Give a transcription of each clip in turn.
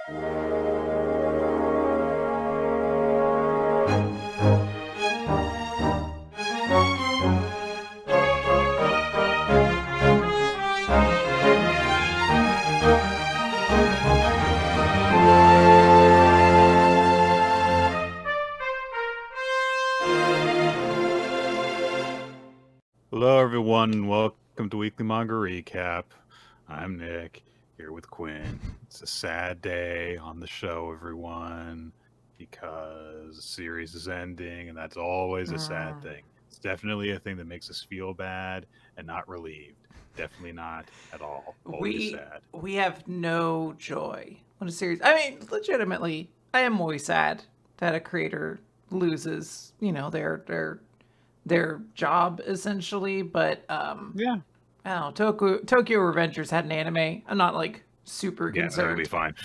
Hello, everyone, and welcome to Weekly Manga Recap. I'm Nick, here with Quinn. It's a sad day on the show, everyone, because the series is ending, and that's always a sad thing. It's definitely a thing that makes us feel bad and not relieved. Definitely not at all. Always sad. We have no joy when a series. I mean, legitimately, I am always sad that a creator loses, their job essentially. But Yeah. I don't know. Tokyo Revengers had an anime. I'm not like super Yeah, that'll be concerned.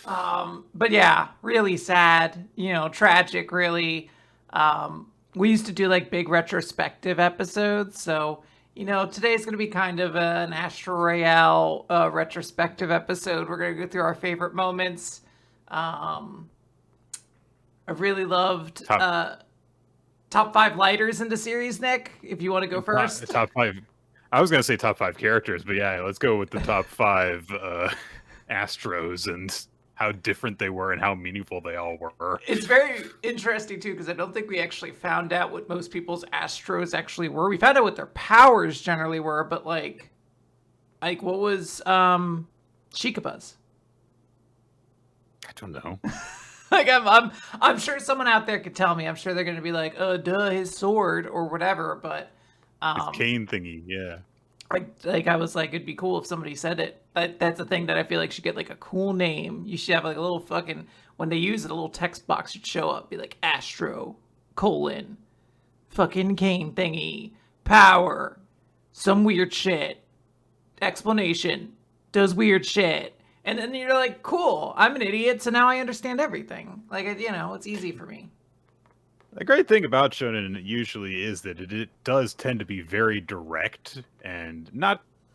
fine. But yeah, really sad. Tragic. Really. We used to do like big retrospective episodes, so today's going to be kind of an Astro Royale retrospective episode. We're going to go through our favorite moments. I really loved top 5 lighters in the series, Nick, if you want to go first. Top 5. I was going to say top 5 characters, but yeah, let's go with the top 5 Astros and how different they were and how meaningful they all were. It's very interesting, too, because I don't think we actually found out what most people's Astros actually were. We found out what their powers generally were, but, like what was Shikaba's? I don't know. Like, I'm sure someone out there could tell me. I'm sure they're going to be like, duh, his sword, or whatever, but... his cane thingy, yeah. I was like, it'd be cool if somebody said it. That's a thing that I feel like should get like a cool name. You should have like a little fucking, when they use it, a little text box should show up, be like Astro, fucking cane thingy, power, some weird shit, explanation, does weird shit. And then you're like, cool, I'm an idiot, so now I understand everything. Like, it's easy for me. The great thing about shonen usually is that it does tend to be very direct and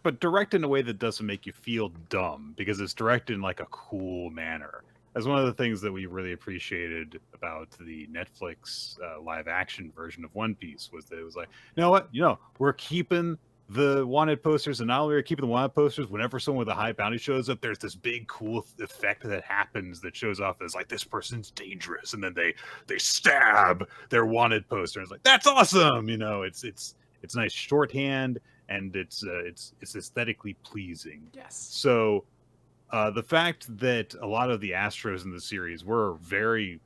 but direct in a way that doesn't make you feel dumb because it's directed in like a cool manner. That's one of the things that we really appreciated about the Netflix live action version of One Piece was that it was like, you know what, we're keeping the wanted posters, and not only are we keeping the wanted posters, whenever someone with a high bounty shows up, there's this big cool effect that happens that shows off as like, this person's dangerous, and then they stab their wanted poster, and it's like, that's awesome. It's nice shorthand, and it's aesthetically pleasing. Yes. So the fact that a lot of the Astros in the series were very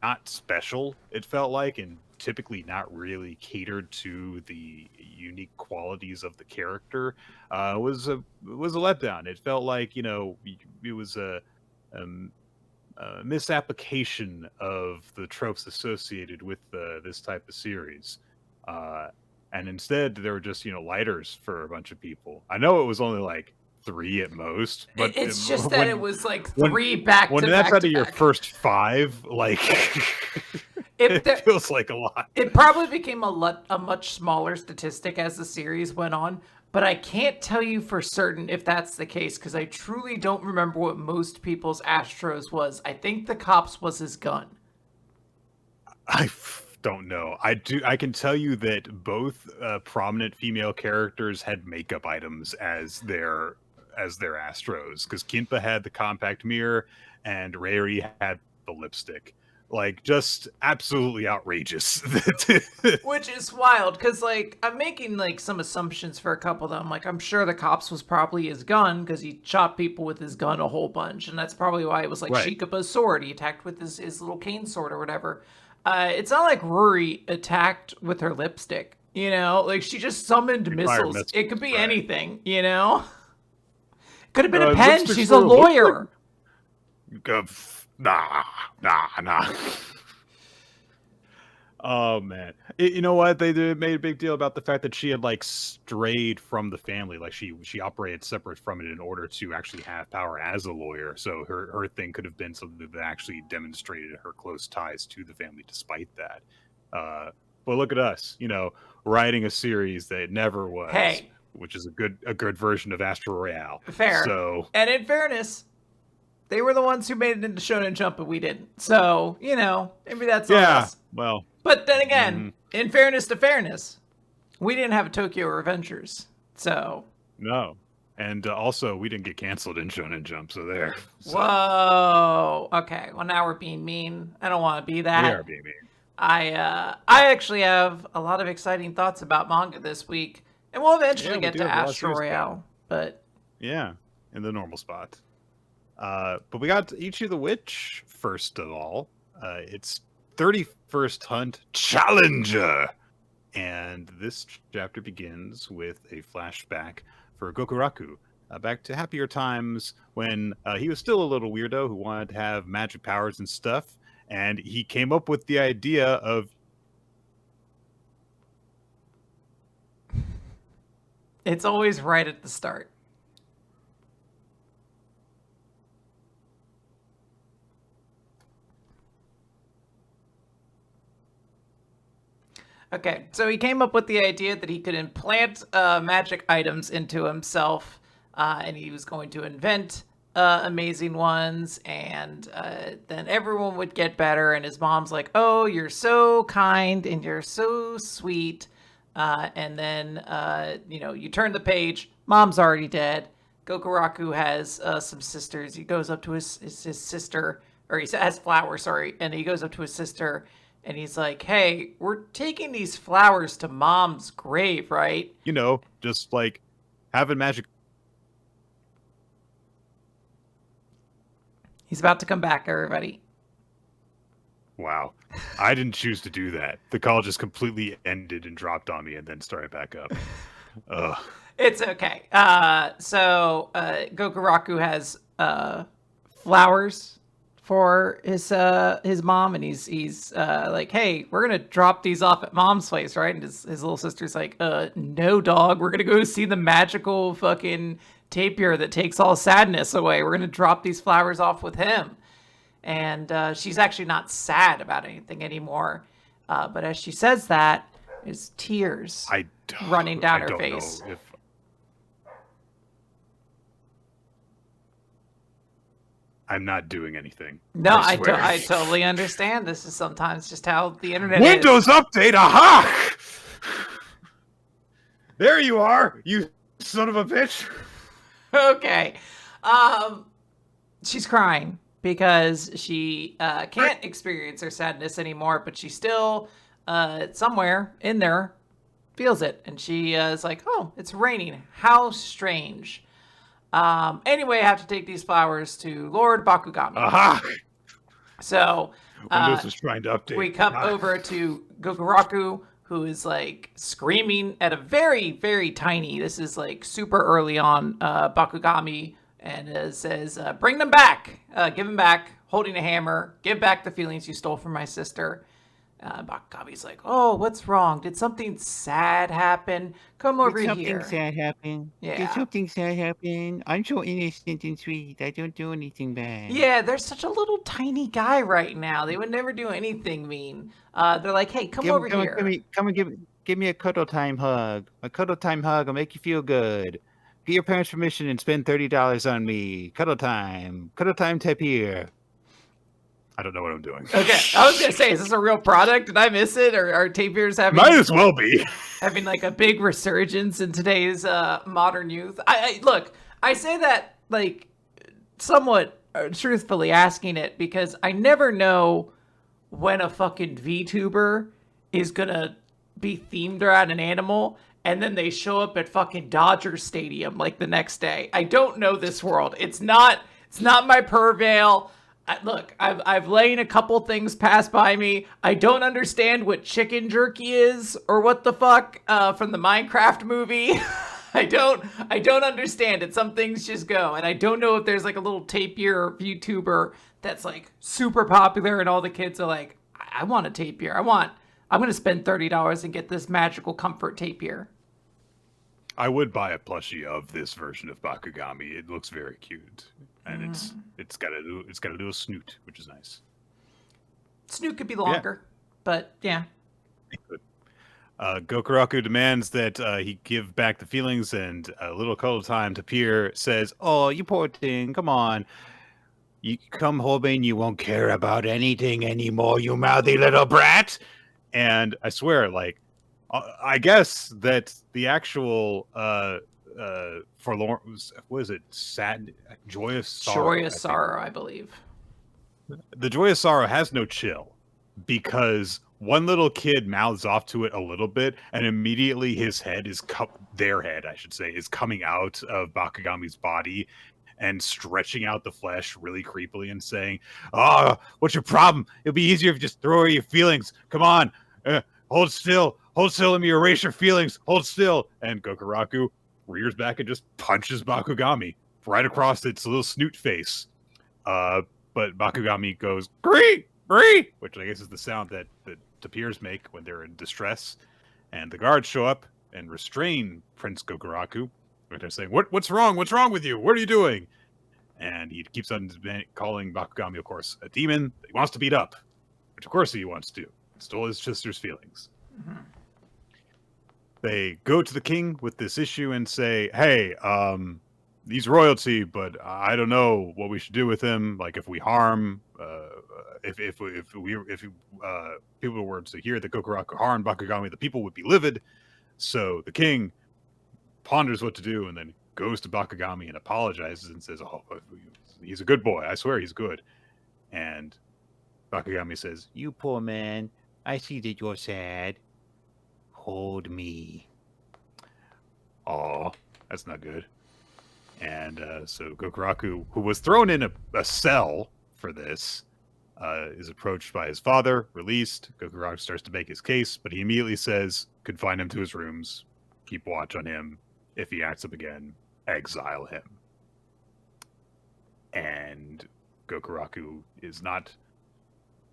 not special, it felt like, and typically not really catered to the unique qualities of the character, was a letdown. It felt like it was a misapplication of the tropes associated with this type of series, and instead there were just lighters for a bunch of people. I know it was only like 3 at most, but it's just that it was like 3 back to back. When that's out of your first 5, like it feels like a lot. It probably became a much smaller statistic as the series went on, but I can't tell you for certain if that's the case because I truly don't remember what most people's Astros was. I think the cop's was his gun. I don't know. I can tell you that both prominent female characters had makeup items as their Astros, because Kinpa had the compact mirror and Rayuri had the lipstick. Like, just absolutely outrageous. Which is wild, because like I'm making like some assumptions for a couple of them. Like, I'm sure the cops was probably his gun because he shot people with his gun a whole bunch, and that's probably why it was like right. Shikaba's sword. He attacked with his little cane sword or whatever. It's not like Ruri attacked with her lipstick, like she just summoned missiles. It could be right. Anything, Could have been a pen. She's a lawyer. Nah. Oh man, you know what? They made a big deal about the fact that she had like strayed from the family, like she operated separate from it in order to actually have power as a lawyer. So her thing could have been something that actually demonstrated her close ties to the family, despite that. But look at us, writing a series that never was. Hey, which is a good version of Astro Royale. Fair. So, and in fairness, they were the ones who made it into Shonen Jump, but we didn't. So, maybe that's on us. Well. But then again, in fairness to fairness, we didn't have a Tokyo Revengers. So. No. And also, we didn't get canceled in Shonen Jump, so there. So. Whoa. Okay. Well, now we're being mean. I don't want to be that. We are being mean. I actually have a lot of exciting thoughts about manga this week, and we'll eventually get to Astro Royale. But yeah, in the normal spot. But we got Ichi the Witch first of all. It's 31st Hunt Challenger, and this chapter begins with a flashback for Gokuraku, back to happier times when he was still a little weirdo who wanted to have magic powers and stuff, and he came up with the idea of... It's always right at the start. Okay, so he came up with the idea that he could implant magic items into himself, and he was going to invent amazing ones, and then everyone would get better, and his mom's like, oh, you're so kind, and you're so sweet, and then, you turn the page, mom's already dead. Gokuraku has some sisters. He goes up to his sister, or he has flowers, sorry, and he goes up to his sister, and he's like, hey, we're taking these flowers to mom's grave, right? Just like having magic. He's about to come back, everybody. Wow. I didn't choose to do that. The call just completely ended and dropped on me and then started back up. Ugh. It's okay. So Gokuraku has flowers for his mom, and he's like, hey, we're gonna drop these off at mom's place, right? And his little sister's like, no, dog, we're gonna go see the magical fucking tapir that takes all sadness away. We're gonna drop these flowers off with him. And she's actually not sad about anything anymore, but as she says that, there's tears running down her face. I'm not doing anything. No, I totally understand. This is sometimes just how the internet Windows update, aha! There you are, you son of a bitch. Okay. She's crying because she can't experience her sadness anymore, but she still, somewhere in there, feels it. And she is like, oh, it's raining. How strange. Anyway, I have to take these flowers to Lord Bakugami. Aha! So, Windows was trying to update. We come over to Gokuraku, who is like screaming at a very, very tiny, this is like super early on, Bakugami, and says, bring them back, give them back, holding a hammer, give back the feelings you stole from my sister. Bakugami's like, oh, what's wrong? Did something sad happen? Come over here. Did something sad happen? Yeah. Did something sad happen? I'm so innocent and sweet. I don't do anything bad. Yeah, they're such a little tiny guy right now. They would never do anything mean. They're like, hey, come over here. Come and give me a cuddle time hug. A cuddle time hug will make you feel good. Get your parents' permission and spend $30 on me. Cuddle time. Cuddle time tapir. I don't know what I'm doing. Okay, I was gonna say, is this a real product? Did I miss it? Or are tapirs having might as well be having like a big resurgence in today's modern youth? Look, I say that like somewhat truthfully, asking it because I never know when a fucking VTuber is gonna be themed around an animal, and then they show up at fucking Dodger Stadium like the next day. I don't know this world. It's not my purvey. Look, I've laid a couple things pass by me. I don't understand what chicken jerky is or what the fuck from the Minecraft movie. I don't understand it. Some things just go, and I don't know if there's like a little tapir VTuber that's like super popular, and all the kids are like, I want a tapir. I'm gonna spend $30 and get this magical comfort tapir. I would buy a plushie of this version of Bakugami. It looks very cute. And it's got a little snoot, which is nice. Snoot could be longer, but yeah. It could. Gokuraku demands that he give back the feelings, and a little cuddle time. Tapir says, "Oh, you poor thing, come on. You come home and you won't care about anything anymore, you mouthy little brat." And I swear, like, I guess that the actual forlorn, what is it? Sad, joyous sorrow. Joyous sorrow, I believe. The joyous sorrow has no chill because one little kid mouths off to it a little bit, and immediately his head is their head, I should say, is coming out of Bakugami's body and stretching out the flesh really creepily and saying, "Oh, what's your problem? It'll be easier if you just throw away your feelings. Come on, hold still. Let me erase your feelings. Hold still." And Gokuraku rears back and just punches Bakugami right across its little snoot face. But Bakugami goes, "Gree! Gree!" which I guess is the sound that tapirs make when they're in distress. And the guards show up and restrain Prince Gokuraku. They're saying, "What's wrong? What's wrong with you? What are you doing?" And he keeps on calling Bakugami, of course, a demon that he wants to beat up, which of course he wants to. He stole his sister's feelings. Mm-hmm. They go to the king with this issue and say, "Hey, he's royalty, but I don't know what we should do with him. Like, if we harm, if people were to hear that Gokuraku harmed Bakugami, the people would be livid." So the king ponders what to do, and then goes to Bakugami and apologizes and says, "Oh, he's a good boy. I swear he's good." And Bakugami says, "You poor man. I see that you're sad. Hold me." "Oh, that's not good." And so Gokuraku, who was thrown in a cell for this, is approached by his father, released. Gokuraku starts to make his case, but he immediately says, confine him to his rooms, keep watch on him. If he acts up again, exile him. And Gokuraku is not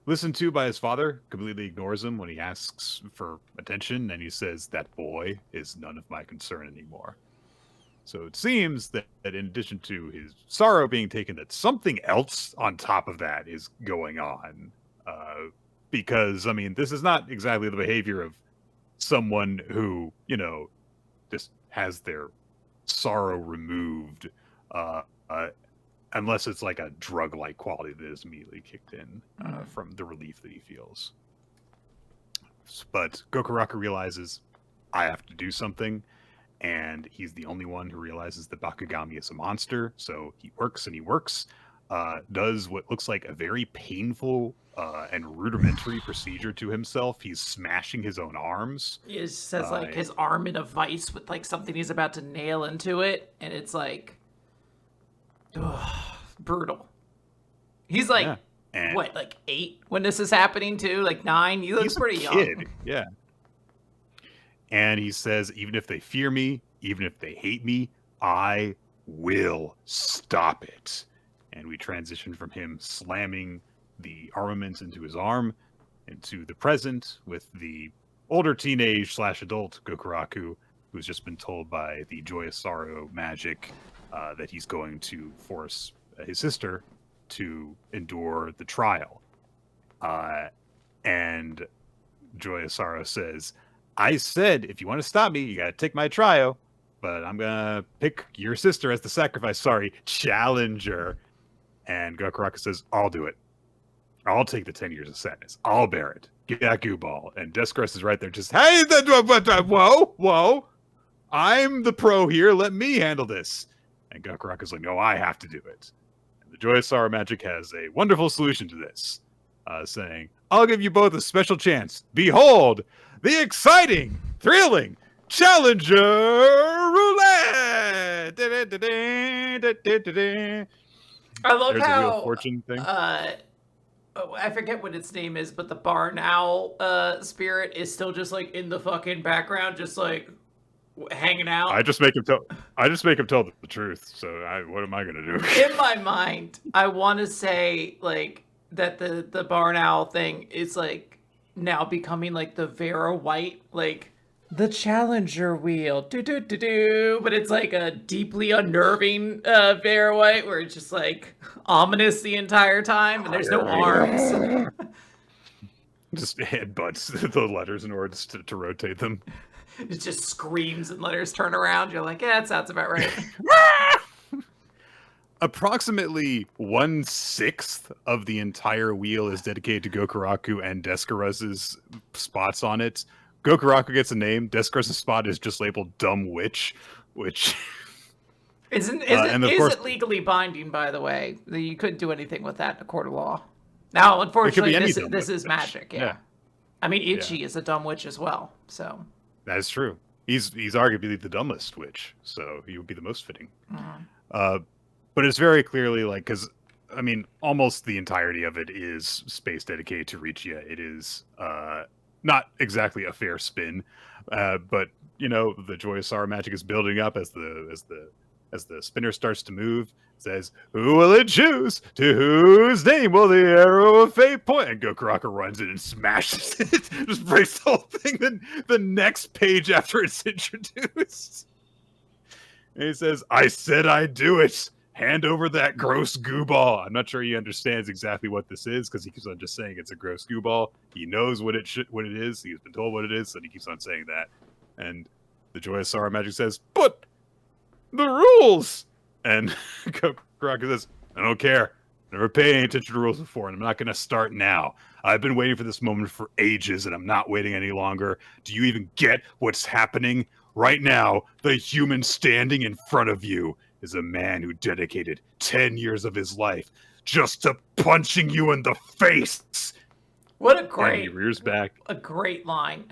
listened to by his father, completely ignores him when he asks for attention, and he says, "That boy is none of my concern anymore." So it seems that in addition to his sorrow being taken, that something else on top of that is going on. Because, I mean, this is not exactly the behavior of someone who, just has their sorrow removed, unless it's like a drug-like quality that is immediately kicked in from the relief that he feels. But Gokuraku realizes, I have to do something. And he's the only one who realizes that Bakugami is a monster. So he works and he works, does what looks like a very painful and rudimentary procedure to himself. He's smashing his own arms. He says like his arm in a vice with like something he's about to nail into it. And it's like, brutal. He's like, what, like 8 when this is happening too? Like 9? He looks pretty young. Yeah. And he says, even if they fear me, even if they hate me, I will stop it. And we transition from him slamming the armaments into his arm into the present with the older teenage/adult Gokuraku, who's just been told by the Joyous Sorrow magic that he's going to force his sister to endure the trial. And Joyous Sorrow says, I said, if you want to stop me, you got to take my trial, but I'm going to pick your sister as the sacrifice. Sorry, challenger. And Gokuraku says, I'll do it. I'll take the 10 years of sadness. I'll bear it. Get that goo ball. And Descartes is right there just, hey, whoa. I'm the pro here. Let me handle this. And Gokuraku's like, no, I have to do it. And the Joyous Sorrow Magic has a wonderful solution to this, saying, I'll give you both a special chance. Behold, the exciting, thrilling Challenger Roulette! I love There's how a Wheel of Fortune thing. I forget what its name is, but the barn owl spirit is still just like in the fucking background, just like hanging out. I just make him tell the truth. So what am I gonna do? In my mind, I want to say like that the barn owl thing is like now becoming like the Vera White, like the Challenger wheel, but it's like a deeply unnerving Vera White where it's just like ominous the entire time and there's no arms. Just headbutts the letters in order to rotate them. It just screams and letters turn around. You're like, yeah, that sounds about right. Approximately 1/6 of the entire wheel is dedicated to Gokuraku and Descaros's spots on it. Gokuraku gets a name. Descaros's spot is just labeled "Dumb Witch," which isn't it legally binding? By the way, you couldn't do anything with that in a court of law. Now, unfortunately, this is magic. Yeah. I mean, Ichi is a dumb witch as well. So that is true. He's arguably the dumbest witch, so he would be the most fitting. Mm-hmm. But it's very clearly like, because I mean, almost the entirety of it is space dedicated to Richiya. It is not exactly a fair spin, but you know, the Joyous Sorrow magic is building up as the spinner starts to move. It says, "Who will it choose? To whose name will the arrow of fate point?" And Gokuraku runs in and smashes it, just breaks the whole thing. Then the next page after it's introduced, and he says, "I said I'd do it. Hand over that gross goo ball." I'm not sure he understands exactly what this is, because he keeps on just saying it's a gross goo ball. He knows what it is. He's been told what it is, so he keeps on saying that. And the Joyous Sorrow magic says, "But the rules!" And Gokuraku says, "I don't care. Never paid any attention to rules before, and I'm not going to start now. I've been waiting for this moment for ages, and I'm not waiting any longer. Do you even get what's happening? Right now, the human standing in front of you is a man who dedicated 10 years of his life just to punching you in the face." What a great... And he rears back. A great line.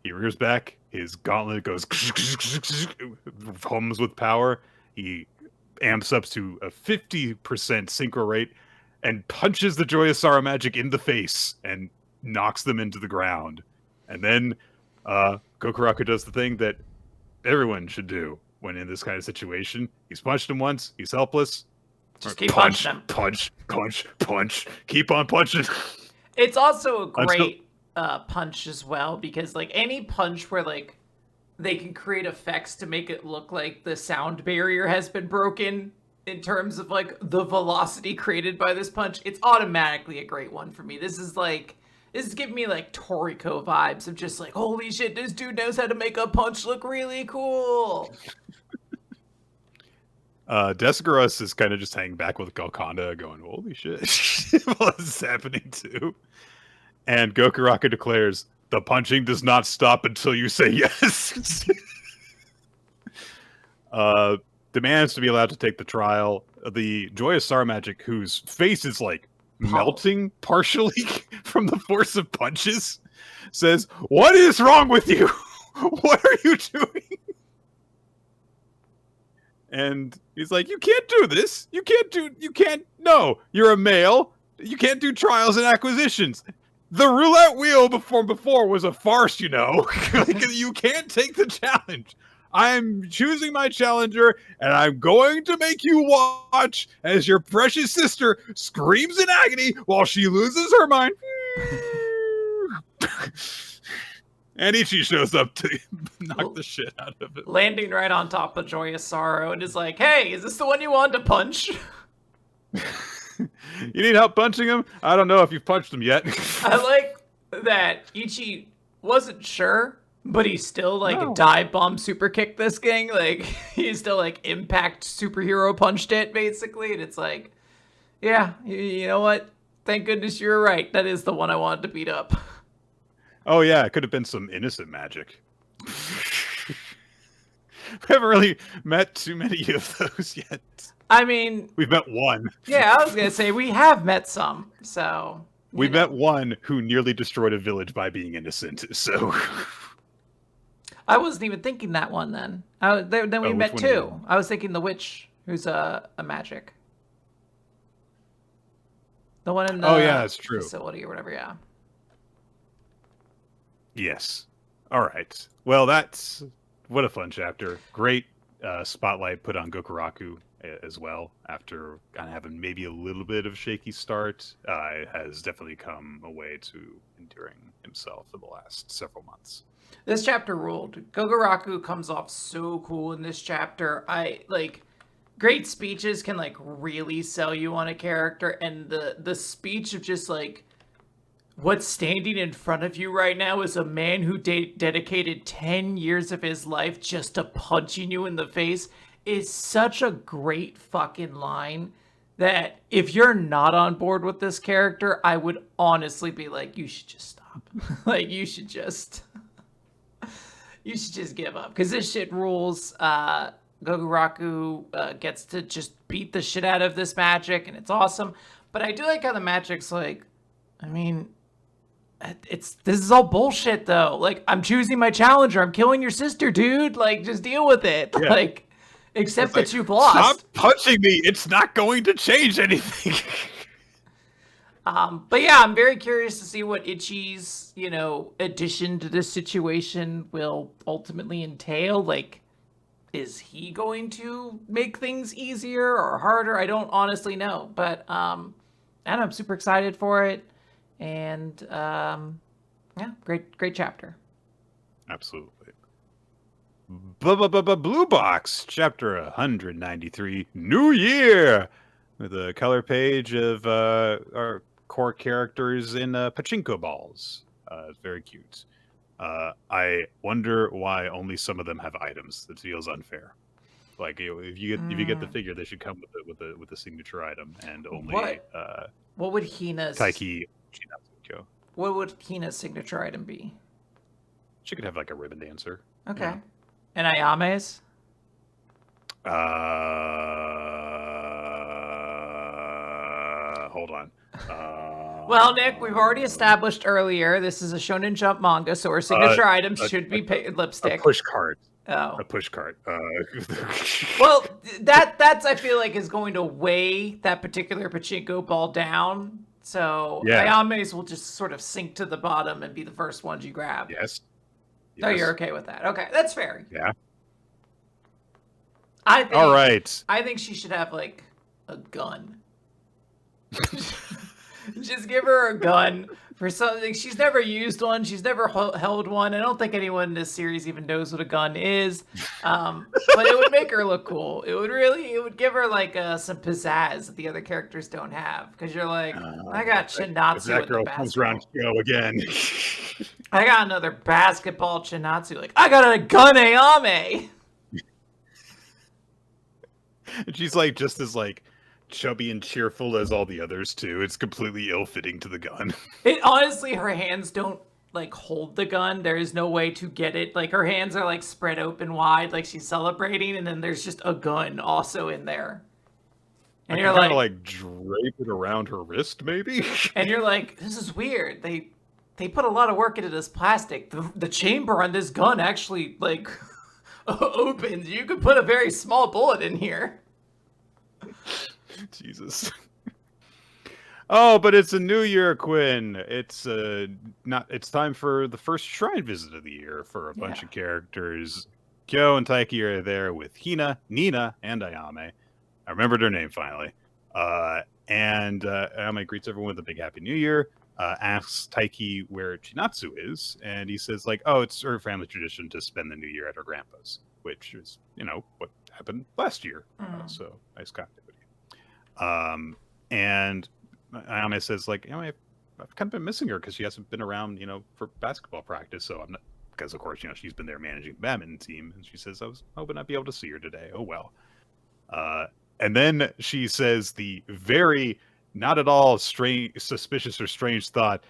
He rears back. His gauntlet goes hums with power. He amps up to a 50% synchro rate and punches the Joyous Sorrow magic in the face and knocks them into the ground. And then Gokuraku does the thing that everyone should do when in this kind of situation. He's punched him once. He's helpless. Just keep punching him. Punch. Keep on punching. It's also a great punch as well, because like any punch where like they can create effects to make it look like the sound barrier has been broken in terms of like the velocity created by this punch, it's automatically a great one for me. This is giving me like Toriko vibes of just like, holy shit, this dude knows how to make a punch look really cool. Descaros is kind of just hanging back with Galkanda going, holy shit, what is happening too? And Gokuraku declares, "The punching does not stop until you say yes." Demands to be allowed to take the trial. The Joyous Sorrow magic, whose face is like melting partially from the force of punches, says, "What is wrong with you? What are you doing?" And he's like, "You can't do this. No, you're a male. You can't do trials and acquisitions. The roulette wheel before was a farce, you know. You can't take the challenge. I'm choosing my challenger, and I'm going to make you watch as your precious sister screams in agony while she loses her mind." And Ichi shows up to knock the shit out of it. Landing right on top of Joyous Sorrow and is like, "Hey, is this the one you wanted to punch?" You need help punching him? I don't know if you've punched him yet. I like that Ichi wasn't sure, but he still dive bomb super kicked this gang. Like he still like impact superhero punched it basically, and it's like, yeah, you know what? Thank goodness you're right. That is the one I wanted to beat up. Oh yeah, it could have been some innocent magic. We haven't really met too many of those yet. I mean, we've met one. Yeah, I was gonna say we have met some. So we met one who nearly destroyed a village by being innocent. So I wasn't even thinking that one then. Then we met two. I was thinking the witch who's a magic. The one in the that's true. Facility or whatever. Yeah. Yes. All right. Well, what a fun chapter. Great spotlight put on Gokuraku as well, after kind of having maybe a little bit of a shaky start. Has definitely come a way to enduring himself for the last several months. This chapter ruled. Gokuraku comes off so cool in this chapter. great speeches can like really sell you on a character, and the speech of just like what's standing in front of you right now is a man who dedicated 10 years of his life just to punching you in the face is such a great fucking line that if you're not on board with this character, I would honestly be like, you should just stop. Like, you should just give up, because this shit rules. Gokuraku gets to just beat the shit out of this magic, and it's awesome. But I do like how the magic's like, I mean, this is all bullshit though. Like, I'm choosing my challenger. I'm killing your sister, dude. Like, just deal with it. Yeah. Like, accept that you've lost. Stop punching me. It's not going to change anything. But yeah, I'm very curious to see what Ichi's, addition to this situation will ultimately entail. Like, is he going to make things easier or harder? I don't honestly know, but and I'm super excited for it. And yeah, great chapter. Absolutely. Blue Box, chapter 193, New Year, with a color page of our core characters in pachinko balls. It's very cute. I wonder why only some of them have items. That feels unfair. Like, if you get the figure, they should come with a signature item, and only what would Hina's Taiki. What would Hina's signature item be? She could have like a ribbon dancer. Okay. Yeah. And Ayame's? Hold on. Well, Nick, we've already established earlier this is a Shonen Jump manga, so our signature items should be lipstick. A push cart. Oh. A push cart. Well, that's I feel like is going to weigh that particular pachinko ball down. So yeah. Ayame's will just sort of sink to the bottom and be the first ones you grab. Yes. Oh, you're okay with that. Okay, that's fair. Yeah. All right. I think she should have like a gun. Just give her a gun for something. She's never used one. She's never held one. I don't think anyone in this series even knows what a gun is. But it would make her look cool. It would give her like some pizzazz that the other characters don't have. Because you're like, I got Chinatsu. That girl comes around Kyo again. I got another basketball Chinatsu. Like, I got a gun Ayame. She's like just as like chubby and cheerful as all the others too. It's completely ill-fitting to the gun. It honestly, her hands don't like hold the gun. There is no way to get it. Like, her hands are like spread open wide, like she's celebrating, and then there's just a gun also in there. And you're like drape it around her wrist, maybe. And you're like, this is weird. They put a lot of work into this plastic. The chamber on this gun actually like opens. You could put a very small bullet in here. Jesus. Oh, but it's a new year, Quinn. It's It's time for the first shrine visit of the year for a bunch of characters. Kyo and Taiki are there with Hina, Nina, and Ayame. I remembered her name finally. And Ayame greets everyone with a big happy new year. Asks Taiki where Chinatsu is, and he says like, "Oh, it's her family tradition to spend the new year at her grandpa's," which is what happened last year. So nice continuity. And Ayame says like, I've kind of been missing her because she hasn't been around, for basketball practice. So I'm not, because of course, she's been there managing the badminton team. And she says, I was hoping I'd be able to see her today. Oh, well. And then she says the very not at all strange, suspicious or strange thought,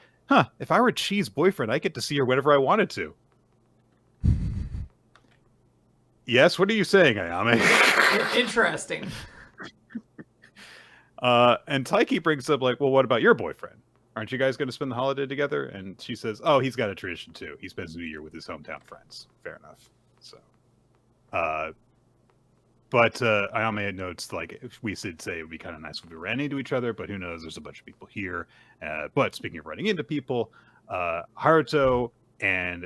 if I were Chi's boyfriend, I get to see her whenever I wanted to. Yes, what are you saying, Ayame? Interesting. And Taiki brings up like, well, what about your boyfriend? Aren't you guys going to spend the holiday together? And she says, oh, he's got a tradition too. He spends New Year with his hometown friends. Fair enough. So, but Ayame notes like, we should say it would be kind of nice if we ran into each other, but who knows? There's a bunch of people here. But speaking of running into people, Haruto and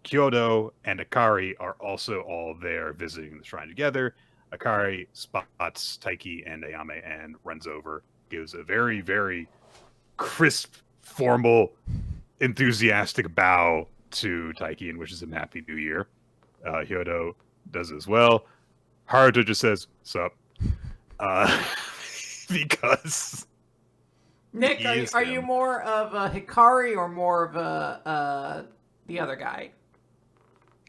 Kyoto and Akari are also all there visiting the shrine together. Akari spots Taiki and Ayame and runs over, gives a very, very crisp, formal, enthusiastic bow to Taiki and wishes him Happy New Year. Hyodo does as well. Haruto just says, "Sup," because Nick, are you more of a Hikari or more of a the other guy?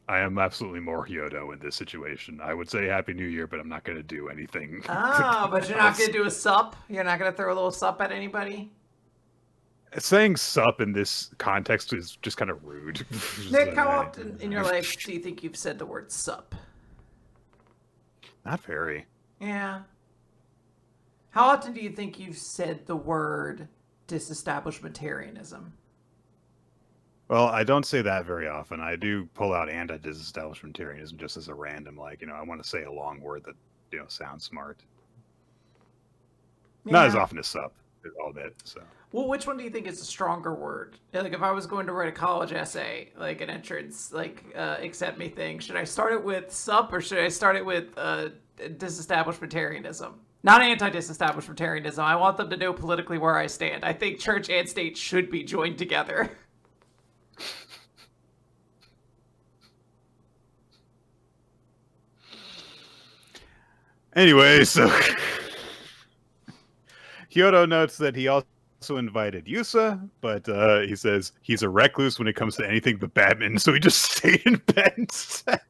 I am absolutely more Hyodo in this situation. I would say Happy New Year, but I'm not going to do anything. Oh, but you're not going to do a sup? You're not going to throw a little sup at anybody? Saying sup in this context is just kind of rude. Nick, how often in your life do you think you've said the word sup? Not very. Yeah. How often do you think you've said the word disestablishmentarianism? Well, I don't say that very often. I do pull out anti-disestablishmentarianism just as a random, like, I want to say a long word that, sounds smart. Yeah. Not as often as sup, I'll admit, so. Well, which one do you think is a stronger word? Like, if I was going to write a college essay, like an entrance, accept me thing, should I start it with sup or should I start it with disestablishmentarianism? Not anti-disestablishmentarianism. I want them to know politically where I stand. I think church and state should be joined together. Anyway, so Hyodo notes that he also invited Yusa, but he says he's a recluse when it comes to anything but badminton, so he just stayed in bed instead.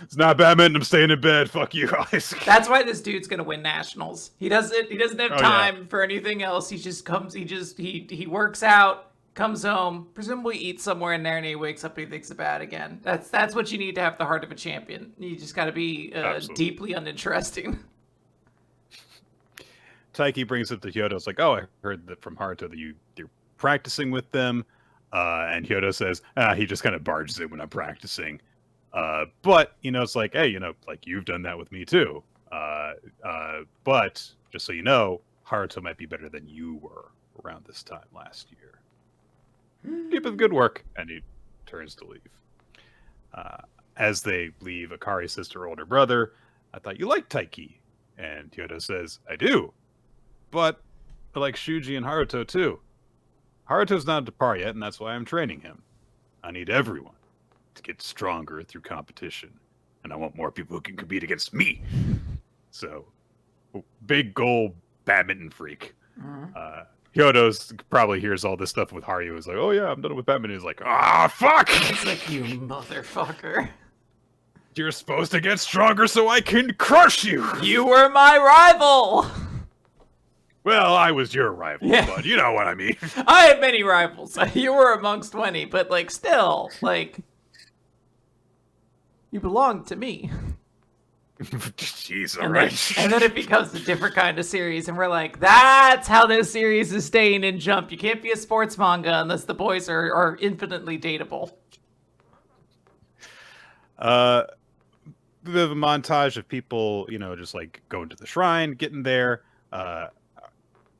It's not badminton, I'm staying in bed. Fuck you guys. That's why this dude's gonna win nationals. He doesn't have time for anything else. He just comes, he works out, comes home, presumably eats somewhere in there, and he wakes up and he thinks about it again. That's what you need to have the heart of a champion. You just gotta be deeply uninteresting. Taiki brings up to Hyodo. It's like, oh, I heard that from Haruto that you're practicing with them. And Hyodo says, he just kind of barges in when I'm practicing. But, it's like, hey, like you've done that with me too. But just so you know, Haruto might be better than you were around this time last year. Keep up the good work. And he turns to leave. As they leave, Akari says to her older brother, I thought you liked Taiki. And Hyodo says, I do. But I like Shuji and Haruto too. Haruto's not at the par yet, and that's why I'm training him. I need everyone to get stronger through competition. And I want more people who can compete against me. So, big goal badminton freak. Hyodo's probably hears all this stuff with Haru. He's like, oh yeah, I'm done with badminton. He's like, fuck! It's like, you motherfucker. You're supposed to get stronger so I can crush you! You were my rival! Well, I was your rival, but you know what I mean. I had many rivals. You were amongst 20, but, still, you belonged to me. Jeez, alright. And then it becomes a different kind of series, and we're like, that's how this series is staying in Jump. You can't be a sports manga unless the boys are infinitely dateable. Bit of a montage of people, just going to the shrine, getting there.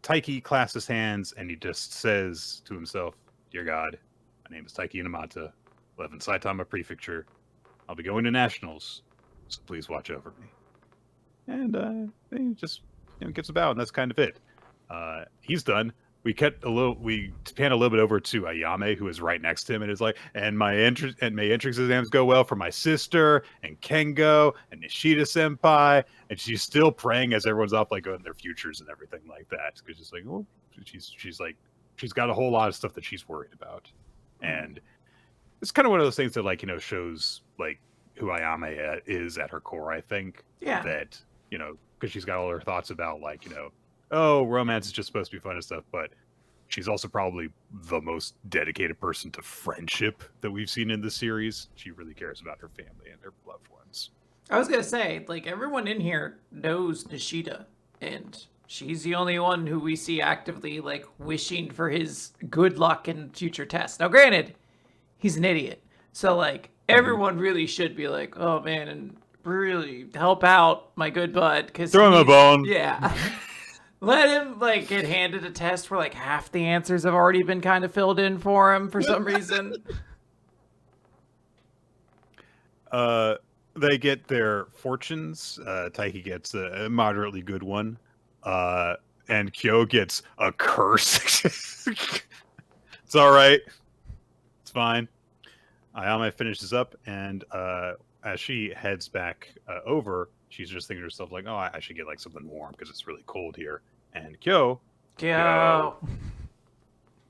Taiki clasps his hands and he just says to himself, Dear God, my name is Taiki Inamata, live in Saitama Prefecture. I'll be going to nationals, so please watch over me. And he just gives a bow, and that's kind of it. He's done. We pan a little bit over to Ayame, who is right next to him, and is like, and may entrance exams go well for my sister and Kengo and Nishida Senpai, and she's still praying as everyone's off on their futures and everything like that, because she's got a whole lot of stuff that she's worried about, and it's kind of one of those things that shows who Ayame is at her core. I think that because she's got all her thoughts about oh, romance is just supposed to be fun and stuff, but she's also probably the most dedicated person to friendship that we've seen in this series. She really cares about her family and her loved ones. I was going to say, everyone in here knows Nishida, and she's the only one who we see actively, wishing for his good luck in future tests. Now, granted, he's an idiot, so, everyone really should be oh, man, and really help out my good bud, because throw him a bone. Yeah. Let him, get handed a test where, half the answers have already been kind of filled in for him for some reason. They get their fortunes. Taiki gets a moderately good one. And Kyo gets a curse. It's all right. It's fine. Ayame finishes up, and as she heads back over, she's just thinking to herself like, "Oh, I should get like something warm because it's really cold here." And Kyo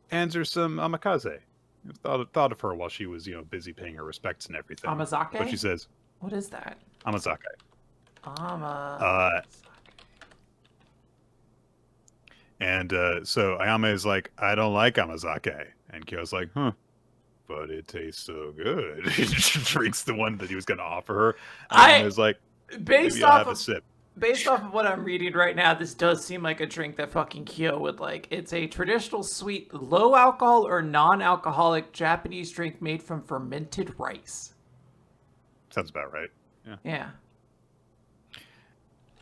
hands her some amakaze. Thought of her while she was, busy paying her respects and everything. Amazake? But she says, "What is that?" Amazake. And so Ayame is like, "I don't like amazake," and Kyo's like, "Huh, but it tastes so good." She drinks the one that he was going to offer her. Ayame is like, based "Maybe I'll off have of a sip." Based off of what I'm reading right now, this does seem like a drink that fucking Kyo would like. It's a traditional sweet, low alcohol or non-alcoholic Japanese drink made from fermented rice. Sounds about right. Yeah.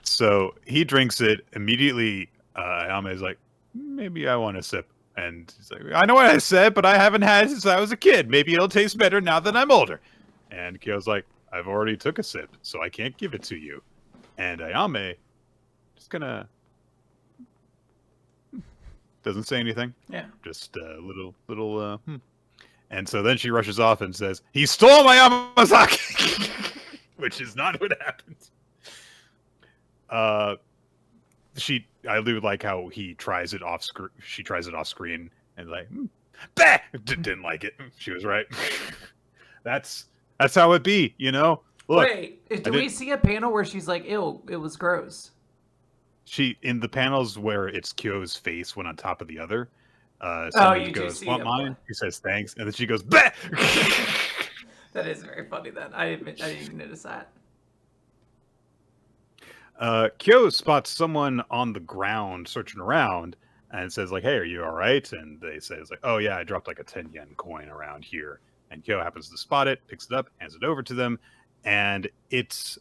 So he drinks it immediately. Ayame is like, "Maybe I want a sip." And he's like, "I know what I said, but I haven't had it since I was a kid. Maybe it'll taste better now that I'm older." And Kyo's like, "I've already took a sip, so I can't give it to you." And Ayame just doesn't say anything. Yeah. Just a little. And so then she rushes off and says, "He stole my amazake," which is not what happened. I do like how he tries it off screen. She tries it off screen and like, bah! Didn't like it. She was right. That's how it be, Look, wait, do we see a panel where she's like, "Ew, it was gross"? She in the panels where it's Kyo's face one on top of the other. You goes, do see "Want it. mine?" He says, "Thanks," and then she goes, "Bah!" That is very funny. Then I didn't even notice that. Kyo spots someone on the ground searching around and says like, "Hey, are you all right?" And they say, "It's like, oh yeah, I dropped like a 10 yen coin around here." And Kyo happens to spot it, picks it up, hands it over to them, and it's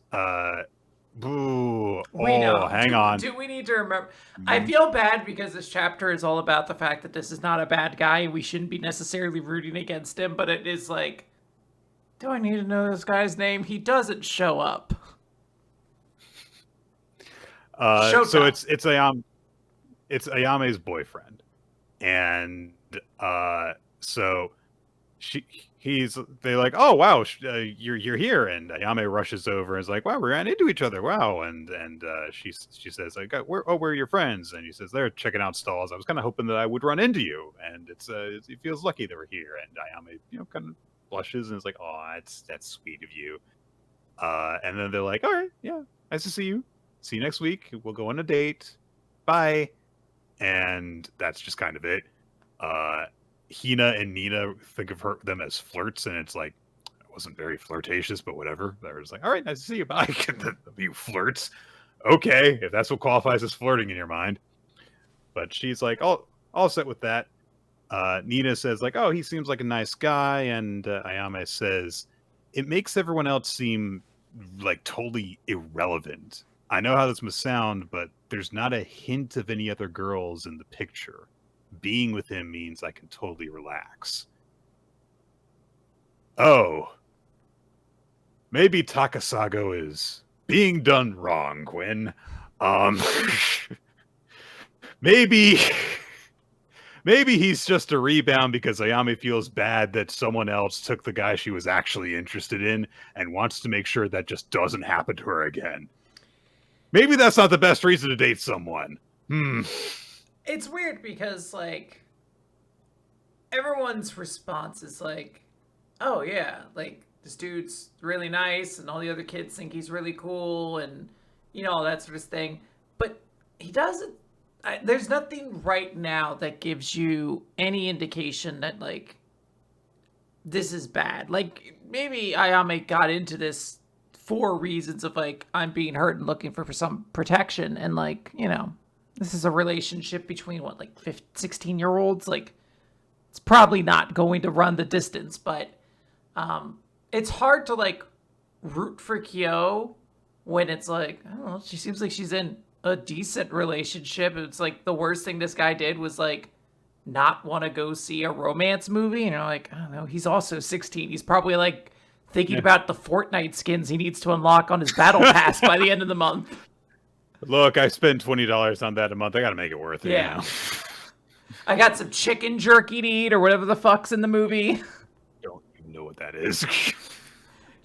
boo. Hang on. Do we need to remember? I feel bad because this chapter is all about the fact that this is not a bad guy and we shouldn't be necessarily rooting against him, but it is like, do I need to know this guy's name? He doesn't show up. So it's Ayame's boyfriend, and so they're like, "Oh wow, you're here," and Ayame rushes over and is like, "Wow, we ran into each other, wow," and she says like, where are your friends?" And he says they're checking out stalls. I was kind of hoping that I would run into you, and he feels lucky that we're here. And Ayame kind of blushes and is like, "Oh, that's sweet of you." And then they're like, "All right, yeah, nice to see you. See you next week. We'll go on a date. Bye." And that's just kind of it. Hina and Nina think of them as flirts, and it's like, it wasn't very flirtatious, but whatever. They were just like, "All right, nice to see you. Bye." You flirts. Okay, if that's what qualifies as flirting in your mind. But she's like, all set with that. Nina says like, "Oh, he seems like a nice guy," and Ayame says, "It makes everyone else seem like totally irrelevant. I know how this must sound, but there's not a hint of any other girls in the picture. Being with him means I can totally relax." Oh. Maybe Takasago is being done wrong, Quinn. Maybe he's just a rebound because Ayame feels bad that someone else took the guy she was actually interested in and wants to make sure that just doesn't happen to her again. Maybe that's not the best reason to date someone. It's weird because, like, everyone's response is like, "Oh, yeah, like, this dude's really nice, and all the other kids think he's really cool, and, all that sort of thing." But he doesn't... there's nothing right now that gives you any indication that, like, this is bad. Like, maybe Ayame got into this for reasons of, like, I'm being hurt and looking for some protection, and, like, this is a relationship between, 16-year-olds? Like, it's probably not going to run the distance, but it's hard to, like, root for Kyo when it's like, I don't know, she seems like she's in a decent relationship. It's like the worst thing this guy did was, like, not want to go see a romance movie. And you're like, I don't know, he's also 16. He's probably, like, thinking about the Fortnite skins he needs to unlock on his battle pass by the end of the month. Look, I spend $20 on that a month. I got to make it worth it. Yeah. I got some chicken jerky to eat or whatever the fuck's in the movie. Don't even know what that is.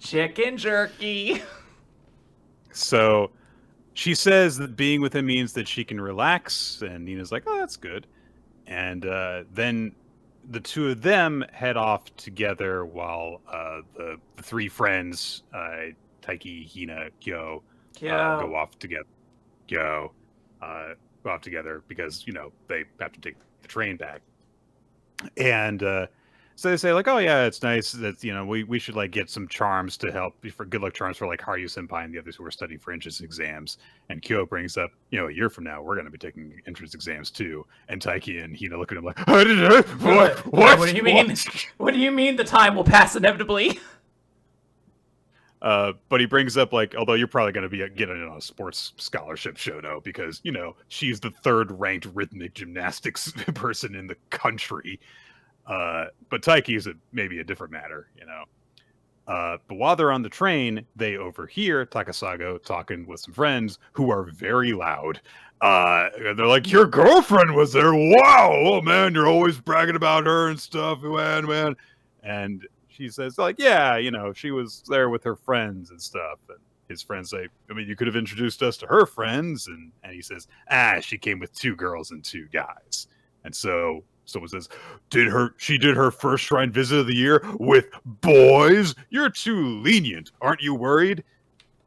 Chicken jerky. So she says that being with him means that she can relax, and Nina's like, oh, that's good. And then the two of them head off together while the three friends, Taiki, Hina, Kyo, go off together. Go off together because, they have to take the train back. And so they say, like, oh, yeah, it's nice that, we should, like, get some charms to help, for good luck charms for, like, Haru Senpai and the others who are studying for entrance exams. And Kyo brings up, a year from now, we're going to be taking entrance exams, too. And Taiki and Hina look at him like, what do you mean? What do you mean the time will pass inevitably? But he brings up, like, although you're probably going to be getting on a sports scholarship, Shono, because, she's the third-ranked rhythmic gymnastics person in the country. But Taiki is maybe a different matter, But while they're on the train, they overhear Takasago talking with some friends who are very loud. They're like, your girlfriend was there. Wow. Oh, man, you're always bragging about her and stuff. Man. And she says, like, yeah, she was there with her friends and stuff. And his friends say, I mean, you could have introduced us to her friends. And he says, she came with 2 girls and 2 guys. And so someone says, she did her first shrine visit of the year with boys? You're too lenient. Aren't you worried?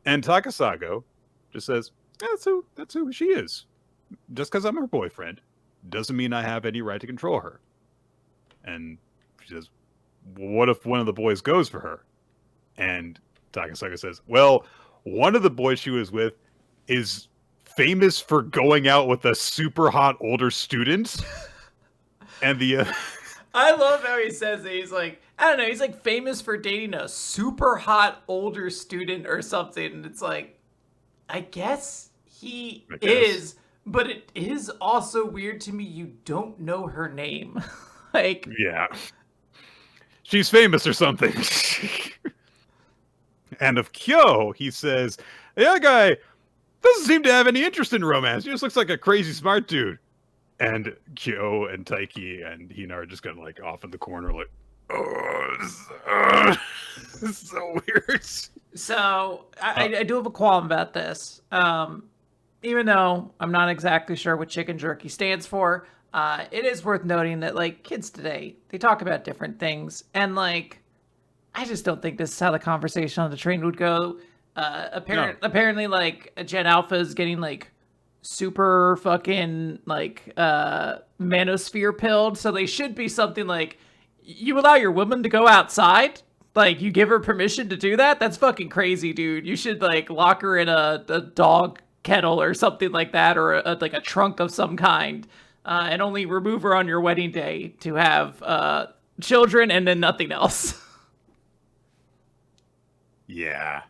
And Takasago just says, that's who she is. Just because I'm her boyfriend doesn't mean I have any right to control her. And she says, what if one of the boys goes for her? And Takasago says, well, one of the boys she was with is famous for going out with a super hot older student. And the I love how he says it. He's like, I don't know, he's like famous for dating a super hot older student or something. And it's like, I guess he is, but it is also weird to me you don't know her name. Like, yeah. She's famous or something. And of Kyo, he says, the other guy doesn't seem to have any interest in romance. He just looks like a crazy smart dude. And Kyo and Taiki and Hina are just kind of like off in the corner, like, this is so weird. So I do have a qualm about this. Even though I'm not exactly sure what chicken jerky stands for, it is worth noting that, like, kids today, they talk about different things. And, like, I just don't think this is how the conversation on the train would go. Apparently, like, Gen Alpha is getting, like, super fucking, like, manosphere pilled. So they should be something like, you allow your woman to go outside? Like, you give her permission to do that? That's fucking crazy, dude. You should, like, lock her in a dog kennel or something like that, or like a trunk of some kind, and only remove her on your wedding day to have children and then nothing else. Yeah.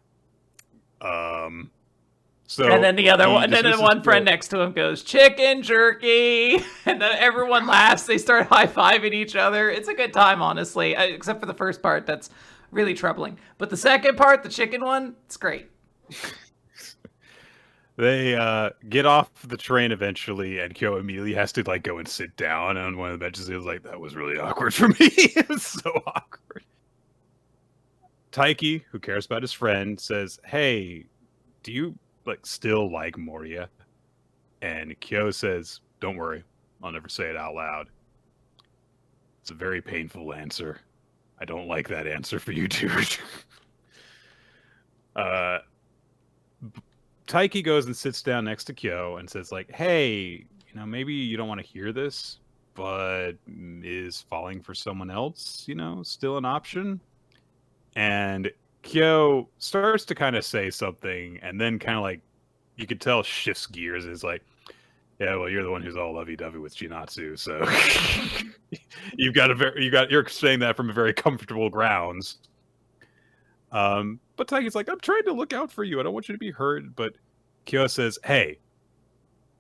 So and then the other one, and then the one friend next to him goes, chicken jerky, and then everyone laughs. They start high-fiving each other. It's a good time, honestly, except for the first part. That's really troubling. But the second part, the chicken one, it's great. They get off the train eventually, and Kyo immediately has to, like, go and sit down on one of the benches. He was like, that was really awkward for me. It was so awkward. Taiki, who cares about his friend, says, hey, do you, like, still like Moria? And Kyo says, don't worry, I'll never say it out loud. It's a very painful answer. I don't like that answer for you, dude. Taiki goes and sits down next to Kyo and says, like, hey, maybe you don't want to hear this, but is falling for someone else, still an option? And Kyo starts to kind of say something, and then kind of, like, you could tell shifts gears. Is like, yeah, well, you're the one who's all lovey-dovey with Chinatsu, so you're saying that from a very comfortable grounds. But Taiki's like, I'm trying to look out for you. I don't want you to be hurt. But Kyo says, hey,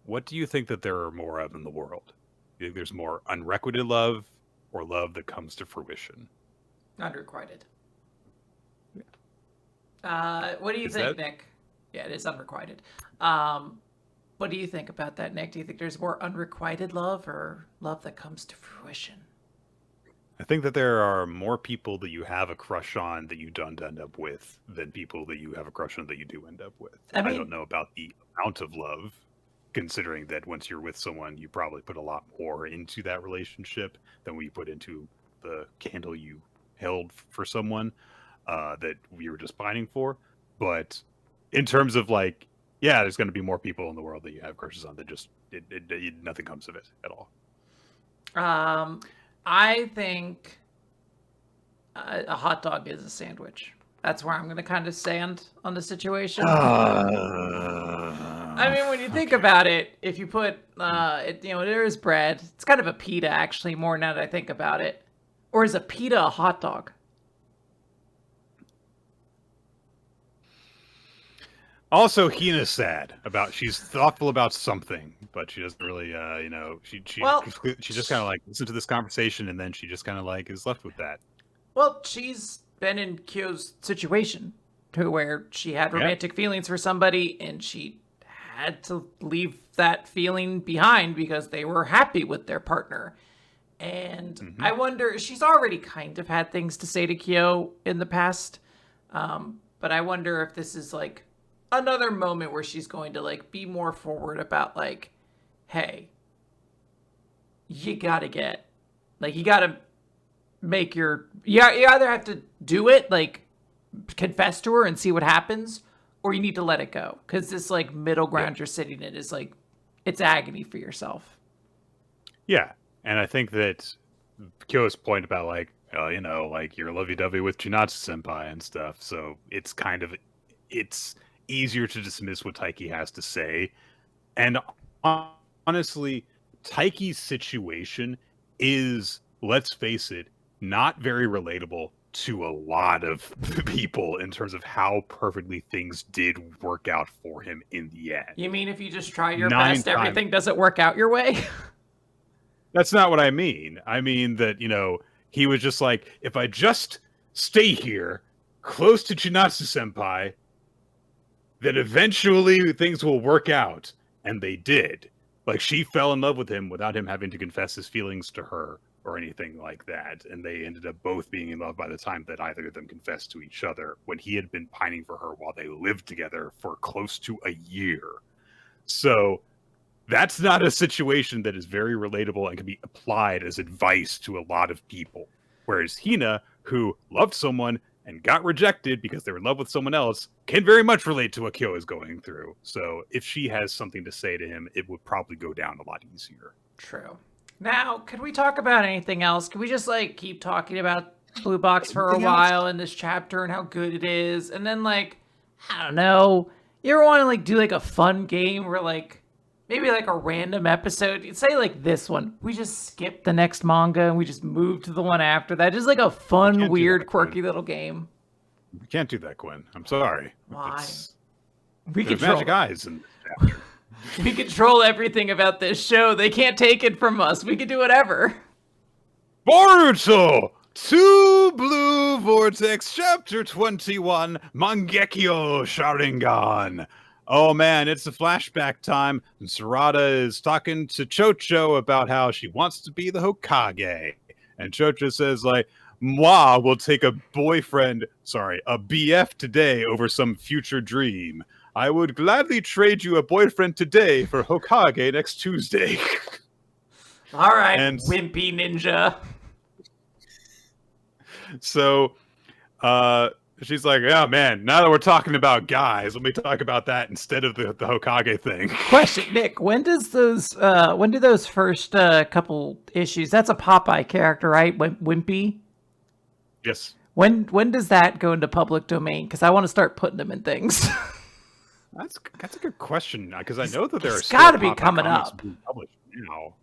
what do you think that there are more of in the world? You think there's more unrequited love or love that comes to fruition? Unrequited. Yeah. What do you think, Nick? Yeah, it is unrequited. What do you think about that, Nick? Do you think there's more unrequited love or love that comes to fruition? I think that there are more people that you have a crush on that you don't end up with than people that you have a crush on that you do end up with. I mean, don't know about the amount of love, considering that once you're with someone, you probably put a lot more into that relationship than we put into the candle you held for someone that we were just pining for. But in terms of like, yeah, there's going to be more people in the world that you have crushes on that just nothing comes of it at all. I think a hot dog is a sandwich. That's where I'm going to kind of stand on the situation. I mean, when you think about it, if you put, there is bread. It's kind of a pita, actually, more now that I think about it. Or is a pita a hot dog? Also, Hina's sad about. She's thoughtful about something, but she doesn't really, she just kind of like listens to this conversation, and then she just kind of like is left with that. Well, she's been in Kyo's situation, to where she had romantic feelings for somebody, and she had to leave that feeling behind because they were happy with their partner. And I wonder, she's already kind of had things to say to Kyo in the past, but I wonder if this is like another moment where she's going to like be more forward about like, hey, you gotta make you either have to do it, like confess to her and see what happens, or you need to let it go. Because this like middle ground you're sitting in is like, it's agony for yourself. Yeah. And I think that Kyo's point about like, like you're lovey-dovey with Chinatsu senpai and stuff. So it's easier to dismiss what Taiki has to say. And honestly, Taiki's situation is, let's face it, not very relatable to a lot of people in terms of how perfectly things did work out for him in the end. You mean if you just try your best, everything doesn't work out your way? That's not what I mean. I mean that, he was just like, if I just stay here, close to Chinatsu senpai, then eventually things will work out. And they did. Like, she fell in love with him without him having to confess his feelings to her or anything like that. And they ended up both being in love by the time that either of them confessed to each other, when he had been pining for her while they lived together for close to a year. So that's not a situation that is very relatable and can be applied as advice to a lot of people. Whereas Hina, who loved someone and got rejected because they were in love with someone else, can very much relate to what Kyo is going through. So if she has something to say to him, it would probably go down a lot easier. True. Now, could we talk about anything else? Can we just like keep talking about Blue Box for a while in this chapter and how good it is? And then like, I don't know, you ever want to like do like a fun game where like, maybe like a random episode, say like this one, we just skip the next manga and we just move to the one after that. Just like a fun, weird, quirky little game. We can't do that, Quinn. I'm sorry. Why? There's magic eyes in this chapter. We control everything about this show. They can't take it from us. We can do whatever. Boruto! 2 Blue Vortex, Chapter 21, Mangekyo Sharingan. Oh man, it's a flashback time, and Sarada is talking to Chocho about how she wants to be the Hokage. And Chocho says, like, moi will take a BF today over some future dream. I would gladly trade you a boyfriend today for Hokage next Tuesday. All right, wimpy ninja. So, she's like, yeah, man, now that we're talking about guys, let me talk about that instead of the Hokage thing. Question, Nick, when do those first couple issues, that's a Popeye character, right? Wimpy? Yes. When does that go into public domain? Because I want to start putting them in things. That's a good question, because I know that there are got to be coming up. Being published now.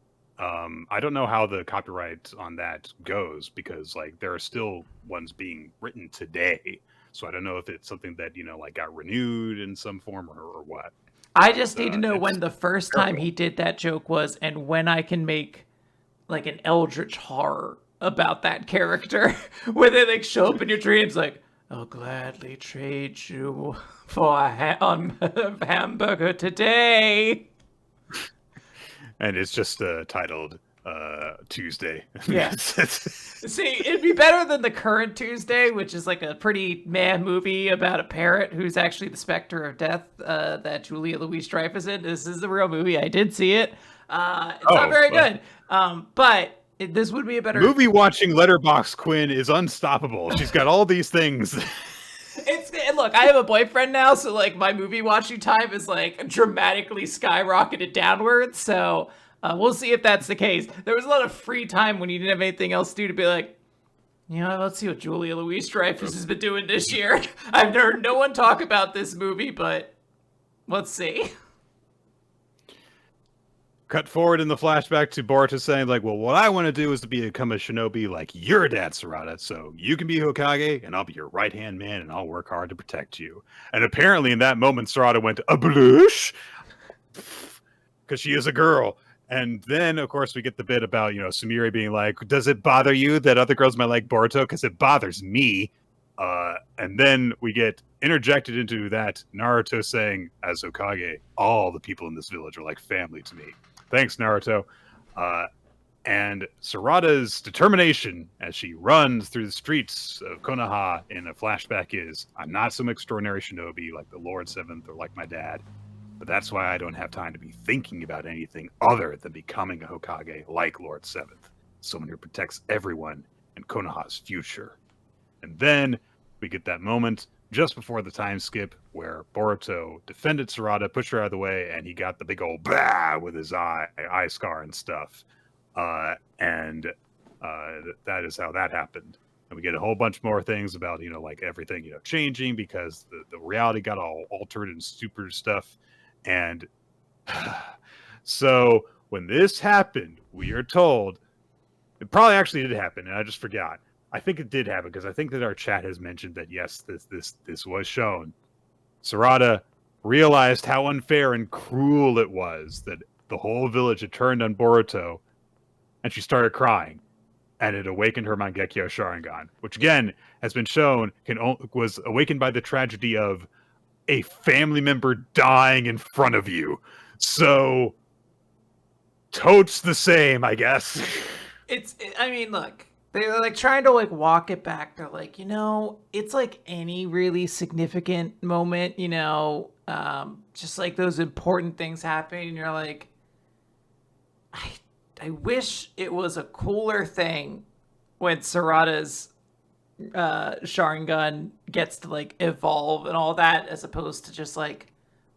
I don't know how the copyright on that goes, because like there are still ones being written today. So I don't know if it's something that, like got renewed in some form or what. I just need to know when the first time he did that joke was, and when I can make like an eldritch horror about that character, where they like show up in your dreams like, I'll gladly trade you for a hamburger today. And it's just titled Tuesday. Yeah. See, it'd be better than the current Tuesday, which is like a pretty meh movie about a parrot who's actually the specter of death that Julia Louis-Dreyfus in. This is the real movie. I did see it. It's not very good. But this would be a better movie watching. Letterbox Quinn is unstoppable. She's got all these things. Look, I have a boyfriend now, so like my movie watching time is like dramatically skyrocketed downwards. So we'll see if that's the case. There was a lot of free time when you didn't have anything else to do to be like, you know, let's see what Julia Louis-Dreyfus has been doing this year. I've heard no one talk about this movie, but let's see. Cut forward in the flashback to Boruto saying, like, well, what I want to do is to become a shinobi like your dad, Sarada. So you can be Hokage, and I'll be your right-hand man, and I'll work hard to protect you. And apparently in that moment, Sarada went, a blush? Because she is a girl. And then, of course, we get the bit about, you know, Sumire being like, does it bother you that other girls might like Boruto? Because it bothers me. And then we get interjected into that Naruto saying, as Hokage, all the people in this village are like family to me. Thanks, Naruto. And Sarada's determination as she runs through the streets of Konoha in a flashback is, I'm not some extraordinary shinobi like the Lord Seventh or like my dad, but that's why I don't have time to be thinking about anything other than becoming a Hokage like Lord Seventh, someone who protects everyone and Konoha's future. And then we get that moment just before the time skip where Boruto defended Sarada, pushed her out of the way, and he got the big old bah with his eye scar and stuff. That is how that happened. And we get a whole bunch more things about, you know, like everything, you know, changing because the reality got all altered and super stuff. And so when this happened, we are told it probably actually did happen, and I just forgot. I think it did happen because I think that our chat has mentioned that yes, this was shown. Sarada realized how unfair and cruel it was that the whole village had turned on Boruto, and she started crying, and it awakened her Mangekyo Sharingan, which again has been shown was awakened by the tragedy of a family member dying in front of you. So, totes the same, I guess. I mean, look. They're like trying to like walk it back. They're like, you know, it's like any really significant moment, you know, just like those important things happen. And you're like, I wish it was a cooler thing when Sarada's Sharingan gets to like evolve and all that, as opposed to just like,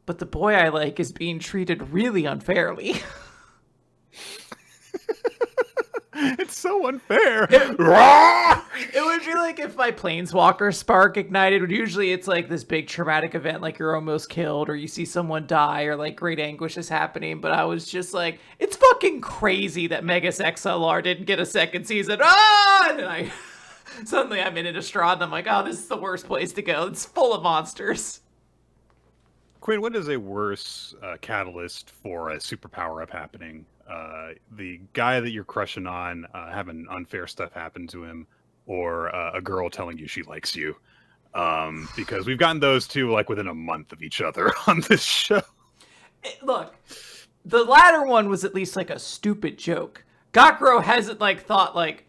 but the boy I like is being treated really unfairly. It's so unfair. It would be like if my Planeswalker spark ignited. Usually it's like this big traumatic event, like you're almost killed or you see someone die or like great anguish is happening. But I was just like, it's fucking crazy that Megas XLR didn't get a second season. And then suddenly I'm in a distraught and I'm like, oh, this is the worst place to go. It's full of monsters. Quinn, what is a worse catalyst for a superpower up happening? The guy that you're crushing on having unfair stuff happen to him, or a girl telling you she likes you? Because we've gotten those two like within a month of each other on this show. Look, the latter one was at least like a stupid joke. Gokuraku hasn't like thought like,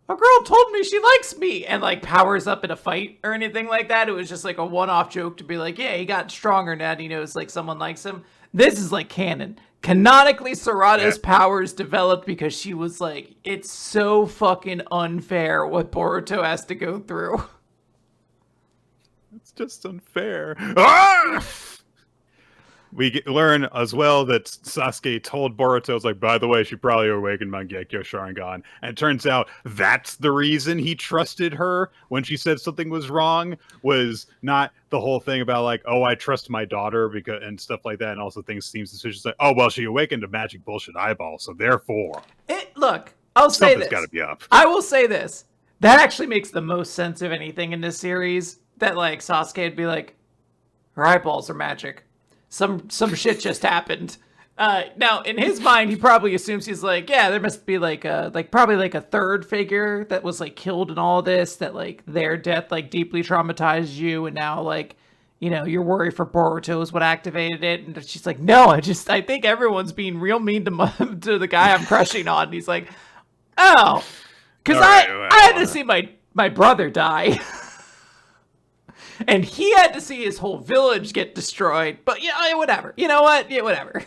a girl told me she likes me and like powers up in a fight or anything like that. It was just like a one-off joke to be like, yeah, he got stronger now and he knows like someone likes him. This is like canon. Canonically, Sarada's powers developed because she was like, it's so fucking unfair what Boruto has to go through. It's just unfair. Ah! We learn as well that Sasuke told Boruto, was like, by the way, she probably awakened Mangekyo Sharingan. And it turns out that's the reason he trusted her when she said something was wrong, was not the whole thing about like, oh, I trust my daughter because and stuff like that. And also things seems suspicious like, oh, well, she awakened a magic bullshit eyeball. So therefore, look, I'll say this. Something's got to be up. I will say this. That actually makes the most sense of anything in this series. That like Sasuke would be like, her eyeballs are magic. Some shit just happened. Now in his mind, he probably assumes he's like, yeah, there must be like probably like a third figure that was like killed in all this, that like their death like deeply traumatized you, and now like your worry for Boruto is what activated it. And she's like, no, I think everyone's being real mean to the guy I'm crushing on. And he's like, oh, because I had to see my brother die. And he had to see his whole village get destroyed. But yeah, whatever. You know what? Yeah, whatever.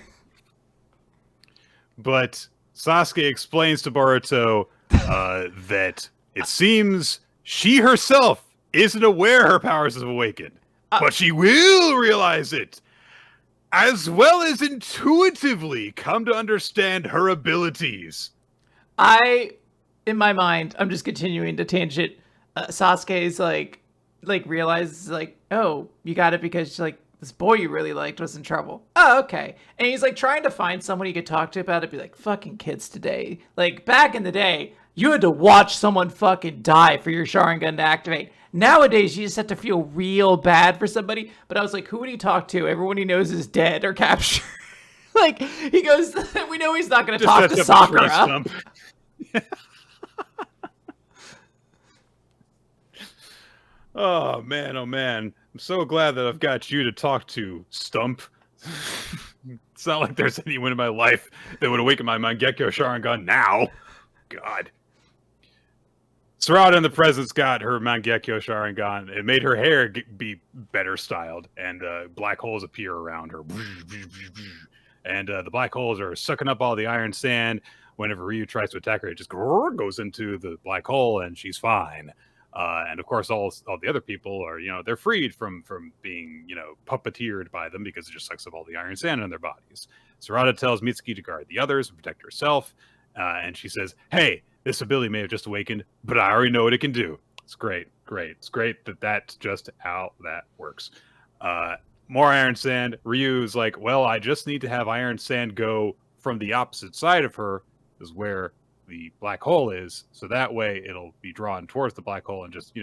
But Sasuke explains to Boruto that it seems she herself isn't aware her powers have awakened. But she will realize it, as well as intuitively come to understand her abilities. In my mind, I'm just continuing to tangent. Sasuke's like realizes like, oh, you got it because like this boy you really liked was in trouble. Oh, okay. And he's like trying to find someone he could talk to about it. Be like, fucking kids today. Like back in the day, you had to watch someone fucking die for your Sharingan to activate. Nowadays, you just have to feel real bad for somebody. But I was like, who would he talk to? Everyone he knows is dead or captured. Like, he goes, we know he's not going to talk to Sakura. Oh, man. I'm so glad that I've got you to talk to, Stump. It's not like there's anyone in my life that would awaken my Mangekyo Sharingan now. God. Sarada in the presence got her Mangekyo Sharingan. It made her hair be better styled, and black holes appear around her. And the black holes are sucking up all the iron sand. Whenever Ryu tries to attack her, it just goes into the black hole, and she's fine. And of course, all the other people are, they're freed from being, puppeteered by them because it just sucks up all the iron sand in their bodies. Sarada tells Mitsuki to guard the others and protect herself. And she says, hey, this ability may have just awakened, but I already know what it can do. It's great. It's great that that's just how that works. More iron sand. Ryu's like, well, I just need to have iron sand go from the opposite side of her, is where the black hole is, so that way it'll be drawn towards the black hole and just,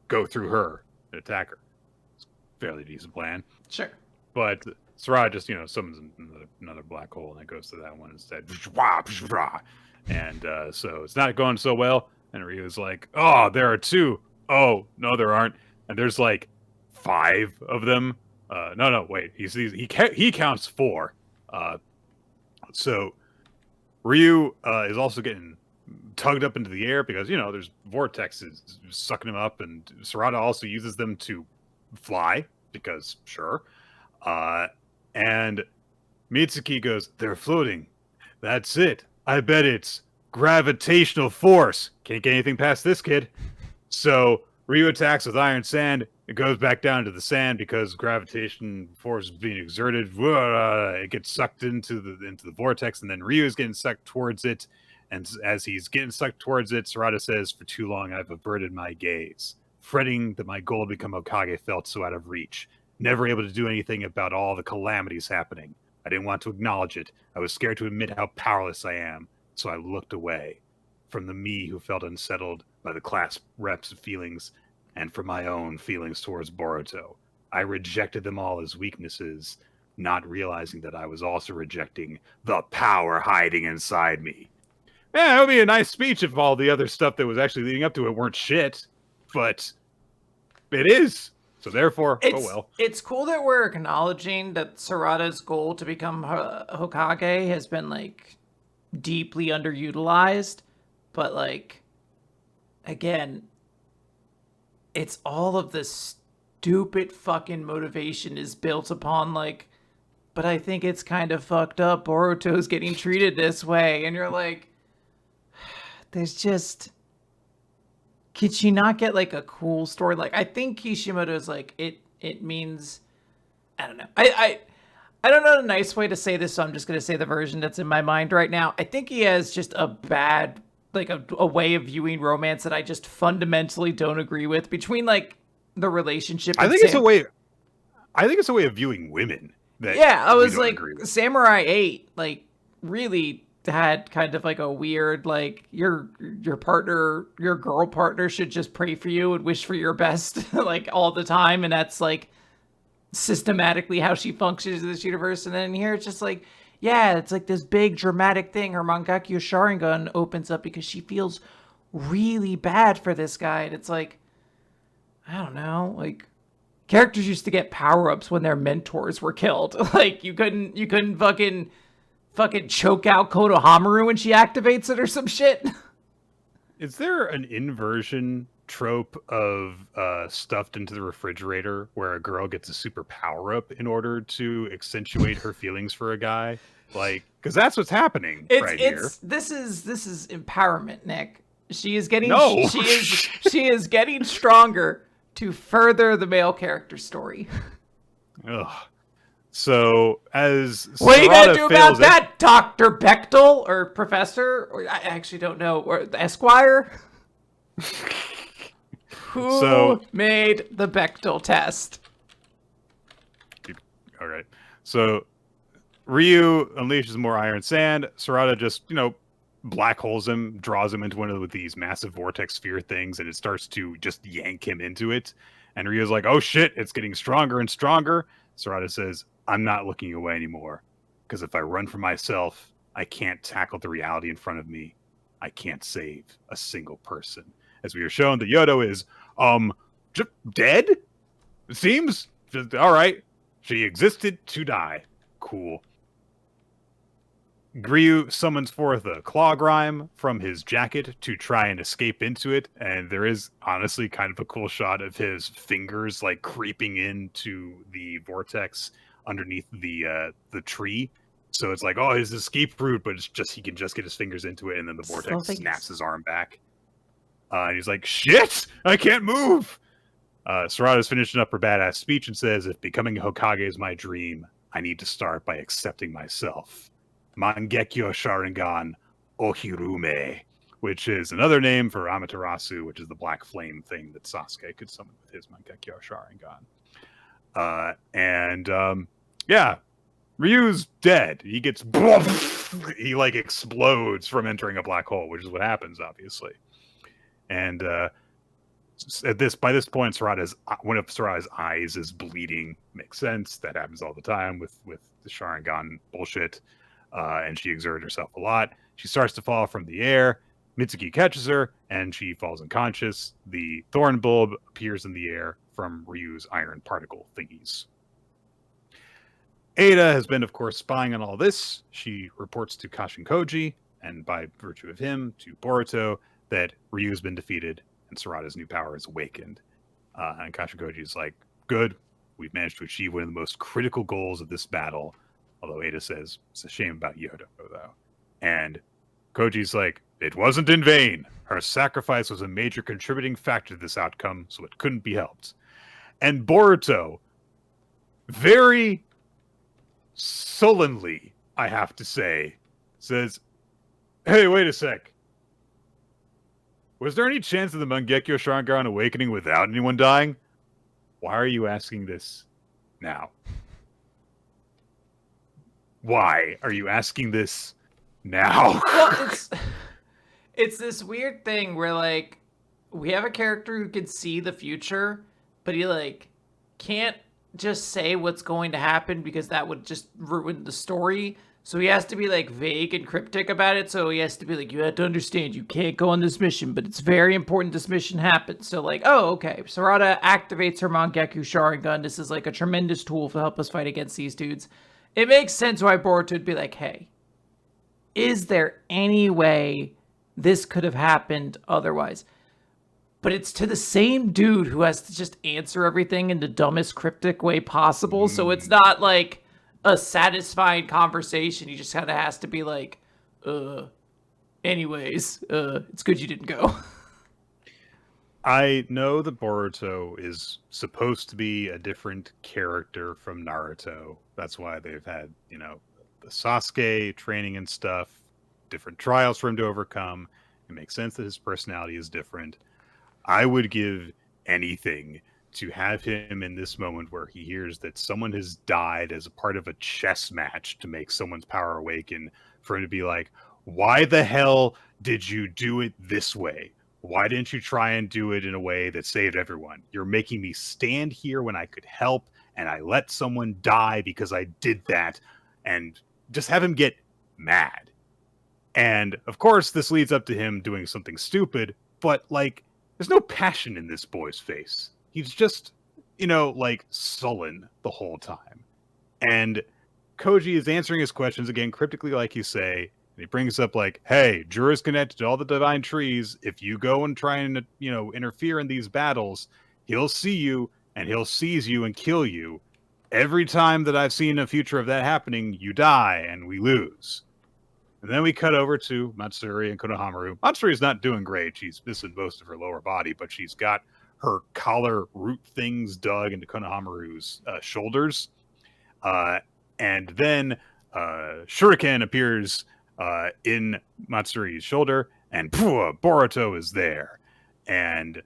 go through her and attack her. It's a fairly decent plan. Sure. But Sarada just, summons another black hole and it goes to that one instead. And so it's not going so well. And Ryu's like, oh, there are two. Oh, no, there aren't. And there's like 5 of them. No, wait. He counts 4. So Ryu is also getting tugged up into the air because, there's vortexes sucking him up, and Sarada also uses them to fly because, sure. And Mitsuki goes, they're floating. That's it. I bet it's gravitational force. Can't get anything past this kid. So Ryu attacks with iron sand. It goes back down to the sand because gravitation force is being exerted. It gets sucked into the vortex, and then Ryu is getting sucked towards it. And as he's getting sucked towards it, Sarada says, for too long I've averted my gaze, fretting that my goal to become Hokage felt so out of reach, never able to do anything about all the calamities happening. I didn't want to acknowledge it. I was scared to admit how powerless I am, so I looked away from the me who felt unsettled by the class reps' feelings and from my own feelings towards Boruto. I rejected them all as weaknesses, not realizing that I was also rejecting the power hiding inside me. Yeah, it would be a nice speech if all the other stuff that was actually leading up to it weren't shit, but it is. So therefore, oh well. It's cool that we're acknowledging that Sarada's goal to become Hokage has been, like, deeply underutilized, but, like, again, it's all of this stupid fucking motivation is built upon, like, but I think it's kind of fucked up. Boruto's getting treated this way. And you're like, there's just, could she not get like a cool story? Like, I think Kishimoto's like, it means, I don't know. I don't know a nice way to say this, so I'm just going to say the version that's in my mind right now. I think he has just a bad, like a way of viewing romance that I just fundamentally don't agree with between like the relationship. I think it's a way of viewing women. Yeah, I was like, Samurai 8, like, really had kind of like a weird, like, your partner, your girl partner should just pray for you and wish for your best, like, all the time, and that's, like, systematically how she functions in this universe. And then here it's just like, yeah, it's like this big dramatic thing. Her Mangekyo Sharingan opens up because she feels really bad for this guy, and it's like, I don't know, like, characters used to get power-ups when their mentors were killed. Like, you couldn't fucking choke out Konohamaru when she activates it or some shit. Is there an inversion trope of stuffed into the refrigerator where a girl gets a super power-up in order to accentuate her feelings for a guy? Like, because that's what's happening here. This is empowerment, Nick. She is getting she is getting stronger to further the male character story. Ugh. So as what are you gonna do about it, that, Dr. Bechtel or Professor? Or I actually don't know. Or Esquire? Who made the Bechtel test? All right. So Ryu unleashes more iron sand. Sarada just, black holes him, draws him into one of these massive vortex sphere things, and it starts to just yank him into it. And Ryu's like, oh shit, it's getting stronger and stronger. Sarada says, I'm not looking away anymore, because if I run for myself, I can't tackle the reality in front of me. I can't save a single person. As we are shown, the Yodo is, dead? It seems. Just, all right. She existed to die. Cool. Ryu summons forth a claw grime from his jacket to try and escape into it, and there is honestly kind of a cool shot of his fingers like creeping into the vortex underneath the tree. So it's like, oh, his escape route, but it's just he can just get his fingers into it, and then the vortex snaps his arm back. And he's like, shit, I can't move. Sarada's finishing up her badass speech and says, if becoming a Hokage is my dream, I need to start by accepting myself. Mangekyo Sharingan Ohirume, which is another name for Amaterasu, which is the black flame thing that Sasuke could summon with his Mangekyo Sharingan. Yeah, Ryu's dead. He gets... he, like, explodes from entering a black hole, which is what happens, obviously. And by this point, one of Sarada's eyes is bleeding. Makes sense. That happens all the time with the Sharingan bullshit. And she exerted herself a lot. She starts to fall from the air. Mitsuki catches her, and she falls unconscious. The thorn bulb appears in the air from Ryu's iron particle thingies. Ada has been, of course, spying on all this. She reports to Kashin Koji, and by virtue of him, to Boruto, that Ryu's been defeated, and Sarada's new power is awakened. And Kashin Koji is like, good, we've managed to achieve one of the most critical goals of this battle. Although Ada says, it's a shame about Yodo, though. And Koji's like, it wasn't in vain. Her sacrifice was a major contributing factor to this outcome, so it couldn't be helped. And Boruto, very sullenly, I have to say, says, hey, wait a sec. Was there any chance of the Mangekyo Sharingan awakening without anyone dying? Why are you asking this now? Why are you asking this now? Well, it's this weird thing where, like, we have a character who can see the future, but he, like, can't just say what's going to happen because that would just ruin the story. So he has to be, like, vague and cryptic about it. So he has to be like, you have to understand, you can't go on this mission, but it's very important this mission happens. So, like, oh, okay. Sarada activates her Mangekyo Sharingan. This is, like, a tremendous tool to help us fight against these dudes. It makes sense why Boruto would be like, hey, is there any way this could have happened otherwise? But it's to the same dude who has to just answer everything in the dumbest cryptic way possible. So it's not like a satisfying conversation. He just kind of has to be like, anyways, it's good you didn't go. I know that Boruto is supposed to be a different character from Naruto. That's why they've had, the Sasuke training and stuff, different trials for him to overcome. It makes sense that his personality is different. I would give anything to have him in this moment where he hears that someone has died as a part of a chess match to make someone's power awaken, for him to be like, why the hell did you do it this way? Why didn't you try and do it in a way that saved everyone? You're making me stand here when I could help, and I let someone die because I did that. And just have him get mad. And, of course, this leads up to him doing something stupid, but, like, there's no passion in this boy's face. He's just like sullen the whole time. And Koji is answering his questions again cryptically, like you say. And he brings up like, hey, Jura's connected to all the divine trees. If you go and try and, interfere in these battles, he'll see you and he'll seize you and kill you. Every time that I've seen a future of that happening, you die and we lose. And then we cut over to Matsuri and Konohamaru. Matsuri's not doing great. She's missing most of her lower body, but she's got her collar root things dug into Konohamaru's shoulders. And then Shuriken appears in Matsuri's shoulder, and Boruto is there. And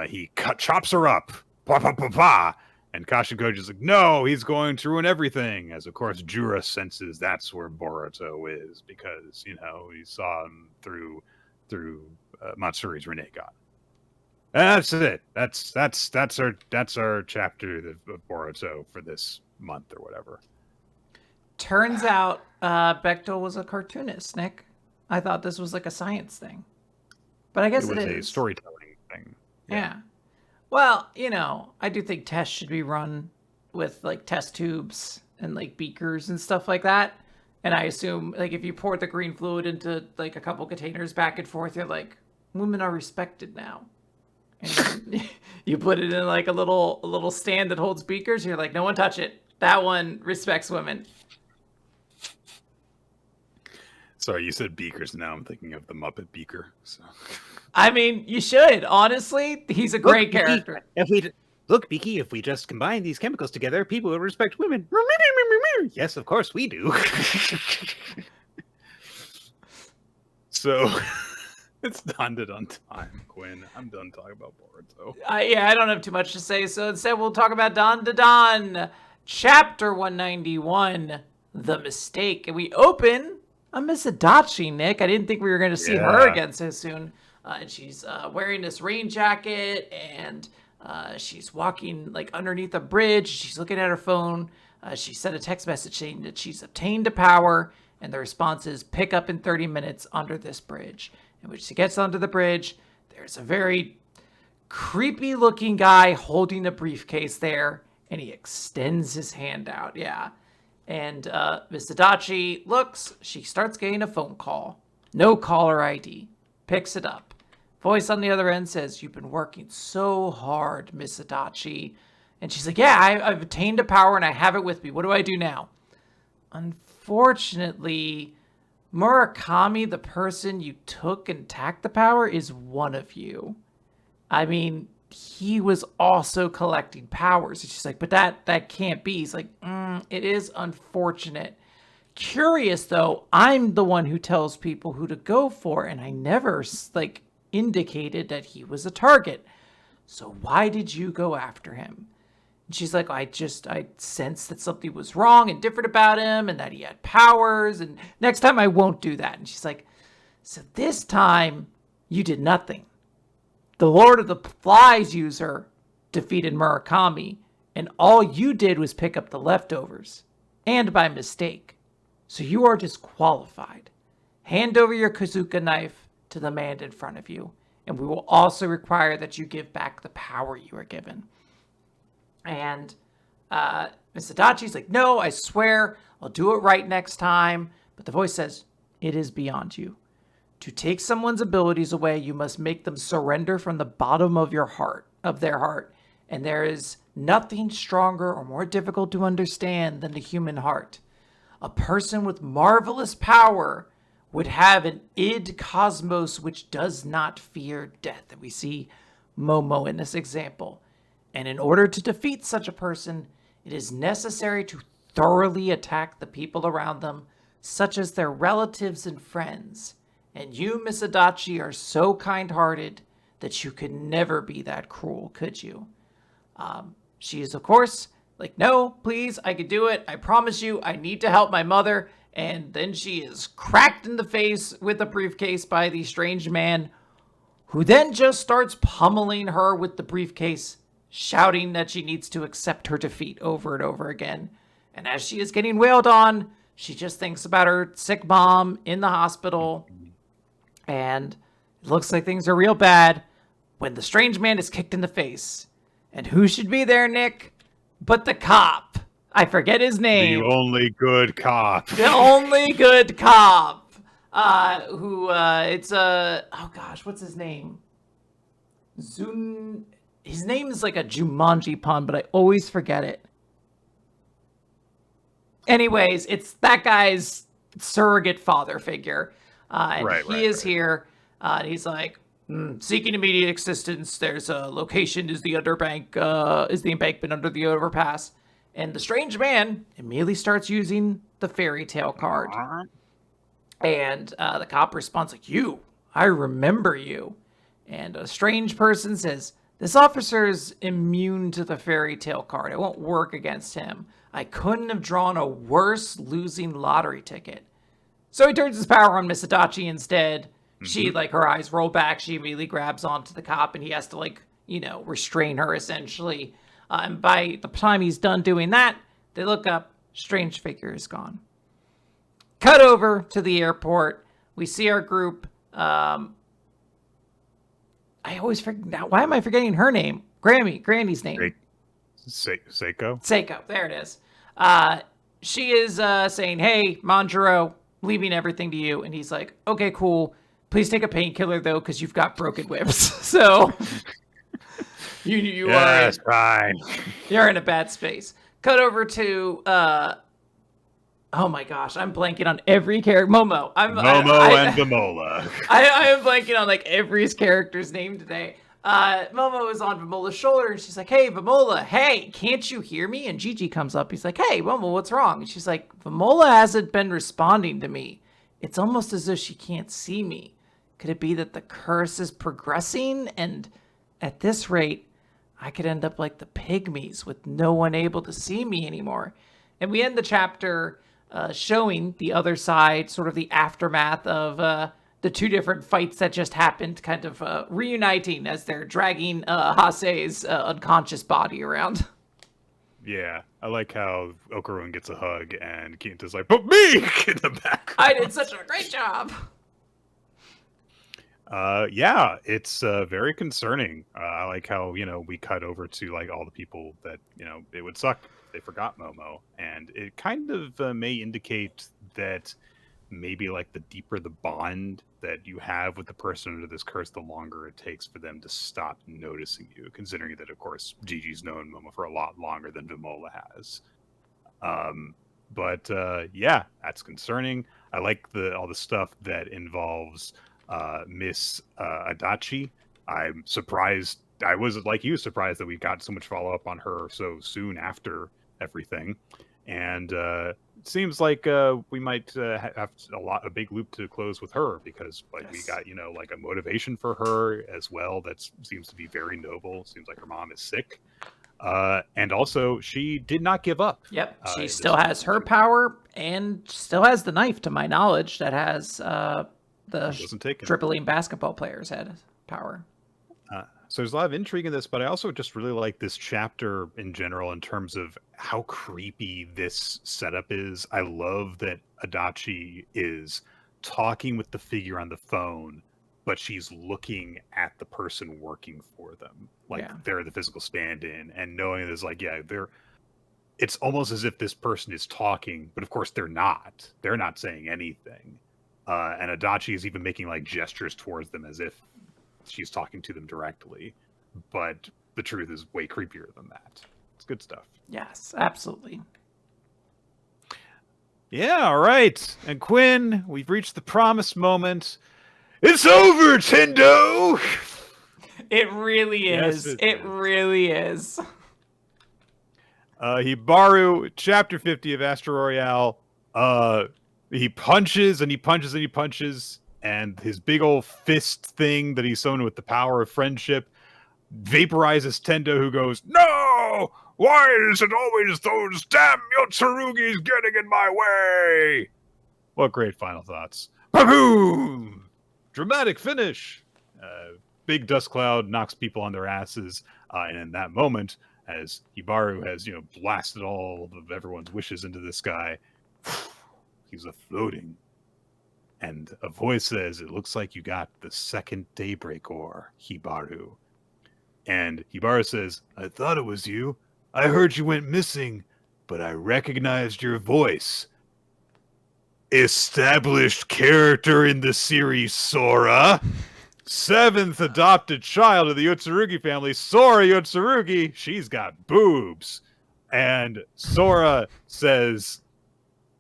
he chops her up. Pa, pa, pa, pa. And Kashin Koji's like, no, he's going to ruin everything. As, of course, Jura senses that's where Boruto is because, he saw him through Matsuri's Rinnegan. And that's it. That's our chapter of Boruto for this month or whatever. Turns out Bechtel was a cartoonist, Nick. I thought this was like a science thing. But I guess it is. It was a storytelling thing. Yeah. Well, I do think tests should be run with like test tubes and like beakers and stuff like that. And I assume like if you pour the green fluid into like a couple containers back and forth, you're like, women are respected now. And you put it in like a little stand that holds beakers. And you're like, no one touch it. That one respects women. Sorry, you said beakers. Now I'm thinking of the Muppet Beaker. So. I mean, you should. Honestly, he's a great character. Beaky, if we just combine these chemicals together, people will respect women. Yes, of course we do. So, it's Dandadan time, Quinn. I'm done talking about Boruto. I don't have too much to say, so instead we'll talk about Dandadan. Chapter 191, The Mistake. And we open a Miss Adachi, Nick. I didn't think we were going to see her again so soon. And she's wearing this rain jacket, and she's walking like underneath a bridge. She's looking at her phone. She sent a text message saying that she's obtained a power, and the response is pick up in 30 minutes under this bridge. And when she gets onto the bridge, there's a very creepy looking guy holding a briefcase there, and he extends his hand out. Yeah. And Miss Adachi looks, she starts getting a phone call. No caller ID. Picks it up. Voice on the other end says, you've been working so hard, Miss Adachi. And she's like, yeah, I've attained a power and I have it with me. What do I do now? Unfortunately, Murakami, the person you took and attacked the power, is one of you. I mean, he was also collecting powers. And she's like, but that can't be. He's like, it is unfortunate. Curious, though, I'm the one who tells people who to go for, and I never, indicated that he was a target. So why did you go after him? And she's like, I sensed that something was wrong and different about him and that he had powers, and next time I won't do that. And she's like, so this time you did nothing. The Lord of the Flies user defeated Murakami, and all you did was pick up the leftovers, and by mistake. So you are disqualified. Hand over your Kazuka knife to the man in front of you, and we will also require that you give back the power you were given. And Miss Adachi's like, no, I swear, I'll do it right next time. But the voice says, it is beyond you. To take someone's abilities away, you must make them surrender from the bottom of their heart. And there is nothing stronger or more difficult to understand than the human heart. A person with marvelous power would have an id cosmos which does not fear death. And we see Momo in this example. And in order to defeat such a person, it is necessary to thoroughly attack the people around them, such as their relatives and friends. And you, Miss Adachi, are so kind-hearted that you could never be that cruel, could you? She is, of course, like, no, please, I could do it. I promise you, I need to help my mother. And then she is cracked in the face with a briefcase by the strange man, who then just starts pummeling her with the briefcase, shouting that she needs to accept her defeat over and over again. And as she is getting wailed on, she just thinks about her sick mom in the hospital. And it looks like things are real bad when the strange man is kicked in the face. And who should be there, Nick? But the cop. I forget his name. The only good cop. The only good cop. Oh gosh, what's his name? His name is like a Jumanji pun, but I always forget it. Anyways, it's that guy's surrogate father figure. And he is here. He's like, seeking immediate assistance. There's a location is the embankment under the overpass. And the strange man immediately starts using the fairy tale card. And the cop responds like, I remember you. And a strange person says, this officer's immune to the fairy tale card. It won't work against him. I couldn't have drawn a worse losing lottery ticket. So he turns his power on Miss Adachi instead. She, her eyes roll back. She immediately grabs onto the cop, and he has to, restrain her, essentially. And by the time he's done doing that, they look up. Strange figure is gone. Cut over to the airport. We see our group. I always forget. Why am I forgetting her name? Granny's name. Seiko? Seiko. There it is. She is saying, hey, Manjiro, leaving everything to you. And he's like, okay, cool. Please take a painkiller, though, because you've got broken whips. So you are fine. You're in a bad space. Cut over to oh my gosh, I'm blanking on every character. Momo. Momo and Vimola. I am blanking on every character's name today. Momo is on Vimola's shoulder and she's like, hey, Vimola, hey, can't you hear me? And Gigi comes up. He's like, hey, Momo, what's wrong? And she's like, Vimola hasn't been responding to me. It's almost as if she can't see me. Could it be that the curse is progressing? And at this rate, I could end up like the pygmies with no one able to see me anymore. And we end the chapter showing the other side, sort of the aftermath of the two different fights that just happened, kind of reuniting as they're dragging Hase's unconscious body around. Yeah, I like how Okarun gets a hug and Kinta's like, but me in the back. I did such a great job. Yeah, it's very concerning. I like how, we cut over to all the people that, it would suck if they forgot Momo. And it kind of may indicate that maybe the deeper the bond that you have with the person under this curse, the longer it takes for them to stop noticing you, considering that, of course, Gigi's known Momo for a lot longer than Vimola has. But yeah, that's concerning. I like all the stuff that involves Miss Adachi. I'm surprised. I was like you, surprised that we got so much follow up on her so soon after everything, and it seems like we might have a big loop to close with her because we got a motivation for her as well that seems to be very noble. Seems like her mom is sick, and also she did not give up. Yep, she still has her power and still has the knife, to my knowledge, that has the dribbling basketball players had power. So there's a lot of intrigue in this, but I also just really like this chapter in general in terms of how creepy this setup is. I love that Adachi is talking with the figure on the phone, but she's looking at the person working for them. They're the physical stand-in, and knowing there's it's almost as if this person is talking, but of course they're not. They're not saying anything. And Adachi is even making gestures towards them as if she's talking to them directly. But the truth is way creepier than that. It's good stuff. Yes, absolutely. Yeah, all right. And Quinn, we've reached the promised moment. It's over, Tendo! It really is. Yes, it really is. Hibaru, chapter 50 of Astro Royale. He punches and he punches and he punches, and his big old fist thing that he's summoned with the power of friendship vaporizes Tendo, who goes, "No! Why is it always those damn Yotsurugis getting in my way?" What great final thoughts. Boom! Dramatic finish. Big dust cloud knocks people on their asses, and in that moment, as Hibaru has, blasted all of everyone's wishes into the sky, he's floating. And a voice says, "It looks like you got the second daybreak ore, Hibaru." And Hibara says, I thought it was you. I heard you went missing, but I recognized your voice. Established character in the series, Sora. 7th adopted child of the Utsurugi family, Sora Utsurugi. She's got boobs. And Sora says,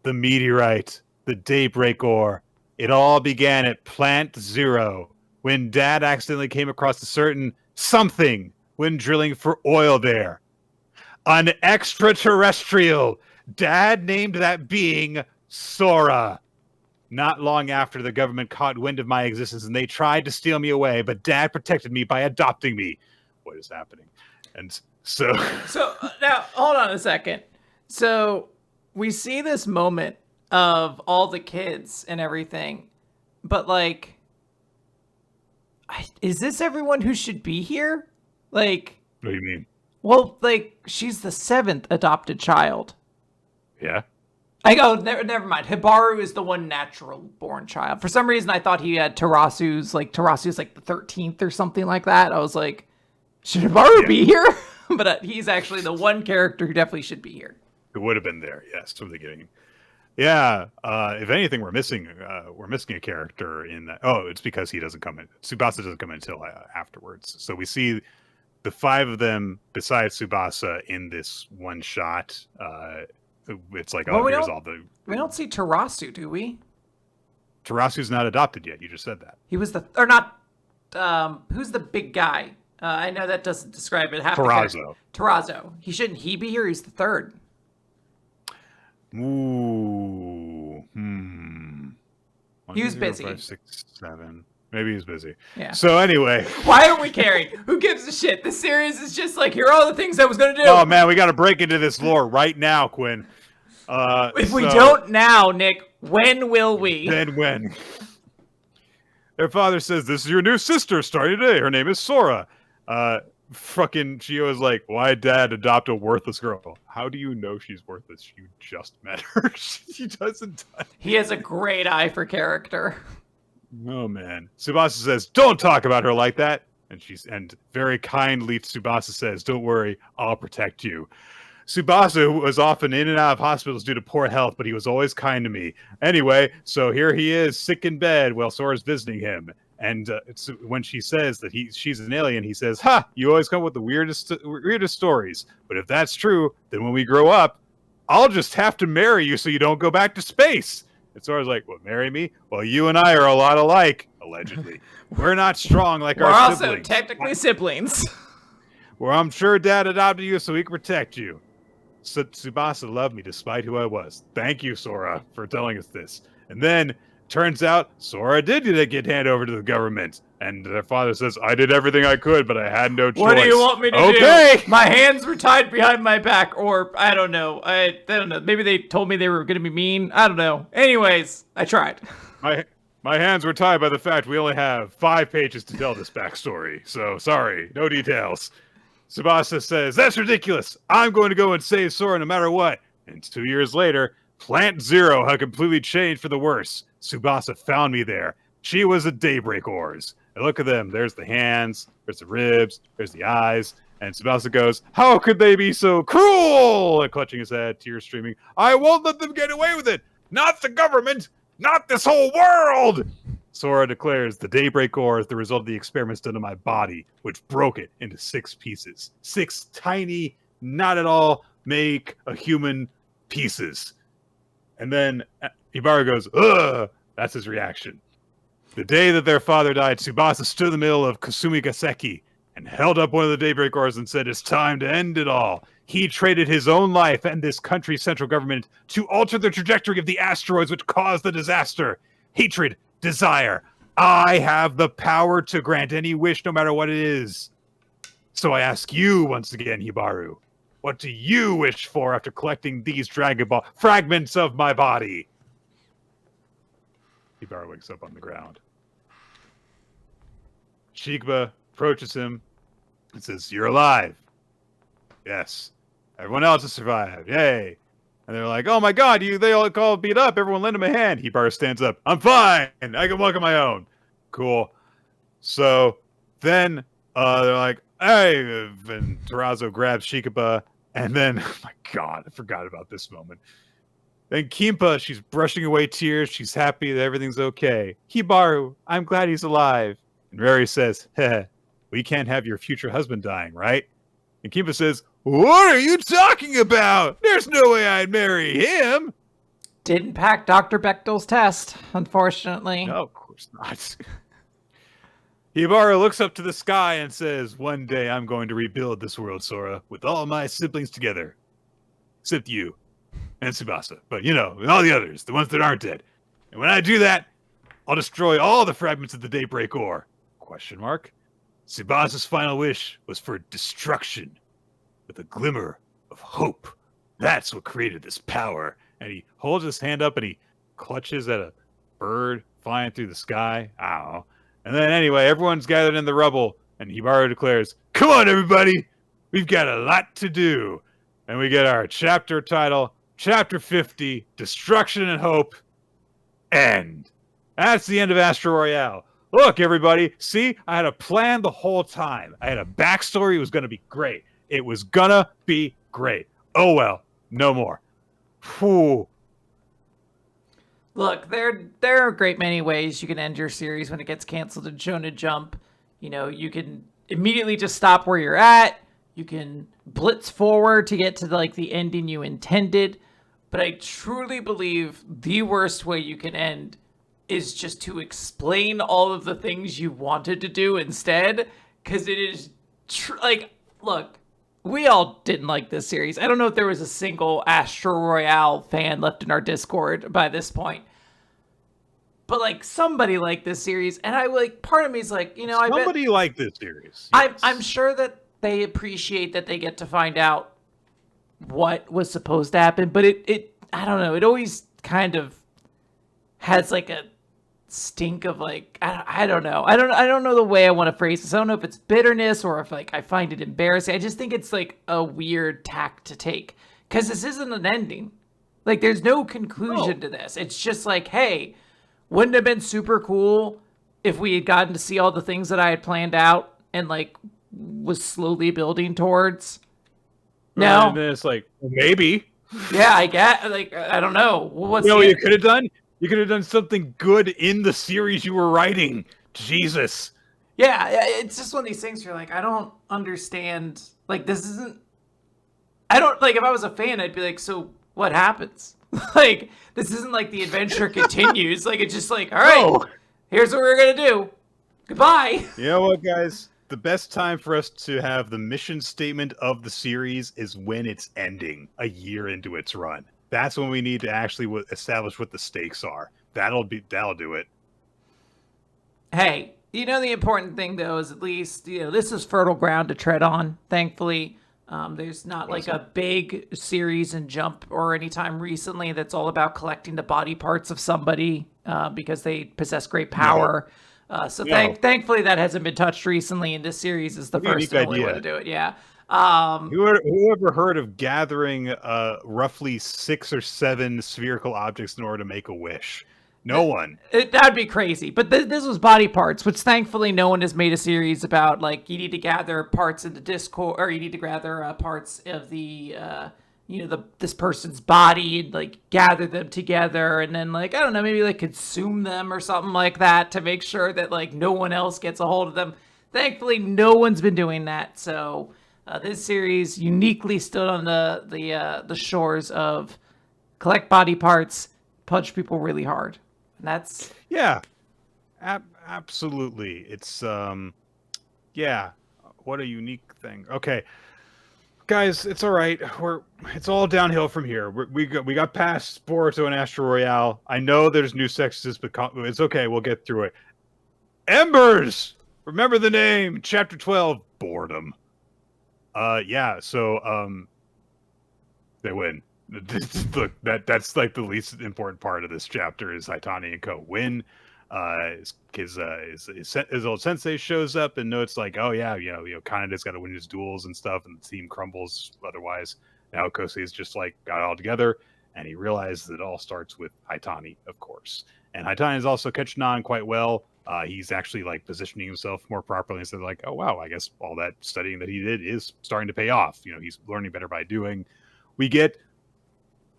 the meteorite, the daybreak ore, it all began at Plant Zero, when Dad accidentally came across a certain something when drilling for oil there. An extraterrestrial. Dad named that being Sora. Not long after, the government caught wind of my existence and they tried to steal me away, but Dad protected me by adopting me. What is happening? And so... So, now, hold on a second. So, we see this moment of all the kids and everything, but, like... Is this everyone who should be here? Like... What do you mean? Well, like, she's the 7th adopted child. Yeah? Never mind. Hibaru is the one natural-born child. For some reason, I thought he had Tarasu's like the 13th or something like that. I was like, should Hibaru be here? But he's actually the one character who definitely should be here. Who would have been there, yes, from the beginning. Yeah, if anything, we're missing a character in that. Oh, it's because he doesn't come in. Tsubasa doesn't come in until afterwards. So we see the 5 of them besides Tsubasa in this one shot. It's like, well, here's all the... We don't see Tarasu, do we? Tarasu's not adopted yet. You just said that. He was who's the big guy? I know that doesn't describe it. Tarazo. Shouldn't he be here? He's the 3rd. Ooh. He was busy. 5, 6, 7. Maybe he's busy. Yeah. So anyway. Why are we caring? Who gives a shit? The series is just like, here are all the things I was going to do. Oh, man, we got to break into this lore right now, Quinn. If we don't now, Nick, when will we? Then when? Their father says, this is your new sister starting today. Her name is Sora. Fucking Chio is like, why Dad adopt a worthless girl? How do you know she's worthless? You just met her. She doesn't. He has a great eye for character. Oh man. Tsubasa says, don't talk about her like that. And very kindly Tsubasa says, don't worry, I'll protect you. Tsubasa was often in and out of hospitals due to poor health, but he was always kind to me. Anyway, so here he is, sick in bed while Sora's visiting him. And when she says that she's an alien, he says, ha, you always come with the weirdest stories. But if that's true, then when we grow up, I'll just have to marry you so you don't go back to space. And Sora's like, well, marry me? Well, you and I are a lot alike, allegedly. We're not strong like our siblings. We're also technically siblings. Well, I'm sure Dad adopted you so he can protect you. So Tsubasa loved me despite who I was. Thank you, Sora, for telling us this. And then, turns out, Sora did get handed over to the government. And their father says, I did everything I could, but I had no choice. What do you want me to do? My hands were tied behind my back, or I don't know. I don't know. Maybe they told me they were going to be mean. I don't know. Anyways, I tried. My hands were tied by the fact we only have 5 pages to tell this backstory. So, sorry, no details. Tsubasa says, that's ridiculous. I'm going to go and save Sora no matter what. And 2 years later, Plant Zero had completely changed for the worse. Tsubasa found me there. She was a daybreak ores. And look at them. There's the hands, there's the ribs, there's the eyes. And Tsubasa goes, how could they be so cruel? And clutching his head, tears streaming. I won't let them get away with it. Not the government. Not this whole world. Sora declares the daybreak ore is the result of the experiments done on my body, which broke it into 6 pieces. 6 tiny, not at all make a human pieces. And then Hibara goes, ugh! That's his reaction. The day that their father died, Tsubasa stood in the middle of Kasumi Gaseki and held up one of the daybreak ores and said, it's time to end it all. He traded his own life and this country's central government to alter the trajectory of the asteroids which caused the disaster. Hatred, desire. I have the power to grant any wish no matter what it is. So I ask you once again, Hibaro, what do you wish for after collecting these Dragon Ball fragments of my body? Hibaro wakes up on the ground. Shikba approaches him and says, you're alive. Yes. Everyone else has survived. Yay. And they're like, oh my god, they all call beat up. Everyone lend him a hand. Hibaro stands up. I'm fine. I can walk on my own. Cool. So then they're like, Hey, and Tarazo grabs Shikaba, and then, oh my god, I forgot about this moment. Then Kimpa, she's brushing away tears. She's happy that everything's okay. Hibaru, I'm glad he's alive. And Rary says, heh, we can't have your future husband dying, right? And Kimpa says, what are you talking about? There's no way I'd marry him. Didn't pack Dr. Bechtel's test, unfortunately. No, of course not. Hibaru looks up to the sky and says, one day I'm going to rebuild this world, Sora, with all my siblings together. Except you and Tsubasa. But, you know, and all the others, the ones that aren't dead. And when I do that, I'll destroy all the fragments of the Daybreak Ore. Question mark. Tsubasa's final wish was for destruction, with a glimmer of hope. That's what created this power. And he holds his hand up and he clutches at a bird flying through the sky. I don't know. And then anyway, everyone's gathered in the rubble, and Hibaru declares, come on, everybody! We've got a lot to do. And we get our chapter title, Chapter 50, Destruction and Hope, End. That's the end of Astro Royale. Look, everybody, see? I had a plan the whole time. I had a backstory. It was going to be great. It was going to be great. Oh, well, no more. Whew. Look, there are a great many ways you can end your series when it gets canceled in Shonen Jump. You know, you can immediately just stop where you're at. You can blitz forward to get to like the ending you intended. But I truly believe the worst way you can end is just to explain all of the things you wanted to do instead. Because it is like, look, we all didn't like this series. I don't know if there was a single Astro Royale fan left in our Discord by this point. But like somebody liked this series, and I like part of me is like, you know, somebody liked this series. Yes. I'm sure that they appreciate that they get to find out what was supposed to happen, but it I don't know, it always kind of has like a stink of like I don't know. I don't know the way I want to phrase this. I don't know if it's bitterness or if like I find it embarrassing. I just think it's like a weird tack to take because this isn't an ending. Like there's no conclusion to this. It's just like, hey, wouldn't it have been super cool if we had gotten to see all the things that I had planned out and like was slowly building towards? No. And then it's like, maybe. Yeah, I get like I don't know. What's you know what you could have done? You could have done something good in the series you were writing. Jesus. Yeah, it's just one of these things where you're like, I don't understand. Like this isn't. I don't like if I was a fan, I'd be like, so what happens? Like this isn't like the adventure continues. Like it's just like, all right, here's what we're gonna do. Goodbye. You know what, guys? The best time for us to have the mission statement of the series is when it's ending, a year into its run. That's when we need to actually establish what the stakes are. That'll do it. Hey, you know the important thing though is at least you know this is fertile ground to tread on. Thankfully, there's not like a big series in Jump or anytime recently that's all about collecting the body parts of somebody because they possess great power. Thankfully that hasn't been touched recently, and this series is the first and only way to do it. Yeah. Whoever heard of gathering roughly 6 or 7 spherical objects in order to make a wish? No one. That'd be crazy. But this was body parts, which thankfully no one has made a series about. Like you need to gather parts in the Discord, or you need to gather parts of the this person's body and like gather them together, and then like I don't know, maybe like consume them or something like that to make sure that like no one else gets a hold of them. Thankfully, no one's been doing that. So. This series uniquely stood on the shores of collect body parts, punch people really hard. And that's absolutely. It's what a unique thing. Okay, guys, it's all right. It's all downhill from here. We got past Boruto and Astro Royale. I know there's new sexes, but it's okay. We'll get through it. Embers. Remember the name. Chapter 12. Boredom. So they win. Look, that's like the least important part of this chapter is Haitani and Ko win. His old sensei shows up and notes like, oh yeah, Kaneda's got to win his duels and stuff, and the team crumbles otherwise. Now Kosei's just like got it all together, and he realizes that it all starts with Haitani, of course. And Haitani is also catching on quite well. He's actually like positioning himself more properly instead of like, oh wow, I guess all that studying that he did is starting to pay off. You know, he's learning better by doing. We get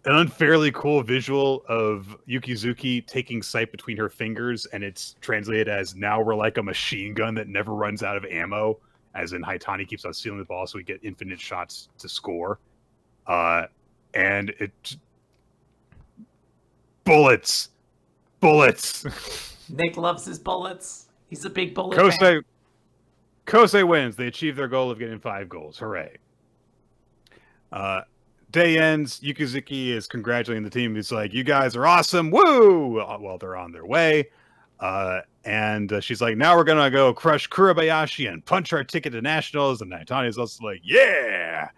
an unfairly cool visual of Yukizuki taking sight between her fingers, and it's translated as now we're like a machine gun that never runs out of ammo, as in Haitani keeps on stealing the ball so we get infinite shots to score. And it bullets. Nick loves his bullets. He's a big bullet fan. Kosei wins. They achieve their goal of getting 5 goals. Hooray. Day ends. Yukizuki is congratulating the team. He's like, you guys are awesome. Woo! While they're on their way. And she's like, now we're going to go crush Kurabayashi and punch our ticket to nationals. And Haitani's also like, yeah!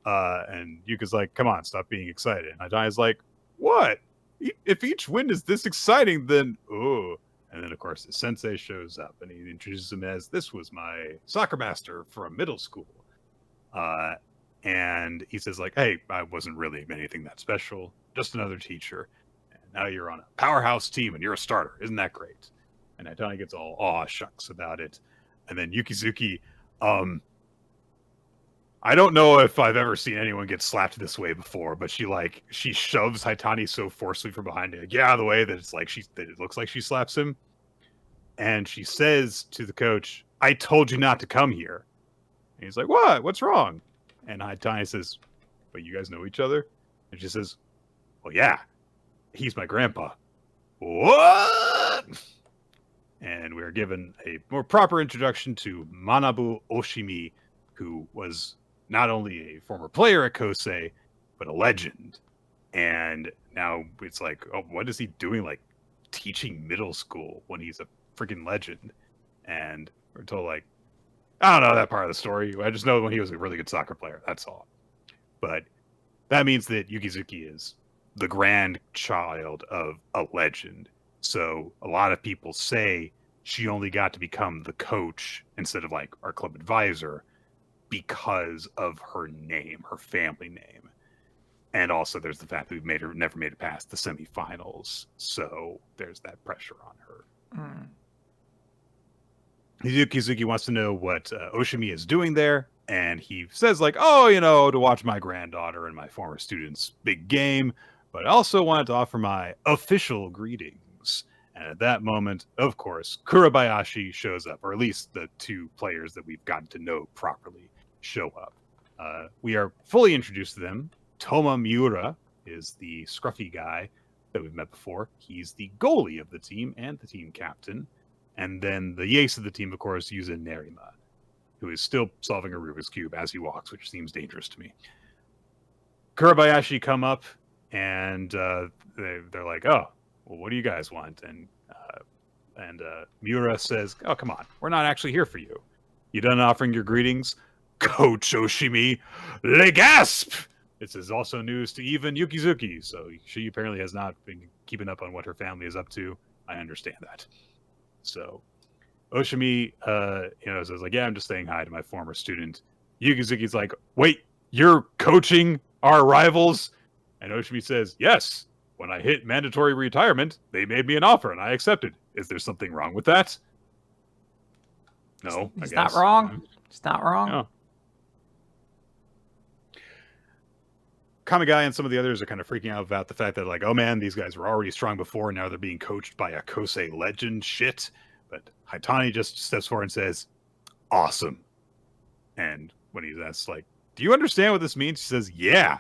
And Yuka's like, come on, stop being excited. And Haitani's like, what? If each win is this exciting, then, oh. And then, of course, the sensei shows up, and he introduces him as, this was my soccer master from middle school. And he says, like, hey, I wasn't really anything that special, just another teacher. And now you're on a powerhouse team, and you're a starter. Isn't that great? And Haitani gets all aw shucks about it. And then Yukizuki, I don't know if I've ever seen anyone get slapped this way before, but she shoves Haitani so forcefully from behind it, get out of the way, that it looks like she slaps him. And she says to the coach, I told you not to come here. And he's like, what? What's wrong? And Haitani says, but you guys know each other? And she says, well, yeah, he's my grandpa. What? And we are given a more proper introduction to Manabu Oshimi, who was not only a former player at Kosei, but a legend. And now it's like, oh, what is he doing, like, teaching middle school when he's a freaking legend? And we're told, like, I don't know that part of the story. I just know when he was a really good soccer player. That's all. But that means that Yukizuki is the grandchild of a legend. So a lot of people say she only got to become the coach instead of like our club advisor because of her name, her family name. And also there's the fact that we've never made it past the semifinals. So there's that pressure on her. Mm. Yukizuki wants to know what Oshimi is doing there, and he says, like, oh, you know, to watch my granddaughter and my former students' big game, but I also wanted to offer my official greetings. And at that moment, of course, Kurabayashi shows up, or at least the 2 players that we've gotten to know properly show up. We are fully introduced to them. Toma Miura is the scruffy guy that we've met before. He's the goalie of the team and the team captain. And then the ace of the team, of course, Yuza Nerima, who is still solving a Rubik's Cube as he walks, which seems dangerous to me. Kurabayashi come up, and they're like, oh, well, what do you guys want? And Miura says, oh, come on, we're not actually here for you. You done offering your greetings? Coach Oshimi, le gasp! This is also news to even Yukizuki, so she apparently has not been keeping up on what her family is up to. I understand that. So Oshimi, says like, yeah, I'm just saying hi to my former student. Yukizuki's like, wait, you're coaching our rivals? And Oshimi says, yes. When I hit mandatory retirement, they made me an offer and I accepted. Is there something wrong with that? No, it's not wrong. It's not wrong. No. Kamigai and some of the others are kind of freaking out about the fact that, like, oh man, these guys were already strong before, and now they're being coached by a Kosei legend. Shit. But Haitani just steps forward and says, awesome. And when he's asked, like, do you understand what this means? He says, yeah.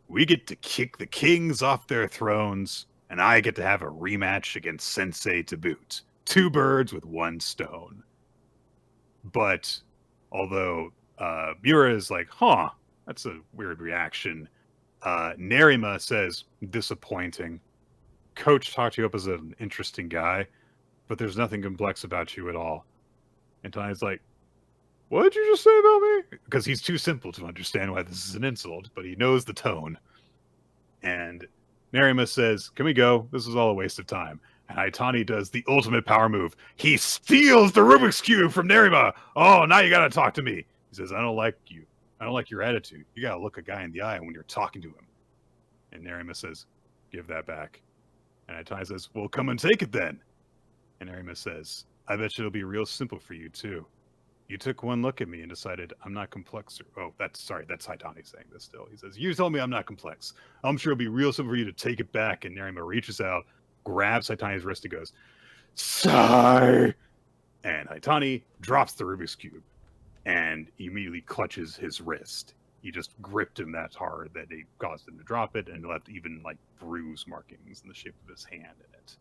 We get to kick the kings off their thrones, and I get to have a rematch against Sensei to boot. 2 birds with 1 stone. But although Miura is like, huh, that's a weird reaction, Nerima says, disappointing. Coach talked you up as an interesting guy, but there's nothing complex about you at all. And Tani's like, what did you just say about me? Because he's too simple to understand why this is an insult, but he knows the tone. And Nerima says, can we go? This is all a waste of time. And Haitani does the ultimate power move. He steals the Rubik's Cube from Nerima. Oh, now you gotta talk to me. He says, I don't like you. I don't like your attitude. You gotta look a guy in the eye when you're talking to him. And Nerima says, give that back. And Haitani says, well, come and take it then. And Narima says, I bet you it'll be real simple for you, too. You took one look at me and decided I'm not complex. That's Haitani saying this still. He says, you told me I'm not complex. I'm sure it'll be real simple for you to take it back. And Narima reaches out, grabs Haitani's wrist and goes, Sigh! And Haitani drops the Rubik's Cube and immediately clutches his wrist. He just gripped him that hard that it caused him to drop it and left even like bruise markings in the shape of his hand in it.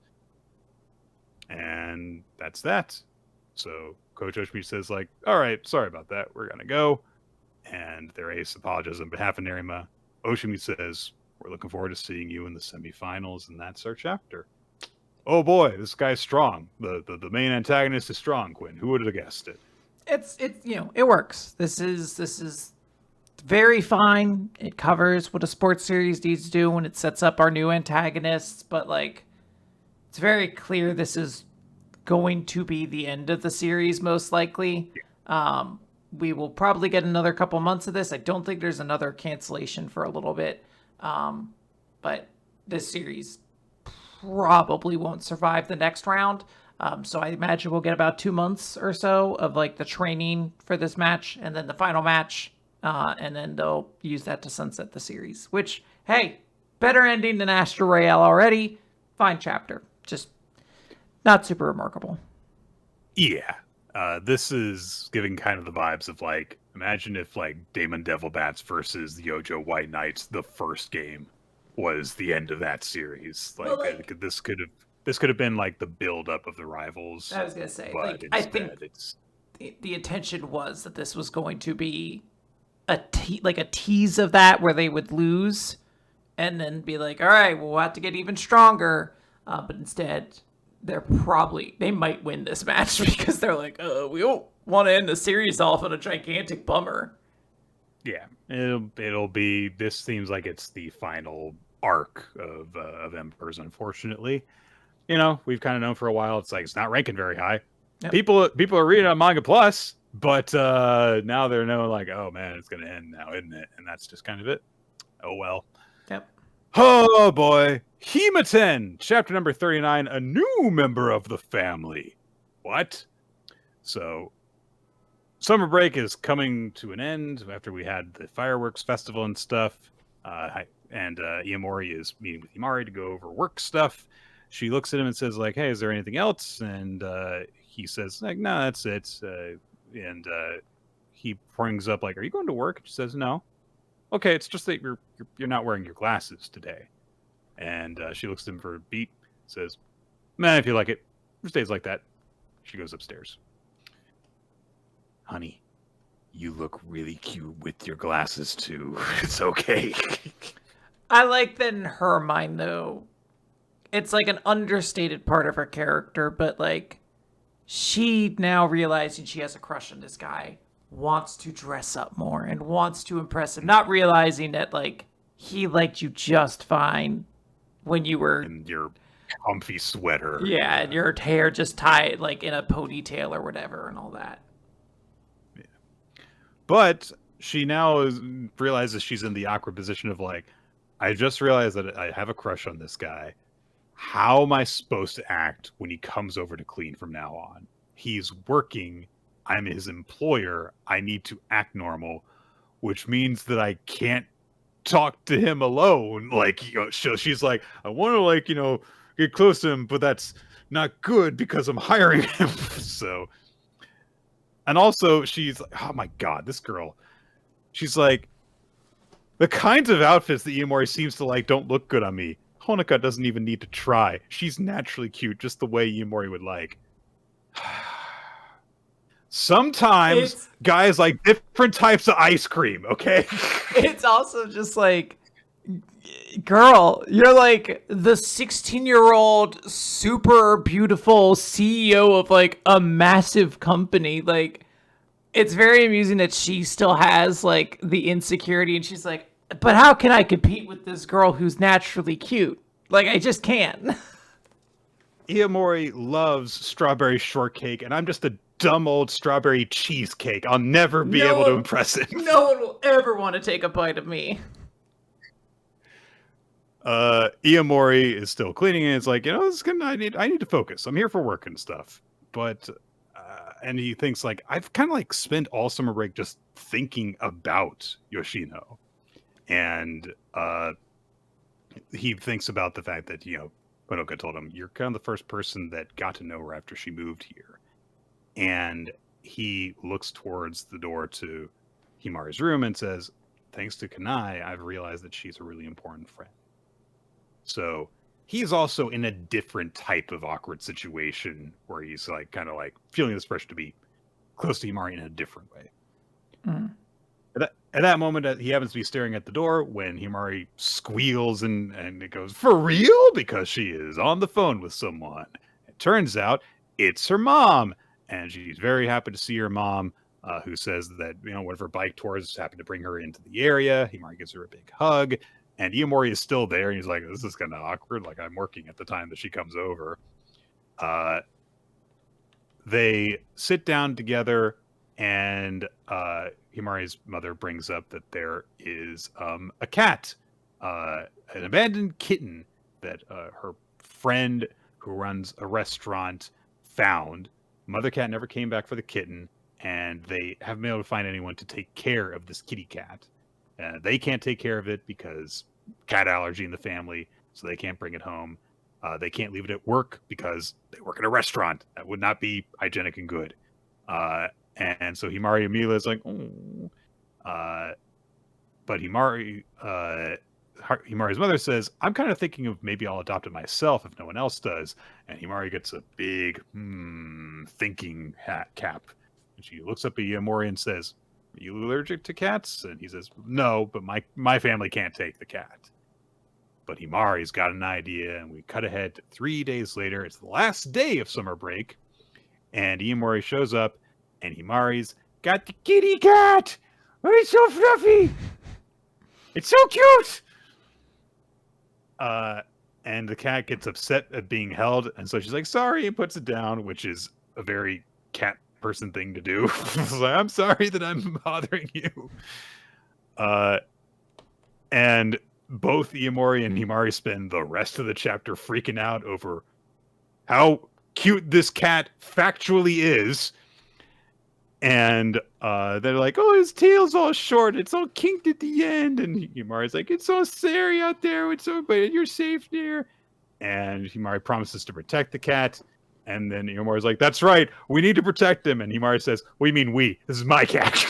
And that's that. So Coach Oshimi says, like, all right, sorry about that. We're going to go. And their ace apologizes on behalf of Narima. Oshimi says, we're looking forward to seeing you in the semifinals, and that's our chapter. Oh boy, this guy's strong. The main antagonist is strong, Quinn. Who would have guessed it? It's it works. This is very fine. It covers what a sports series needs to do when it sets up our new antagonists, but like it's very clear this is going to be the end of the series, most likely. We will probably get another couple months of this. I don't think there's another cancellation for a little bit. But this series probably won't survive the next round. So I imagine we'll get about 2 months or so of like the training for this match and then the final match. And then they'll use that to sunset the series, which, hey, better ending than Astro Royale already. Fine chapter. Just not super remarkable. Yeah. This is giving kind of the vibes of like, imagine if like Damon Devil Bats versus the Yojo White Knights, the first game was the end of that series. Like, well, this could have been like the build up of the rivals. I was gonna say, like, I think the intention was that this was going to be a tease of that where they would lose and then be like, all right, we'll have to get even stronger. But instead, they might win this match because they're like, we don't want to end the series off on a gigantic bummer. Yeah, it'll be. This seems like it's the final arc of Embers. Unfortunately, we've kind of known for a while. It's like it's not ranking very high. Yep. People are reading on Manga Plus, but now they're knowing like, oh man, it's gonna end now, isn't it? And that's just kind of it. Oh well. Yep. Oh boy, Hima-Ten, chapter number 39, a new member of the family. What? So, summer break is coming to an end after we had the fireworks festival and stuff. And Iamori is meeting with Himari to go over work stuff. She looks at him and says, like, hey, is there anything else? And he says, like, no, that's it. And he brings up, like, are you going to work? And she says, no. Okay, it's just that you're not wearing your glasses today. And she looks at him for a beat, says, man, if you like it, it stays like that. She goes upstairs. Honey, you look really cute with your glasses, too. It's okay. I like that in her mind, though. It's like an understated part of her character, but like she now realizing she has a crush on this guy wants to dress up more and wants to impress him, not realizing that like he liked you just fine when you were in your comfy sweater. Yeah, and your hair just tied like in a ponytail or whatever and all that. Yeah. But she now realizes she's in the awkward position of like, I just realized that I have a crush on this guy. How am I supposed to act when he comes over to clean from now on? He's working. I'm his employer. I need to act normal, which means that I can't talk to him alone. Like, she's like, I want to, like, get close to him, but that's not good because I'm hiring him. So, and also she's like, oh my God, this girl, she's like, the kinds of outfits that Iamori seems to like don't look good on me. Honoka doesn't even need to try. She's naturally cute, just the way Iamori would like. Sometimes guys like different types of ice cream, okay? It's also just like, girl, you're like the 16-year-old super beautiful CEO of like a massive company. Like, it's very amusing that she still has like the insecurity and she's like, but how can I compete with this girl who's naturally cute? Like, I just can't. Iamori loves strawberry shortcake, and I'm just a dumb old strawberry cheesecake. I'll never be able to impress him. No one will ever want to take a bite of me. Iamori is still cleaning, and it's like, this is gonna. I need to focus. I'm here for work and stuff. But and he thinks like, I've kind of like spent all summer break just thinking about Yoshino, and he thinks about the fact that Boruto told him, you're kind of the first person that got to know her after she moved here, and he looks towards the door to Himari's room and says, thanks to Kanai, I've realized that she's a really important friend. So he's also in a different type of awkward situation where he's like kind of like feeling this pressure to be close to Himari in a different way. Mm. At that moment, he happens to be staring at the door when Himari squeals and it goes, for real? Because she is on the phone with someone. It turns out it's her mom. And she's very happy to see her mom, who says that, one of her bike tours happened to bring her into the area. Himari gives her a big hug. And Iamori is still there. And he's like, this is kind of awkward. Like, I'm working at the time that she comes over. They sit down together. And Himari's mother brings up that there is a cat, an abandoned kitten that her friend who runs a restaurant found. Mother cat never came back for the kitten, and they haven't been able to find anyone to take care of this kitty cat. They can't take care of it because cat allergy in the family, so they can't bring it home. They can't leave it at work because they work at a restaurant. That would not be hygienic and good. And so Himari and Mila is like, oh. But Himari's mother says, I'm kind of thinking of maybe I'll adopt it myself if no one else does. And Himari gets a big thinking hat cap. And she looks up at Iamori and says, are you allergic to cats? And he says, no, but my family can't take the cat. But Himari's got an idea, and we cut ahead to 3 days later. It's the last day of summer break. And Iamori shows up, and Himari's got the kitty cat. Oh, it's so fluffy. It's so cute. And the cat gets upset at being held, and so she's like, sorry, and puts it down, which is a very cat person thing to do. Like, I'm sorry that I'm bothering you. And both Iamori and Himari spend the rest of the chapter freaking out over how cute this cat factually is. And they're like, oh, his tail's all short. It's all kinked at the end. And Himari's like, it's so scary out there. But you're safe there. And Himari promises to protect the cat. And then Himari's like, that's right. We need to protect him. And Himari says, what do you mean we? This is my cat.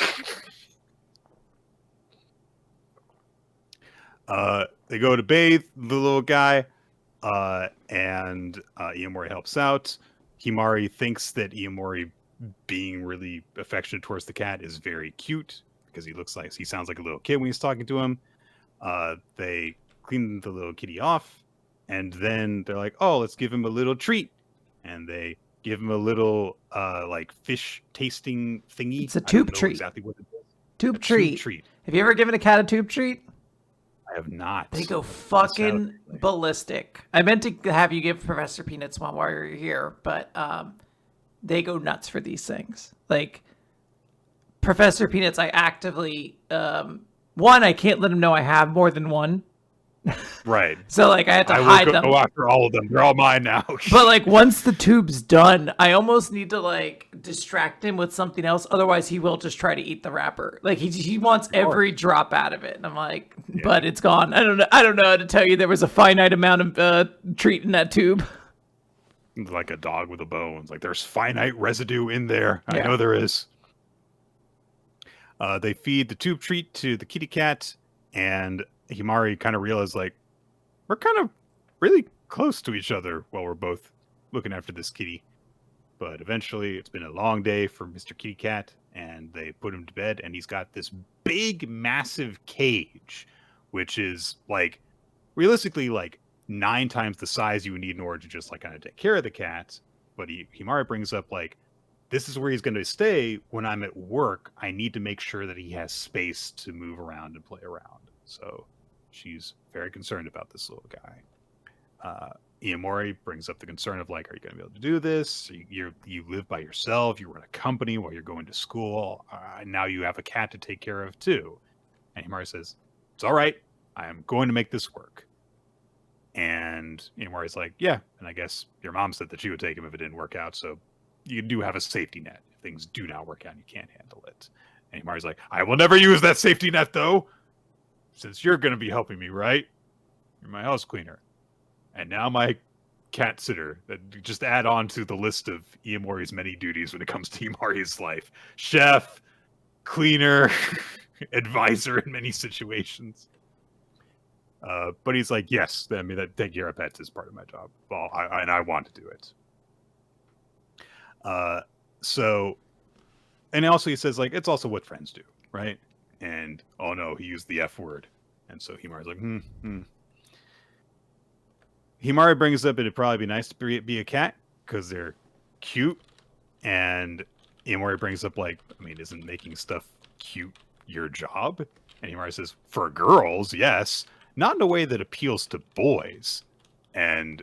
They go to bathe the little guy. And Iamori helps out. Himari thinks that Iamori being really affectionate towards the cat is very cute because he sounds like a little kid when he's talking to him. They clean the little kitty off, and then they're like, oh, let's give him a little treat. And they give him a little like fish tasting thingy. It's a tube treat. Exactly what it is. Tube treat. Have you ever given a cat a tube treat? I have not. They go fucking ballistic. I meant to have you give Professor Peanuts one while you're here, but they go nuts for these things. Like Professor Peanuts, I actively I can't let him know I have more than one. Right. So like I had to hide them. Go after all of them. They're all mine now. But like once the tube's done, I almost need to like distract him with something else. Otherwise, he will just try to eat the wrapper. Like he wants every drop out of it. And I'm like, but it's gone. I don't know how to tell you there was a finite amount of treat in that tube. Like a dog with a bone. It's like there's finite residue in there. I know there is. They feed the tube treat to the kitty cat, and Himari kind of realized like we're kind of really close to each other while we're both looking after this kitty. But eventually, it's been a long day for Mr. Kitty Cat, and they put him to bed, and he's got this big, massive cage, which is like realistically like 9 times the size you would need in order to just like kind of take care of the cat. But Himari brings up like, this is where he's going to stay when I'm at work. I need to make sure that he has space to move around and play around. So she's very concerned about this little guy. Iamori brings up the concern of like, are you going to be able to do this? You live by yourself. You run a company while you're going to school. Now you have a cat to take care of too. And Himari says, it's all right. I am going to make this work. And Himari's like, yeah, and I guess your mom said that she would take him if it didn't work out, so you do have a safety net. If things do not work out and you can't handle it. And Himari's like, I will never use that safety net, though, since you're going to be helping me, right? You're my house cleaner. And now my cat sitter. That just add on to the list of Iamori's many duties when it comes to Himari's life. Chef, cleaner, advisor in many situations. But he's like, yes, I mean, that taking care of pets is part of my job. Well, I want to do it. So, and also he says, like, it's also what friends do, right? And, oh no, he used the F word. And so Himari's like, Himari brings up it'd probably be nice to be a cat because they're cute. And Himari brings up, like, I mean, isn't making stuff cute your job? And Himari says, for girls, yes. Not in a way that appeals to boys. And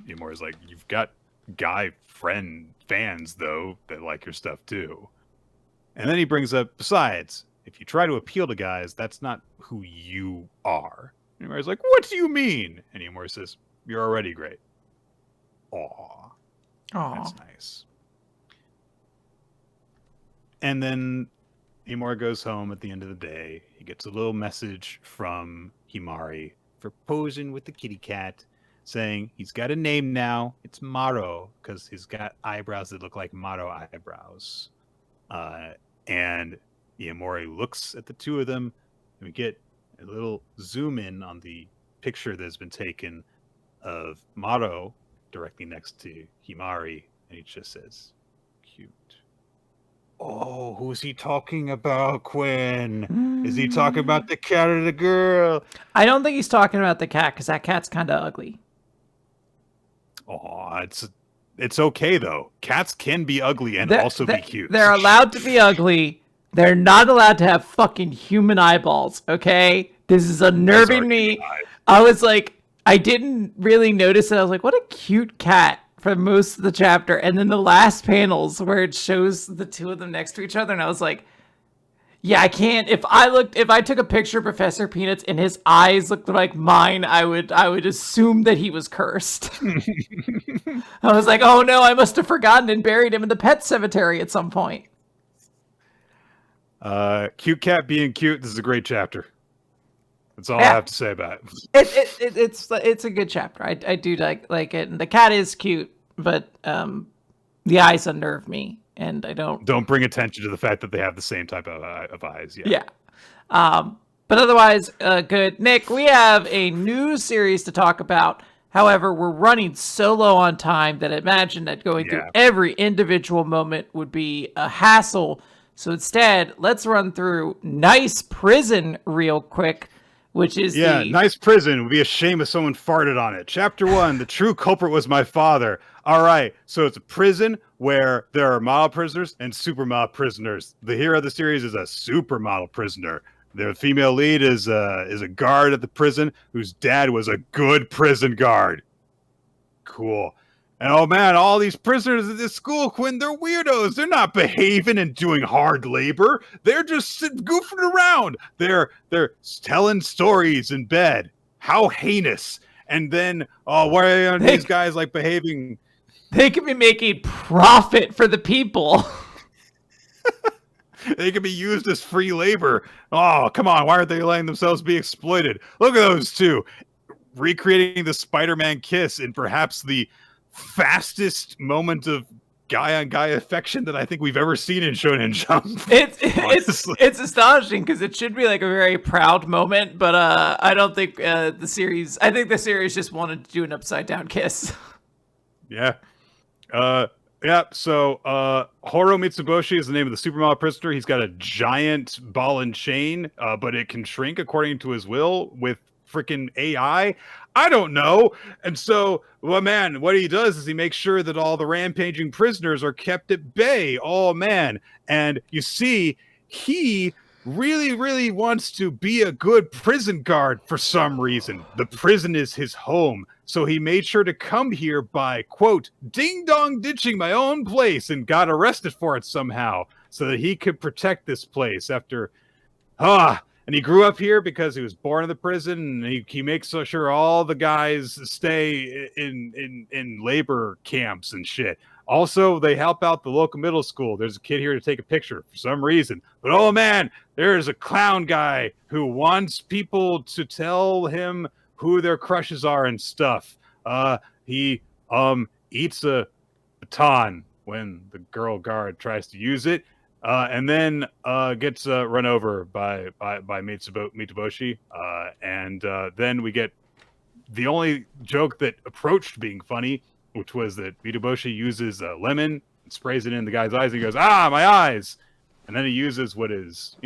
Himari's like, you've got guy friend fans, though, that like your stuff, too. And then he brings up, besides, if you try to appeal to guys, that's not who you are. And Himari's like, what do you mean? And Himari says, you're already great. Aw. That's nice. And then Himari goes home at the end of the day. He gets a little message from Himari for posing with the kitty cat, saying he's got a name now. It's Maro, because he's got eyebrows that look like Maro eyebrows. And Himari looks at the two of them, and we get a little zoom in on the picture that's been taken of Maro directly next to Himari, and he just says, cute. Oh, who's he talking about, Quinn? Is he talking about the cat or the girl? I don't think he's talking about the cat, because that cat's kind of ugly. Oh, it's okay, though. Cats can be ugly and also be cute. They're allowed to be ugly. They're not allowed to have fucking human eyeballs, okay? This is unnerving me. I was like, I didn't really notice it. I was like, what a cute cat for most of the chapter. And then the last panels where it shows the two of them next to each other. And I was like, yeah, I can't. If I took a picture of Professor Peanuts and his eyes looked like mine, I would assume that he was cursed. I was like, oh no, I must have forgotten and buried him in the pet cemetery at some point. Cute cat being cute. This is a great chapter. That's all I have to say about it. It's a good chapter. I do like it, and the cat is cute, but the eyes unnerve me, and I don't bring attention to the fact that they have the same type of eyes. Yeah. But otherwise, good. Nick, we have a new series to talk about. However, we're running so low on time that I imagine that going through every individual moment would be a hassle. So instead, let's run through Nice Prison real quick. Which is Nice Prison. It would be a shame if someone farted on it. Chapter 1, the true culprit was my father. All right, so it's a prison where there are model prisoners and super model prisoners. The hero of the series is a super model prisoner. The female lead is a guard at the prison whose dad was a good prison guard. Cool. And oh man, all these prisoners at this school, Quinn, they're weirdos. They're not behaving and doing hard labor. They're just goofing around. They're telling stories in bed. How heinous. And then, why aren't these guys like behaving? They could be making profit for the people. They could be used as free labor. Oh, come on. Why aren't they letting themselves be exploited? Look at those two. Recreating the Spider-Man kiss in perhaps the fastest moment of guy-on-guy affection that I think we've ever seen in Shonen Jump. It's astonishing because it should be like a very proud moment, but I don't think the series just wanted to do an upside-down kiss. Yeah. So Horo Mitsuboshi is the name of the supermodel prisoner. He's got a giant ball and chain, but it can shrink according to his will with freaking AI. I don't know. And so, well, man, what he does is he makes sure that all the rampaging prisoners are kept at bay. Oh, man. And you see, he really, really wants to be a good prison guard for some reason. The prison is his home. So he made sure to come here by, quote, ding-dong ditching my own place and got arrested for it somehow so that he could protect this place after, and he grew up here because he was born in the prison, and he makes sure all the guys stay in labor camps and shit. Also, they help out the local middle school. There's a kid here to take a picture for some reason. But oh man, there's a clown guy who wants people to tell him who their crushes are and stuff. He eats a baton when the girl guard tries to use it. And then gets run over by Mitsuboshi. And then we get the only joke that approached being funny, which was that Mitsuboshi uses a lemon and sprays it in the guy's eyes. And he goes, "Ah, my eyes!" And then he uses what is,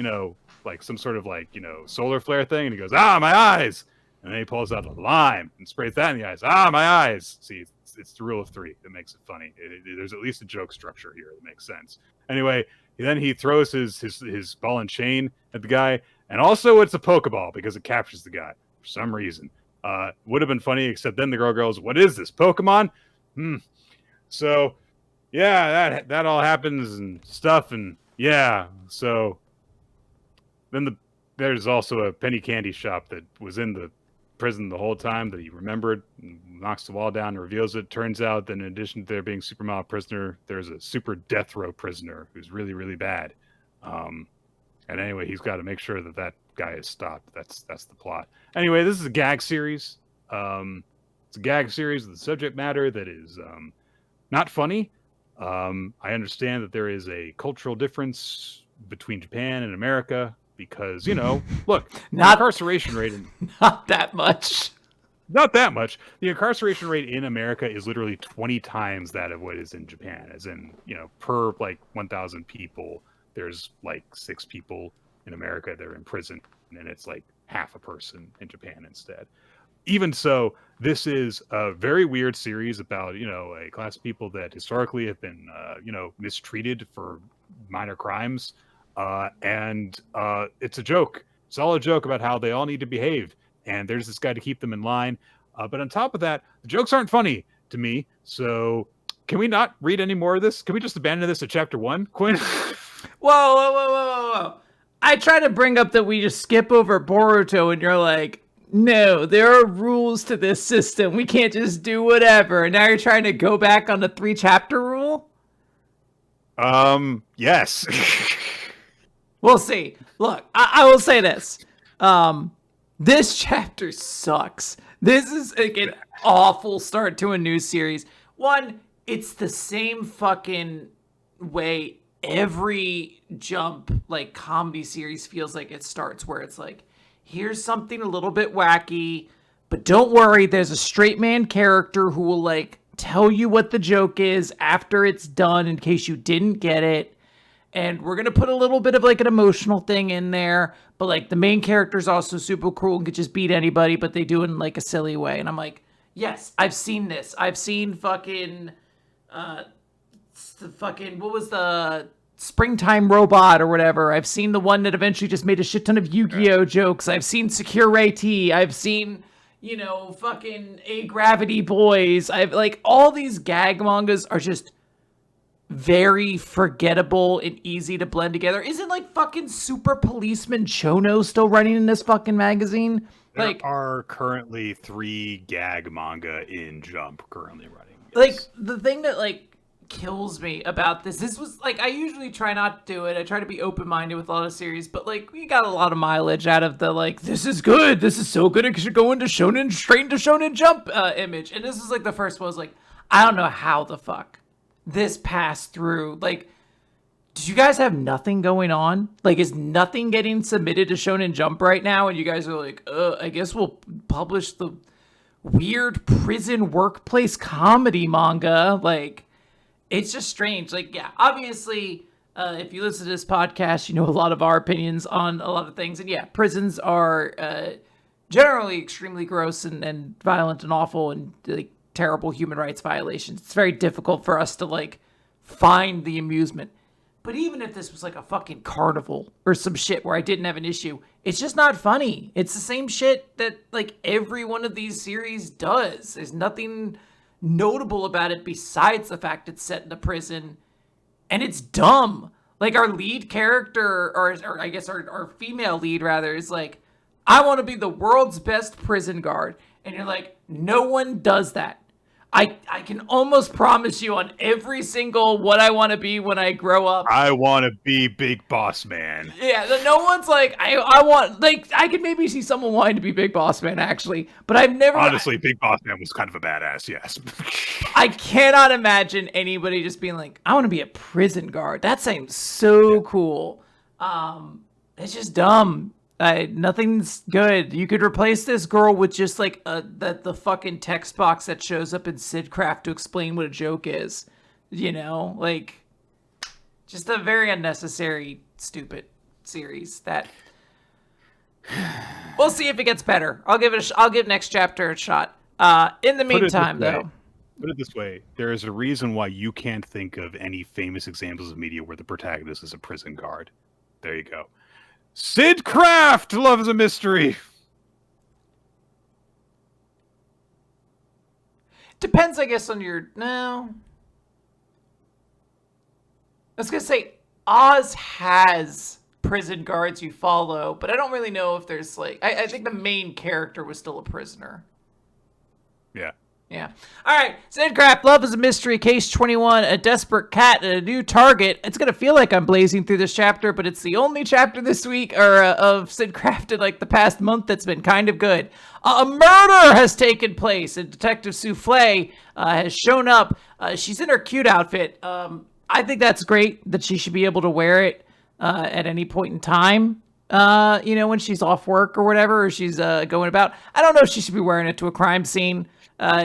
like some sort of solar flare thing. And he goes, "Ah, my eyes!" And then he pulls out a lime and sprays that in the eyes. "Ah, my eyes!" See, it's the rule of three that makes it funny. There's at least a joke structure here that makes sense. Anyway, then he throws his ball and chain at the guy, and also it's a Pokeball because it captures the guy for some reason. Would have been funny, except then the girl goes, "What is this, Pokemon?" So, yeah, that all happens and stuff, and yeah. So then there's also a penny candy shop that was in the prison the whole time that he remembered, and knocks the wall down and reveals it. Turns out that in addition to there being super mild prisoner, there's a super death row prisoner who's really, really bad. And anyway, he's got to make sure that guy is stopped. That's the plot. Anyway, this is a gag series. It's a gag series with a subject matter that is not funny. I understand that there is a cultural difference between Japan and America because, look, the incarceration rate... Not that much. Not that much. The incarceration rate in America is literally 20 times that of what is in Japan. As in, per 1,000 people, there's 6 people in America that are in prison, and it's half a person in Japan instead. Even so, this is a very weird series about, a class of people that historically have been, mistreated for minor crimes. And it's a joke. It's all a joke about how they all need to behave. And there's this guy to keep them in line. But on top of that, the jokes aren't funny to me. So can we not read any more of this? Can we just abandon this at chapter 1, Quinn? Whoa. I try to bring up that we just skip over Boruto, and you're like, no, there are rules to this system. We can't just do whatever. And now you're trying to go back on the 3-chapter rule? Yes. We'll see. Look, I will say this. This chapter sucks. This is an awful start to a new series. One, it's the same fucking way every Jump comedy series feels like it starts, where it's here's something a little bit wacky, but don't worry, there's a straight man character who will tell you what the joke is after it's done in case you didn't get it. And we're going to put a little bit of an emotional thing in there, but the main character is also super cool and could just beat anybody, but they do it in a silly way. And I'm yes, I've seen this. I've seen what was the Springtime Robot or whatever. I've seen the one that eventually just made a shit ton of Yu-Gi-Oh jokes. I've seen Secure Ray-T. I've seen, A Gravity Boys. I've all these gag mangas are just very forgettable and easy to blend together. Isn't fucking Super Policeman Chono still running in this fucking magazine? There are currently 3 gag manga in Jump currently running. Yes. The thing that kills me about this was I usually try not to do it. I try to be open-minded with a lot of series, but we got a lot of mileage out of the this is good, this is so good, it should go into shonen, straight into Shonen Jump image. And this is the first one was I don't know how the fuck this passed through. Did you guys have nothing going on? Is nothing getting submitted to Shonen Jump right now? And you guys are I guess we'll publish the weird prison workplace comedy manga. It's just strange. Yeah, obviously, if you listen to this podcast, you know a lot of our opinions on a lot of things. And yeah, prisons are generally extremely gross and violent and awful and terrible human rights violations. It's very difficult for us to find the amusement. But even if this was a fucking carnival or some shit where I didn't have an issue, it's just not funny. It's the same shit that every one of these series does. There's nothing notable about it besides the fact it's set in a prison, and it's dumb. Like, our lead character, or I guess our female lead, rather, is like, I want to be the world's best prison guard. And you're like, no one does that. I can almost promise you on every single what I want to be when I grow up. I want to be Big Boss Man. Yeah, no one's like, I want, like, I could maybe see someone wanting to be Big Boss Man, actually. But I've never... Honestly, Big Boss Man was kind of a badass, yes. I cannot imagine anybody just being like, I want to be a prison guard. That seems so cool. It's just dumb. Nothing's good. You could replace this girl with just like the fucking text box that shows up in Sidcraft to explain what a joke is. You know, like, just a very unnecessary, stupid series that we'll see if it gets better. I'll give next chapter a shot. In the meantime, though. Put it this way, there is a reason why you can't think of any famous examples of media where the protagonist is a prison guard. There you go. Sidcraft! Love is a mystery! Depends, I guess, on your... No. I was going to say, Oz has prison guards you follow, but I don't really know if there's, like... I think the main character was still a prisoner. Yeah. Yeah. All right. Sidcraft, Love is a Mystery, Case 21, a desperate cat, and a new target. It's going to feel like I'm blazing through this chapter, but it's the only chapter this week of Sidcraft in like the past month that's been kind of good. A murder has taken place, and Detective Souffle has shown up. She's in her cute outfit. I think that's great that she should be able to wear it at any point in time. You know, when she's off work or whatever, or she's going about. I don't know if she should be wearing it to a crime scene.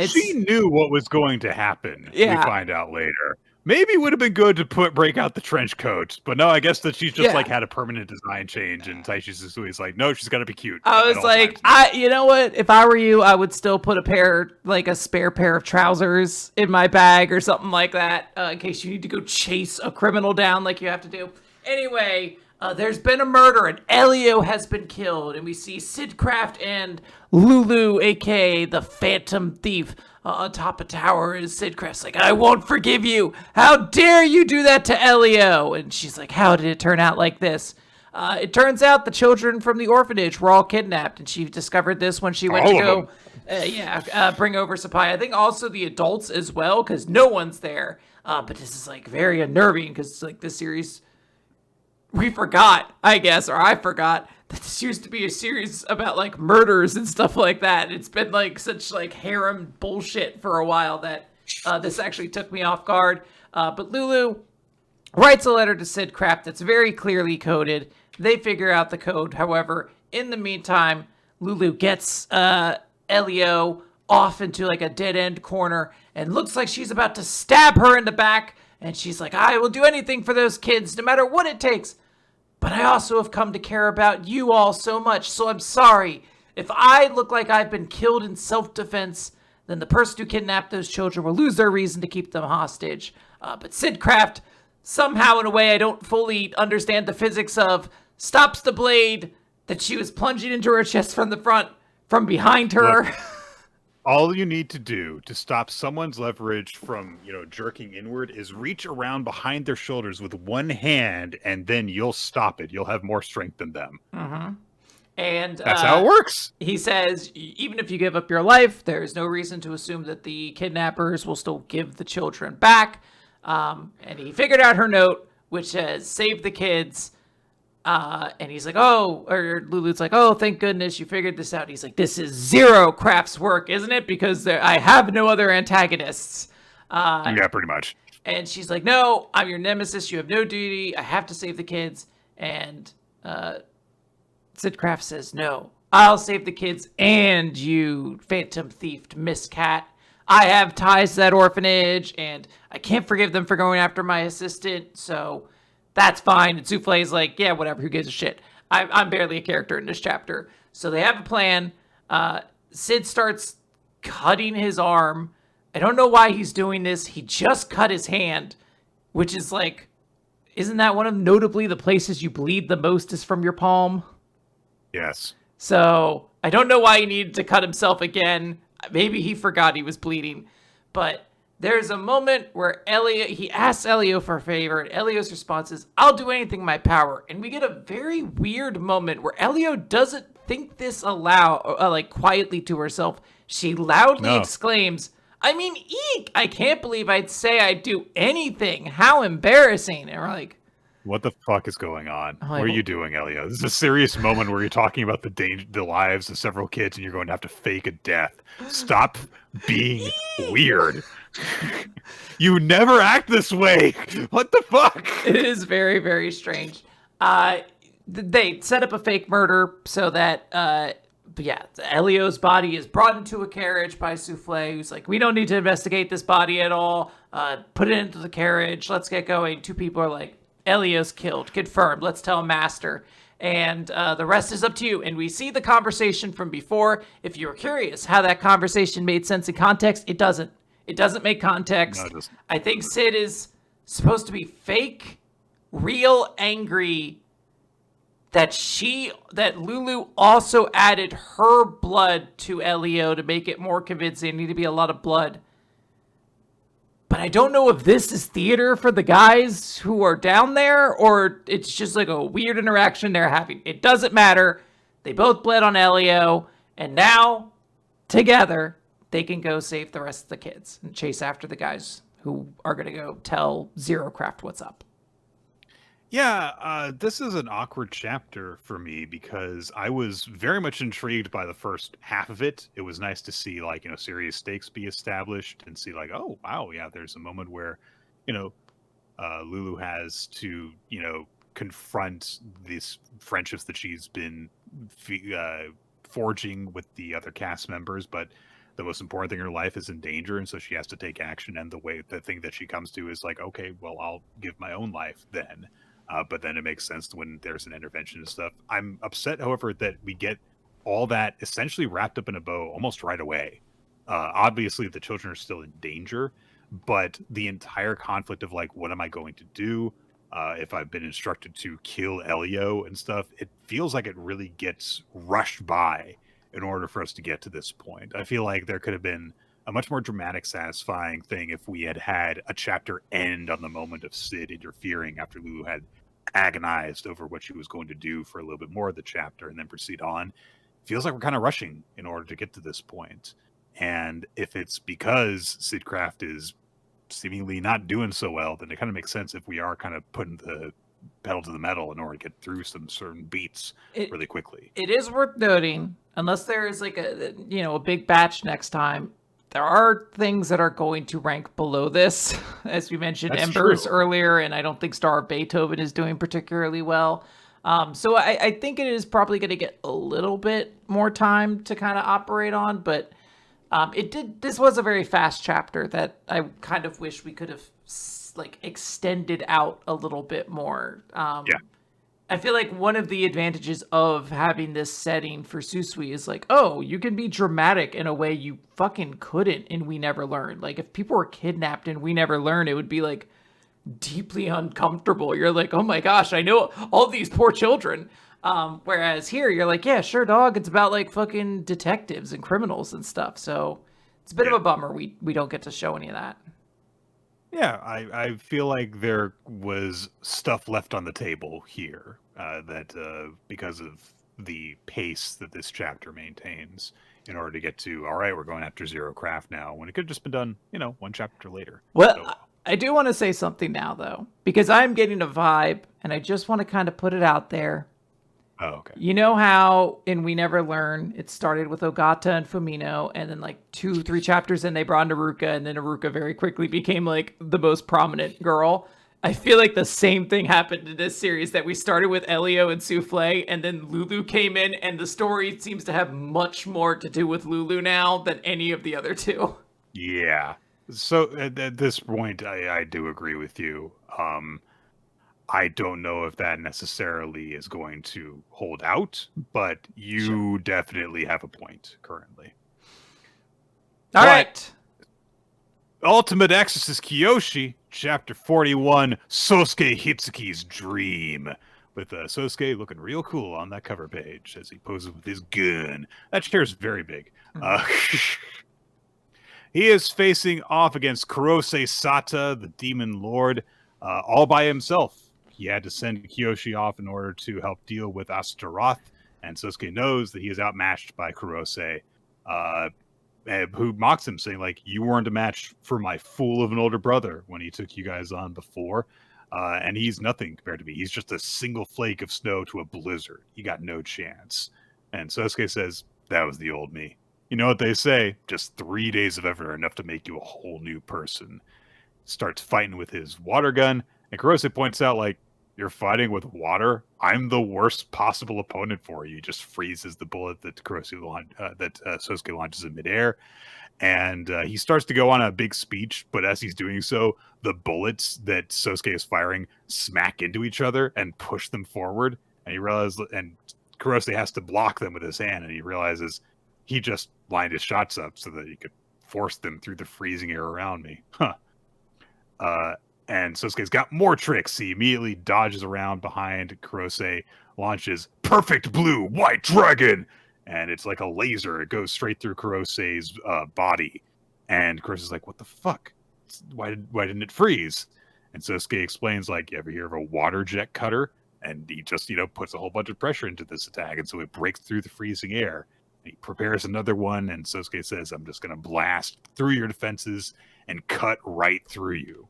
She knew what was going to happen. Yeah. We find out later. Maybe it would have been good to break out the trench coat, but no, I guess that she's just like had a permanent design change, and Taishi Susui's like, no, she's got to be cute. I was like, you know what? If I were you, I would still put a spare pair of trousers in my bag or something like that, in case you need to go chase a criminal down like you have to do. Anyway, there's been a murder, and Elio has been killed, and we see Sidcraft and Lulu, aka the Phantom Thief, on top of tower, and Sidcraft's like, I won't forgive you! How dare you do that to Elio? And she's like, how did it turn out like this? It turns out the children from the orphanage were all kidnapped, and she discovered this when she went to go, bring over Sapai. I think also the adults as well, because no one's there. But this is like very unnerving, because like this series... We forgot, I guess, or I forgot, that this used to be a series about, like, murders and stuff like that. It's been, like, such, like, harem bullshit for a while that this actually took me off guard. But Lulu writes a letter to Sidcraft that's very clearly coded. They figure out the code. However, in the meantime, Lulu gets Elio off into, like, a dead-end corner and looks like she's about to stab her in the back. And she's like, I will do anything for those kids, no matter what it takes. But I also have come to care about you all so much, so I'm sorry. If I look like I've been killed in self-defense, then the person who kidnapped those children will lose their reason to keep them hostage. But Sidcraft, somehow in a way I don't fully understand the physics of, stops the blade that she was plunging into her chest from the front, from behind her. Look, all you need to do to stop someone's leverage from, jerking inward is reach around behind their shoulders with one hand, and then you'll stop it. You'll have more strength than them. Mm-hmm. And that's how it works. He says, even if you give up your life, there's no reason to assume that the kidnappers will still give the children back. And he figured out her note, which says, save the kids. And he's like, or Lulu's like, oh, thank goodness you figured this out. He's like, this is zero Craft's work, isn't it? Because I have no other antagonists. Yeah, pretty much. And she's like, no, I'm your nemesis. You have no duty. I have to save the kids. And Sidcraft says, no, I'll save the kids and you, Phantom Thief, Miss Cat. I have ties to that orphanage, and I can't forgive them for going after my assistant, so... That's fine. And Souffle's like, yeah, whatever. Who gives a shit? I'm barely a character in this chapter. So they have a plan. Sid starts cutting his arm. I don't know why he's doing this. He just cut his hand, which is like, isn't that one of notably the places you bleed the most is from your palm? Yes. So I don't know why he needed to cut himself again. Maybe he forgot he was bleeding. But There's a moment where he asks Elio for a favor, and Elio's response is, "I'll do anything in my power." And we get a very weird moment where Elio doesn't think this quietly to herself. She loudly exclaims, "I mean, eek! I can't believe I'd say I'd do anything. How embarrassing!" And we're like, what the fuck is going on? What are you doing, Elio? This is a serious moment where you're talking about the lives of several kids and you're going to have to fake a death. Stop being weird. You never act this way. What the fuck? It is very, very strange. They set up a fake murder so that, Elio's body is brought into a carriage by Souffle, who's like, "We don't need to investigate this body at all. Put it into the carriage. Let's get going." Two people are like, "Elio's killed. Confirmed. Let's tell Master. And the rest is up to you." And we see the conversation from before. If you were curious how that conversation made sense in context, it doesn't. It doesn't make context. No, it doesn't. I think Sid is supposed to be fake, real angry that Lulu also added her blood to Elio to make it more convincing. It needed to be a lot of blood. But I don't know if this is theater for the guys who are down there, or it's just like a weird interaction they're having. It doesn't matter. They both bled on Elio, and now, together, they can go save the rest of the kids and chase after the guys who are going to go tell Zero Craft what's up. Yeah, this is an awkward chapter for me because I was very much intrigued by the first half of it. It was nice to see, serious stakes be established and see, oh, wow, yeah, there's a moment where, Lulu has to, confront these friendships that she's been forging with the other cast members, but the most important thing in her life is in danger, and so she has to take action, and the thing that she comes to is like, okay, well, I'll give my own life then. But then it makes sense when there's an intervention and stuff. I'm upset, however, that we get all that essentially wrapped up in a bow almost right away. Obviously, the children are still in danger, but the entire conflict of what am I going to do if I've been instructed to kill Elio and stuff, it feels like it really gets rushed by in order for us to get to this point. I feel like there could have been a much more dramatic, satisfying thing if we had had a chapter end on the moment of Sid interfering after Lulu had agonized over what she was going to do for a little bit more of the chapter and then proceed on. Feels like we're kind of rushing in order to get to this point. And if it's because Sid Craft is seemingly not doing so well, then it kind of makes sense if we are kind of putting the pedal to the metal in order to get through some certain beats really quickly. It is worth noting, unless there is a big batch next time, there are things that are going to rank below this. As we mentioned, That's Embers true. earlier, and I don't think Star of Beethoven is doing particularly well. So I think it is probably going to get a little bit more time to kind of operate on, but this was a very fast chapter that I kind of wish we could have extended out a little bit more. Yeah. I feel like one of the advantages of having this setting for Susui is you can be dramatic in a way you fucking couldn't in We Never Learn. If people were kidnapped in We Never Learn, it would be deeply uncomfortable. You're like, oh my gosh, I know all these poor children. Whereas here you're like, yeah, sure, dog. It's about fucking detectives and criminals and stuff. So it's a bit of a bummer we don't get to show any of that. Yeah, I feel like there was stuff left on the table here that because of the pace that this chapter maintains in order to get to, all right, we're going after Zero Craft now, when it could have just been done, one chapter later. Well, So, I do want to say something now, though, because I'm getting a vibe, and I just want to kind of put it out there. oh, okay. You know how in We Never Learn, it started with Ogata and Fumino, and then 2-3 chapters in, they brought in Aruka, and then Aruka very quickly became the most prominent girl. I feel like the same thing happened in this series, that we started with Elio and Souffle, and then Lulu came in, and the story seems to have much more to do with Lulu now than any of the other two. Yeah. So at this point, I do agree with you. I don't know if that necessarily is going to hold out, but you definitely have a point currently. All right. Ultimate Exorcist Kiyoshi, Chapter 41, Sosuke Hitsuki's Dream. With Sosuke looking real cool on that cover page as he poses with his gun. That chair is very big. He is facing off against Kurose Sata, the Demon Lord, all by himself. He had to send Kiyoshi off in order to help deal with Astaroth, and Sosuke knows that he is outmatched by Kurose, who mocks him, saying, like, you weren't a match for my fool of an older brother when he took you guys on before, and he's nothing compared to me. He's just a single flake of snow to a blizzard. He got no chance. And Sosuke says, that was the old me. You know what they say, just 3 days of effort are enough to make you a whole new person. Starts fighting with his water gun, and Kurose points out, like, you're fighting with water? I'm the worst possible opponent for you. He just freezes the bullet that Sosuke launches in midair. And he starts to go on a big speech, but as he's doing so, the bullets that Sosuke is firing smack into each other and push them forward. And he realizes, and Kurose has to block them with his hand, and he realizes he just lined his shots up so that he could force them through the freezing air around me. And Sosuke's got more tricks. He immediately dodges around behind Kurose, launches Perfect Blue White Dragon, and it's like a laser. It goes straight through Kurose's body. And Kurose's like, what the fuck? Why didn't it freeze? And Sosuke explains, like, you ever hear of a water jet cutter? And he just, puts a whole bunch of pressure into this attack, and so it breaks through the freezing air. And he prepares another one, and Sosuke says, I'm just going to blast through your defenses and cut right through you.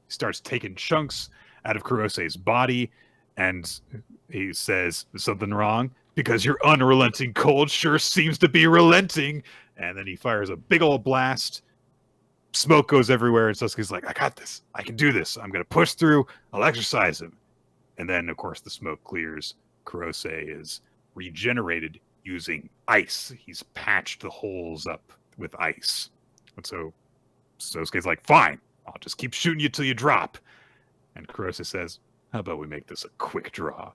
He starts taking chunks out of Kurose's body, and he says, is something wrong? Because your unrelenting cold sure seems to be relenting. And then he fires a big old blast. Smoke goes everywhere, and Sosuke's like, I got this. I can do this. I'm going to push through. I'll exercise him. And then, of course, the smoke clears. Kurose is regenerated using ice. He's patched the holes up with ice. And so Sosuke's like, fine, I'll just keep shooting you till you drop. And Kurose says, how about we make this a quick draw?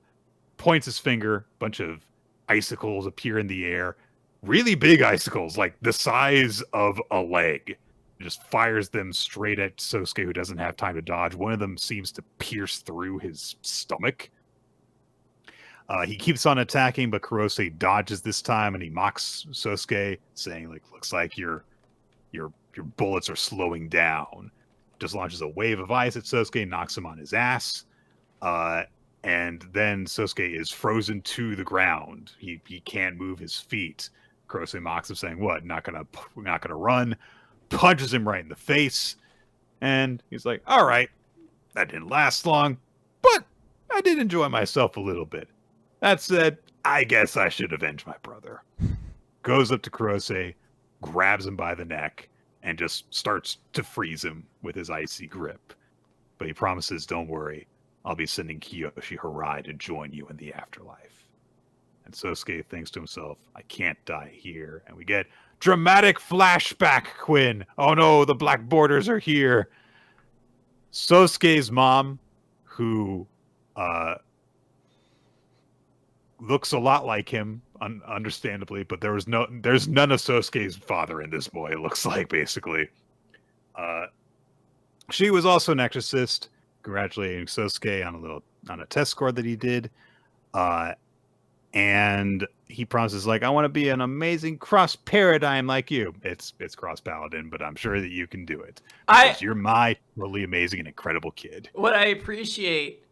Points his finger, a bunch of icicles appear in the air. Really big icicles, like the size of a leg. Just fires them straight at Sosuke, who doesn't have time to dodge. One of them seems to pierce through his stomach. He keeps on attacking, but Kurose dodges this time, and he mocks Sosuke, saying, like, looks like your bullets are slowing down. Just launches a wave of ice at Sosuke, knocks him on his ass. And then Sosuke is frozen to the ground. He can't move his feet. Kurose mocks him, saying, what, not gonna run? Punches him right in the face. And he's like, all right, that didn't last long, but I did enjoy myself a little bit. That said, I guess I should avenge my brother. Goes up to Kurose, grabs him by the neck, and just starts to freeze him with his icy grip. But he promises, don't worry, I'll be sending Kiyoshi Hirai to join you in the afterlife. And Sosuke thinks to himself, I can't die here. And we get dramatic flashback, Quinn. Oh no, the black borders are here. Sosuke's mom, who looks a lot like him, understandably, but there's none of Sosuke's father in this boy, it looks like, basically. She was also an exorcist, congratulating Sosuke on a test score that he did. And he promises, like, I want to be an amazing cross paradigm like you. It's cross paladin, but I'm sure that you can do it. Because you're my totally amazing and incredible kid. What I appreciate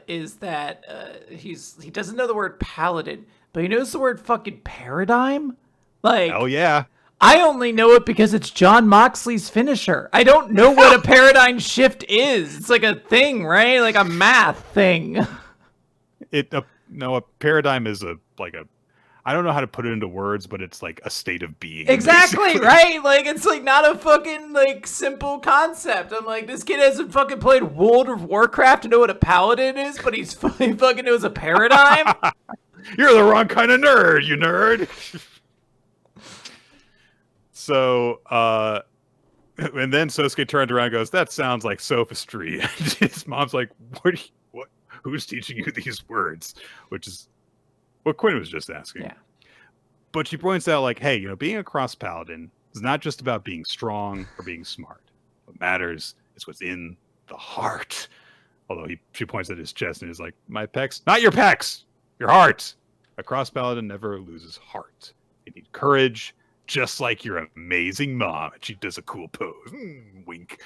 is that he doesn't know the word paladin, but he knows the word fucking paradigm. Like, oh yeah. I only know it because it's John Moxley's finisher. I don't know what a paradigm shift is. It's like a thing, right? Like a math thing. No, a paradigm is I don't know how to put it into words, but it's like a state of being. Exactly, basically. right? Like, it's like not a fucking like simple concept. I'm like, this kid hasn't fucking played World of Warcraft to know what a paladin is, but he fucking knows a paradigm. You're the wrong kind of nerd, you nerd. So, and then Sosuke turned around and goes, that sounds like sophistry. And his mom's like, what? Who's teaching you these words? Which is what Quinn was just asking. Yeah. But she points out, like, hey, being a cross paladin is not just about being strong or being smart. What matters is what's in the heart. Although she points at his chest and is like, my pecs? Not your pecs! Your heart! A cross paladin never loses heart. You need courage, just like your amazing mom. And she does a cool pose. Wink.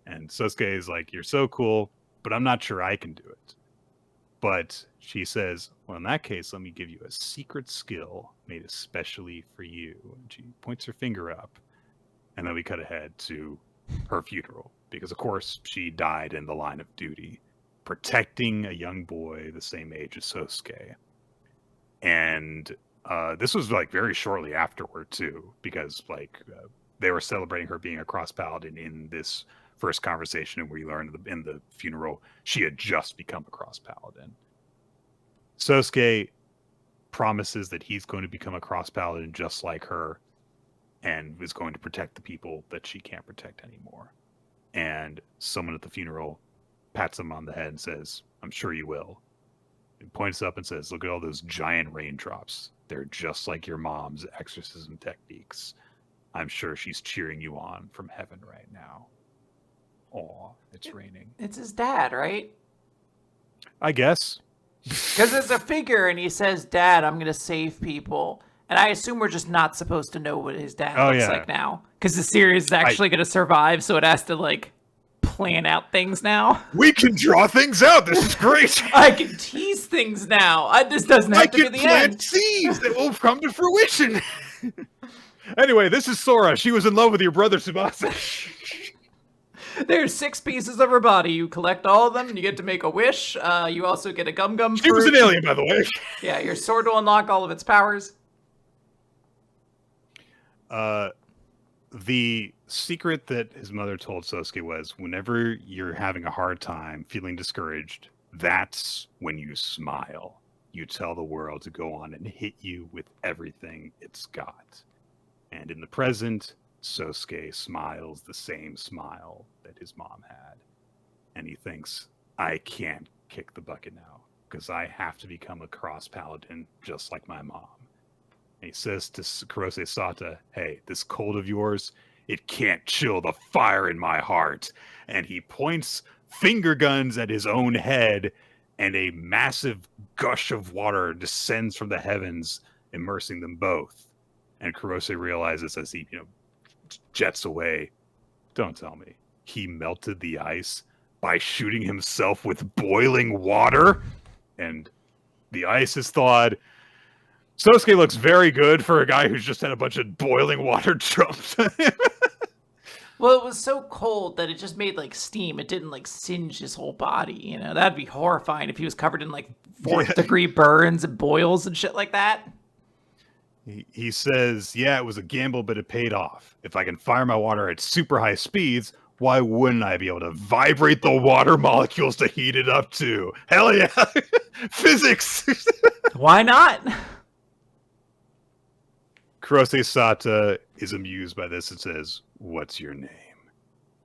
And Sosuke is like, you're so cool, but I'm not sure I can do it. But she says, well, in that case, let me give you a secret skill made especially for you. And she points her finger up. And then we cut ahead to her funeral. Because, of course, she died in the line of duty, protecting a young boy the same age as Sosuke. And this was, like, very shortly afterward, too. Because, like, they were celebrating her being a cross-paladin in this first conversation, where you learned in the funeral she had just become a cross-paladin. Sosuke promises that he's going to become a cross-paladin just like her, and is going to protect the people that she can't protect anymore. And someone at the funeral pats him on the head and says, I'm sure you will. And points up and says, look at all those giant raindrops. They're just like your mom's exorcism techniques. I'm sure she's cheering you on from heaven right now. Aw, it's raining. It's his dad, right? I guess. Because it's a figure, and he says, Dad, I'm going to save people. And I assume we're just not supposed to know what his dad looks like now. Because the series is actually going to survive, so it has to, like, plan out things now. We can draw things out! This is great! I can tease things now! This doesn't have to be the end. I can plant seeds that will come to fruition! Anyway, this is Sora. She was in love with your brother, Tsubasa. There's 6 pieces of her body. You collect all of them, and you get to make a wish. You also get a gum-gum fruit. She was an alien, by the way. Yeah, your sword will unlock all of its powers. The secret that his mother told Sosuke was, whenever you're having a hard time, feeling discouraged, that's when you smile. You tell the world to go on and hit you with everything it's got. And in the present, Sosuke smiles the same smile that his mom had. And he thinks, I can't kick the bucket now, because I have to become a cross-paladin just like my mom. And he says to Kurose Sata, hey, this cold of yours, it can't chill the fire in my heart. And he points finger guns at his own head, and a massive gush of water descends from the heavens, immersing them both. And Kurose realizes as he, jets away, don't tell me, he melted the ice by shooting himself with boiling water? And the ice is thawed. Sosuke looks very good for a guy who's just had a bunch of boiling water dumped. Well, it was so cold that it just made, like, steam. It didn't, like, singe his whole body, That'd be horrifying if he was covered in, like, 4th-degree burns and boils and shit like that. He says, yeah, it was a gamble, but it paid off. If I can fire my water at super high speeds, why wouldn't I be able to vibrate the water molecules to heat it up too? Hell yeah! Physics! Why not? Kurose Sata is amused by this and says, what's your name?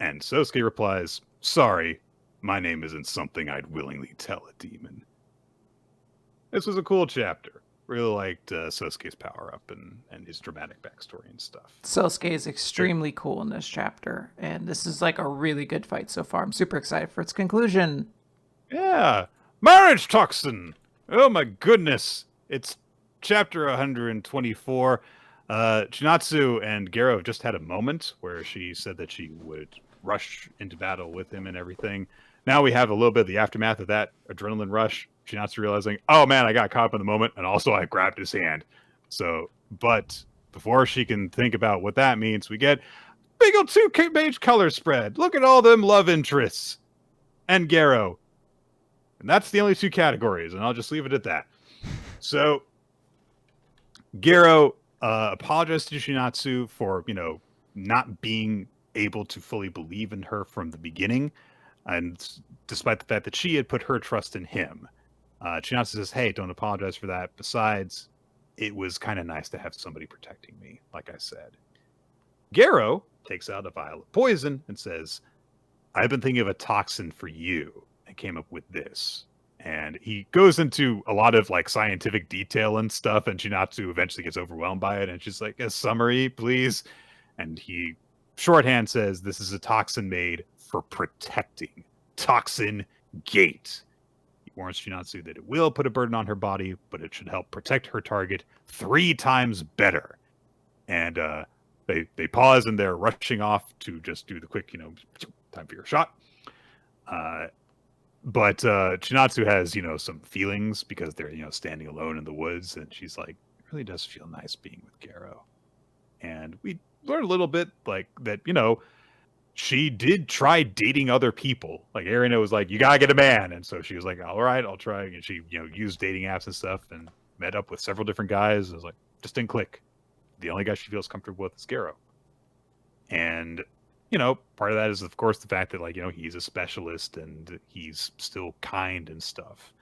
And Sosuke replies, sorry, my name isn't something I'd willingly tell a demon. This was a cool chapter. Really liked Sosuke's power-up and his dramatic backstory and stuff. Sosuke is extremely cool in this chapter, and this is like a really good fight so far. I'm super excited for its conclusion. Yeah! Marriagetoxin! Oh my goodness! It's chapter 124. Chinatsu and Gero have just had a moment where she said that she would rush into battle with him and everything. Now we have a little bit of the aftermath of that adrenaline rush. Chinatsu realizing, oh man, I got caught up in the moment, and also I grabbed his hand. So, but before she can think about what that means, we get big old 2-page color spread. Look at all them love interests. And Gero. And that's the only 2 categories, and I'll just leave it at that. So, Gero apologized to Chinatsu for, not being able to fully believe in her from the beginning, and despite the fact that she had put her trust in him. Chinatsu says, hey, don't apologize for that. Besides, it was kind of nice to have somebody protecting me, like I said. Gero takes out a vial of poison and says, I've been thinking of a toxin for you. I came up with this. And he goes into a lot of like scientific detail and stuff, and Chinatsu eventually gets overwhelmed by it, and she's like, a summary, please. And he, shorthand, says, this is a toxin made for protecting. Toxin Gate. He warns Chinatsu that it will put a burden on her body, but it should help protect her target 3 times better. And they pause and they're rushing off to just do the quick, time for your shot. But Chinatsu has, some feelings because they're, standing alone in the woods. And she's like, it really does feel nice being with Garo. And we learn a little bit like that, she did try dating other people. Like Erina was like, you gotta get a man. And so she was like, all right, I'll try. And she, used dating apps and stuff and met up with several different guys. It was like, just didn't click. The only guy she feels comfortable with is Garo. And, part of that is, of course, the fact that, like, he's a specialist and he's still kind and stuff.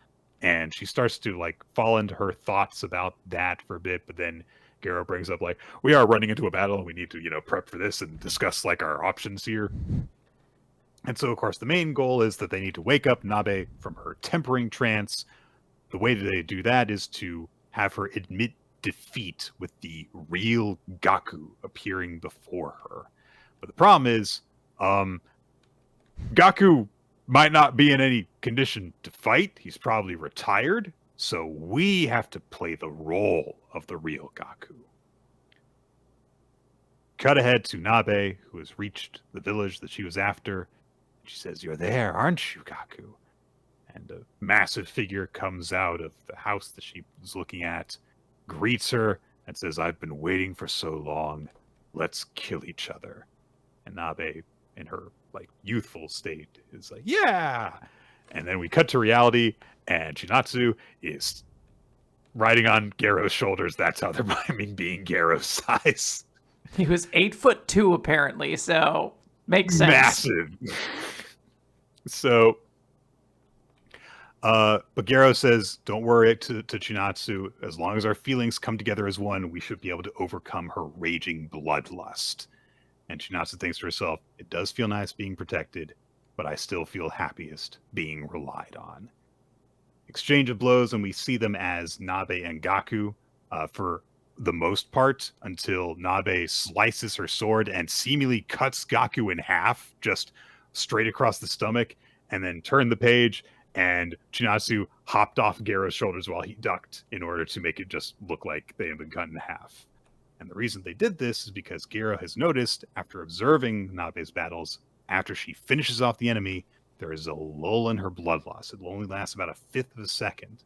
And she starts to, like, fall into her thoughts about that for a bit. But then Garo brings up, like, we are running into a battle and we need to, prep for this and discuss, like, our options here. And so, of course, the main goal is that they need to wake up Nabe from her tempering trance. The way that they do that is to have her admit defeat with the real Gaku appearing before her. But the problem is, Gaku might not be in any condition to fight. He's probably retired. So we have to play the role of the real Gaku. Cut ahead to Nabe, who has reached the village that she was after. She says, "You're there, aren't you, Gaku?" And a massive figure comes out of the house that she was looking at, greets her, and says, "I've been waiting for so long. Let's kill each other." And Nabe, in her like youthful state, is like, "Yeah!" And then we cut to reality, and Chinatsu is riding on Garo's shoulders. That's how they're miming being Garo's size. He was 8'2", apparently, so makes sense. Massive. So, but Garo says, "Don't worry," to Chinatsu. "As long as our feelings come together as one, we should be able to overcome her raging bloodlust." And Chinatsu thinks to herself, "It does feel nice being protected, but I still feel happiest being relied on." Exchange of blows, and we see them as Nabe and Gaku for the most part, until Nabe slices her sword and seemingly cuts Gaku in half, just straight across the stomach, and then turned the page, and Chinatsu hopped off Garo's shoulders while he ducked in order to make it just look like they had been cut in half. And the reason they did this is because Garo has noticed, after observing Nabe's battles, after she finishes off the enemy, there is a lull in her blood loss. It only lasts about 1/5 of a second.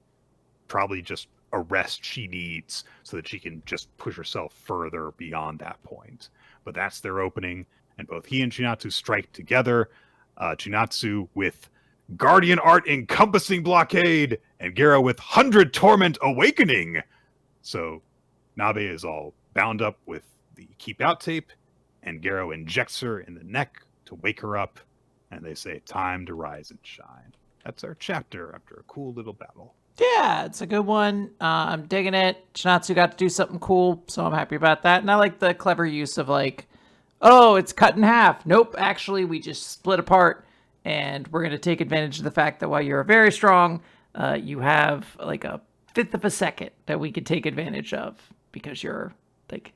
Probably just a rest she needs so that she can just push herself further beyond that point. But that's their opening, and both he and Chinatsu strike together. Chinatsu with Guardian Art Encompassing Blockade, and Garo with 100 Torment Awakening. So Nabe is all bound up with the keep out tape, and Garo injects her in the neck to wake her up, and they say, "Time to rise and shine." That's our chapter after a cool little battle. Yeah, it's a good one. I'm digging it. Chinatsu got to do something cool, so I'm happy about that. And I like the clever use of like, oh, it's cut in half. Nope, actually, we just split apart, and we're going to take advantage of the fact that while you're very strong, you have like 1/5 of a second that we could take advantage of because you're like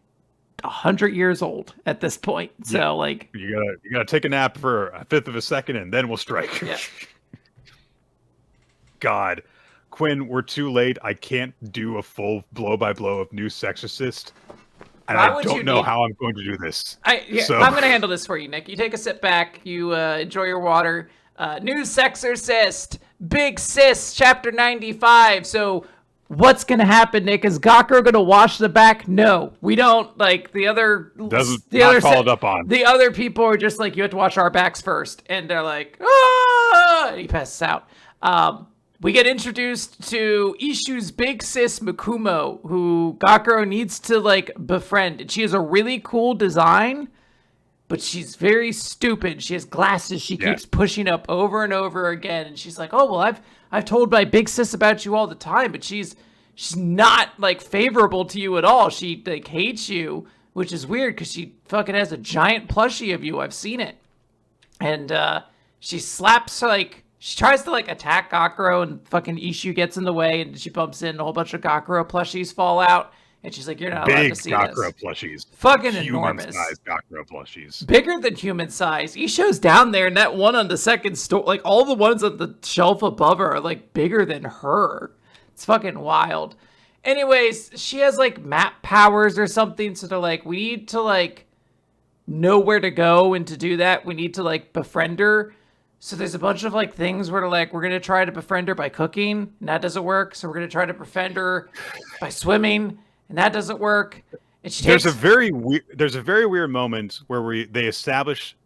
100 years old at this point. So yeah. like, you gotta take a nap for 1/5 of a second, and then we'll strike. Yeah. God. Quinn, we're too late. I can't do a full blow-by-blow of New Exorcist. And I don't know how I'm going to do this. I'm going to handle this for you, Nick. You take a sip back. You enjoy your water. New Exorcist, Big Sis, Chapter 95. So what's going to happen, Nick? Is Gakuro going to wash the back? No. We don't. Like, the other... followed up on. The other people are just like, you have to wash our backs first. And they're like, ah! And he passes out. We get introduced to Ishu's big sis, Mikumo, who Gakuro needs to, like, befriend. And she has a really cool design, but she's very stupid. She has glasses she keeps pushing up over and over again. And she's like, oh, well, I've told my big sis about you all the time, but she's not, like, favorable to you at all. She, like, hates you, which is weird because she fucking has a giant plushie of you. I've seen it. And she slaps, like... She tries to, like, attack Gakuro, and fucking Ishu gets in the way, and she bumps in, a whole bunch of Gakuro plushies fall out, and she's like, you're not allowed to see Gakuro this. Plushies. Fucking enormous. Human-sized Gakuro plushies. Bigger than human size. Ishu's down there, and that one on the second store, like, all the ones on the shelf above her are, like, bigger than her. It's fucking wild. Anyways, she has like map powers or something. So they're like, we need to like know where to go, and to do that, we need to like befriend her. So there's a bunch of like things where like, we're going to try to befriend her by cooking, and that doesn't work. So we're going to try to befriend her by swimming, and that doesn't work. And she takes... There's a very weird moment where they establish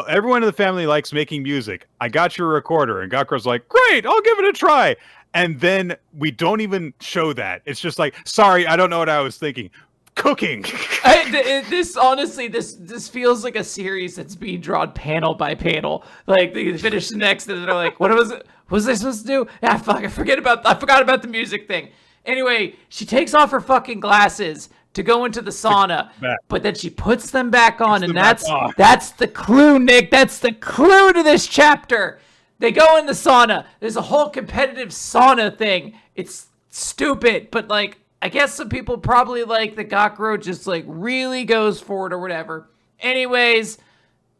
everyone in the family likes making music. I got your recorder, and Gakuro's like, great, I'll give it a try. And then we don't even show that. It's just like, sorry, I don't know what I was thinking. Cooking. This honestly, this feels like a series that's being drawn panel by panel. Like they finish the next, and they're like, "What was it? What was I supposed to do? Yeah, fuck, I forgot about the music thing." Anyway, she takes off her fucking glasses to go into the sauna, but then she puts them back on, and that's the clue, Nick. That's the clue to this chapter. They go in the sauna. There's a whole competitive sauna thing. It's stupid, but like, I guess some people probably like the Gakuro just like really goes for it or whatever. Anyways,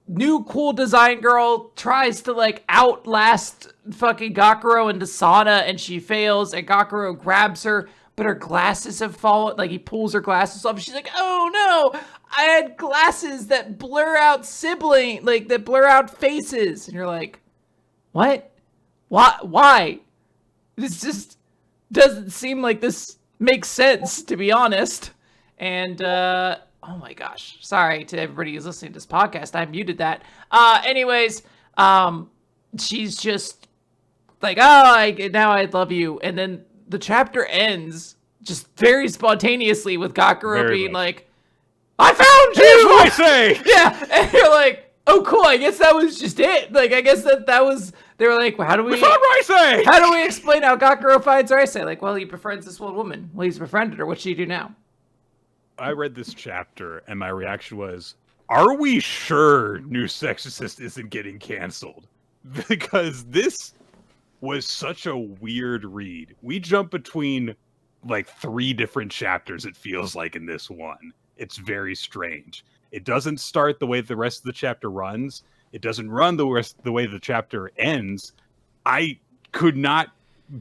new cool design girl tries to like outlast fucking Gakuro in the sauna, and she fails, and Gakuro grabs her, but her glasses have fallen. Like he pulls her glasses off, and she's like, oh no, I had glasses that blur out that blur out faces. And you're like, what? Why? This just doesn't seem like this makes sense, to be honest. And oh my gosh, sorry to everybody who's listening to this podcast, I muted that. Anyways, she's just like, now I love you. And then the chapter ends just very spontaneously with Gakuro being like, I found you! Here's what I say! Yeah, and you're like, oh cool, I guess that was just it. Like, I guess that was... They were like, well, how do we explain how Gakuro finds Raisei? Like, well, he befriends this old woman. Well, he's befriended her. What should he do now? I read this chapter, and my reaction was, are we sure New Exorcist isn't getting canceled? Because this was such a weird read. We jump between, like, 3 different chapters, it feels like, in this one. It's very strange. It doesn't start the way the rest of the chapter runs. It doesn't run the way the chapter ends. I could not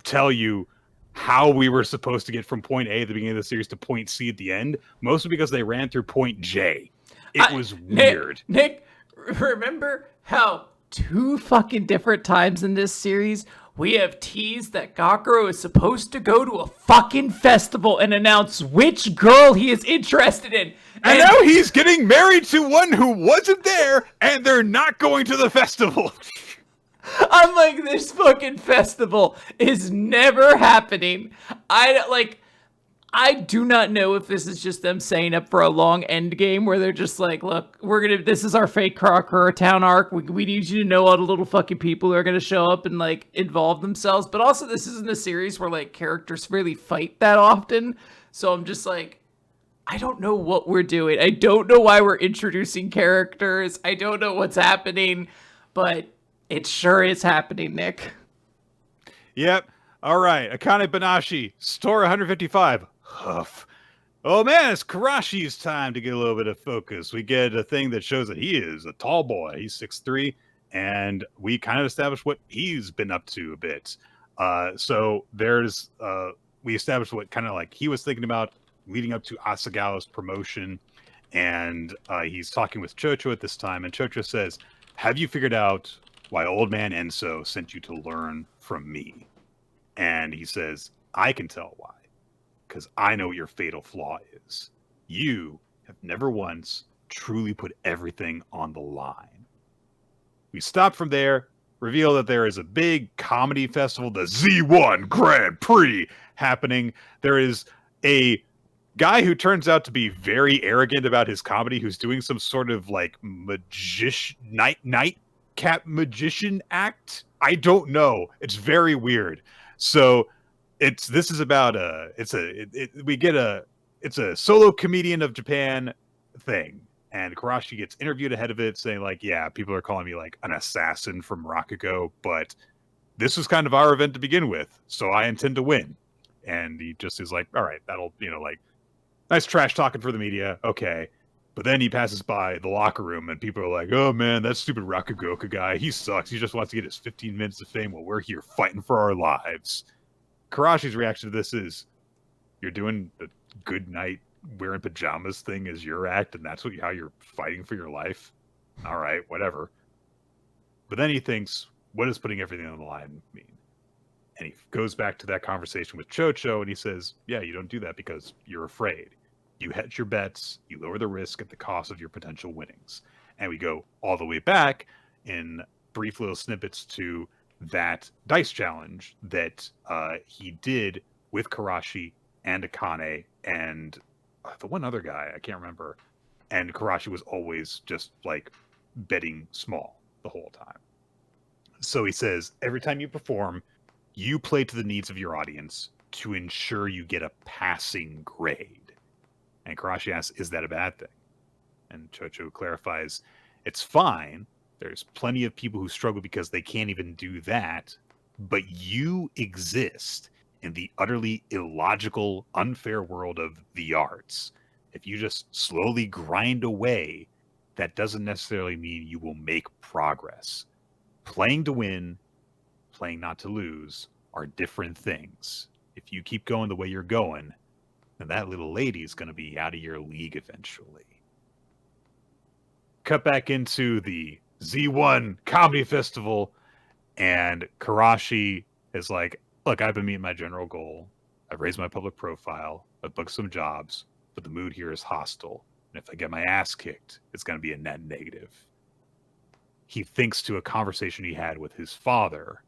tell you how we were supposed to get from point A at the beginning of the series to point C at the end, mostly because they ran through point J. It was weird. Nick, remember how 2 fucking different times in this series we have teased that Gakuro is supposed to go to a fucking festival and announce which girl he is interested in. And now he's getting married to one who wasn't there, and they're not going to the festival. I'm like, this fucking festival is never happening. I do not know if this is just them setting up for a long end game where they're just like, look, this is our fake Gakuro town arc. We need you to know all the little fucking people who are going to show up and like involve themselves. But also this isn't a series where like characters really fight that often. So I'm just like, I don't know what we're doing. I don't know why we're introducing characters. I don't know what's happening, but it sure is happening, Nick. Yep. All right. Akane-banashi, store 155. Huff. Oh man, it's Karashi's time to get a little bit of focus. We get a thing that shows that he is a tall boy. He's 6'3", and we kind of establish what he's been up to a bit. So there's we established what kind of like he was thinking about leading up to Asagawa's promotion, and he's talking with Chocho at this time, and Chocho says, have you figured out why old man Enso sent you to learn from me? And he says, I can tell why, because I know what your fatal flaw is. You have never once truly put everything on the line. We stop from there, reveal that there is a big comedy festival, the Z1 Grand Prix, happening. There is a guy who turns out to be very arrogant about his comedy, who's doing some sort of like nightcap magician act. I don't know. It's very weird. So it's a solo comedian of Japan thing, and Karashi gets interviewed ahead of it, saying like, yeah, people are calling me like an assassin from Rakugo, but this was kind of our event to begin with, so I intend to win. And he just is like, all right, that'll, like, nice trash talking for the media, okay. But then he passes by the locker room, and people are like, oh man, that stupid Rakugoka guy, he sucks. He just wants to get his 15 minutes of fame while we're here fighting for our lives. Karashi's reaction to this is, You're doing the good night wearing pajamas thing as your act, and that's how you're fighting for your life? All right, whatever. But then he thinks, what does putting everything on the line mean? And he goes back to that conversation with Chocho, and he says, yeah, you don't do that because you're afraid. You hedge your bets, you lower the risk at the cost of your potential winnings. And we go all the way back in brief little snippets to that dice challenge that he did with Karashi and Akane and the one other guy, I can't remember. And Karashi was always just like betting small the whole time. So he says, every time you perform, you play to the needs of your audience to ensure you get a passing grade. And Karashi asks, is that a bad thing? And Chocho clarifies, it's fine. There's plenty of people who struggle because they can't even do that. But you exist in the utterly illogical, unfair world of the arts. If you just slowly grind away, that doesn't necessarily mean you will make progress. Playing to win, playing not to lose are different things. If you keep going the way you're going, then that little lady is going to be out of your league eventually. Cut back into the Z1 Comedy Festival, and Karashi is like, look, I've been meeting my general goal. I've raised my public profile. I've booked some jobs, but the mood here is hostile. And if I get my ass kicked, it's going to be a net negative. He thinks to a conversation he had with his father.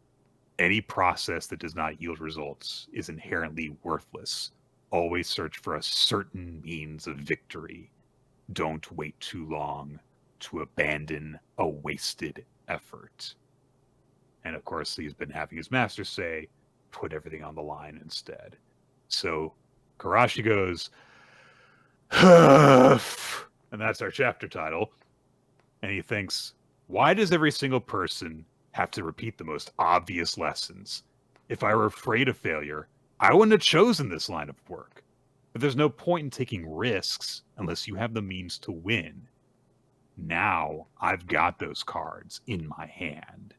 Any process that does not yield results is inherently worthless. Always search for a certain means of victory. Don't wait too long to abandon a wasted effort. And of course, he's been having his master say, put everything on the line instead. So Karashi goes, Huff, and that's our chapter title. And he thinks, why does every single person have to repeat the most obvious lessons? If I were afraid of failure, I wouldn't have chosen this line of work. But there's no point in taking risks unless you have the means to win. Now I've got those cards in my hand.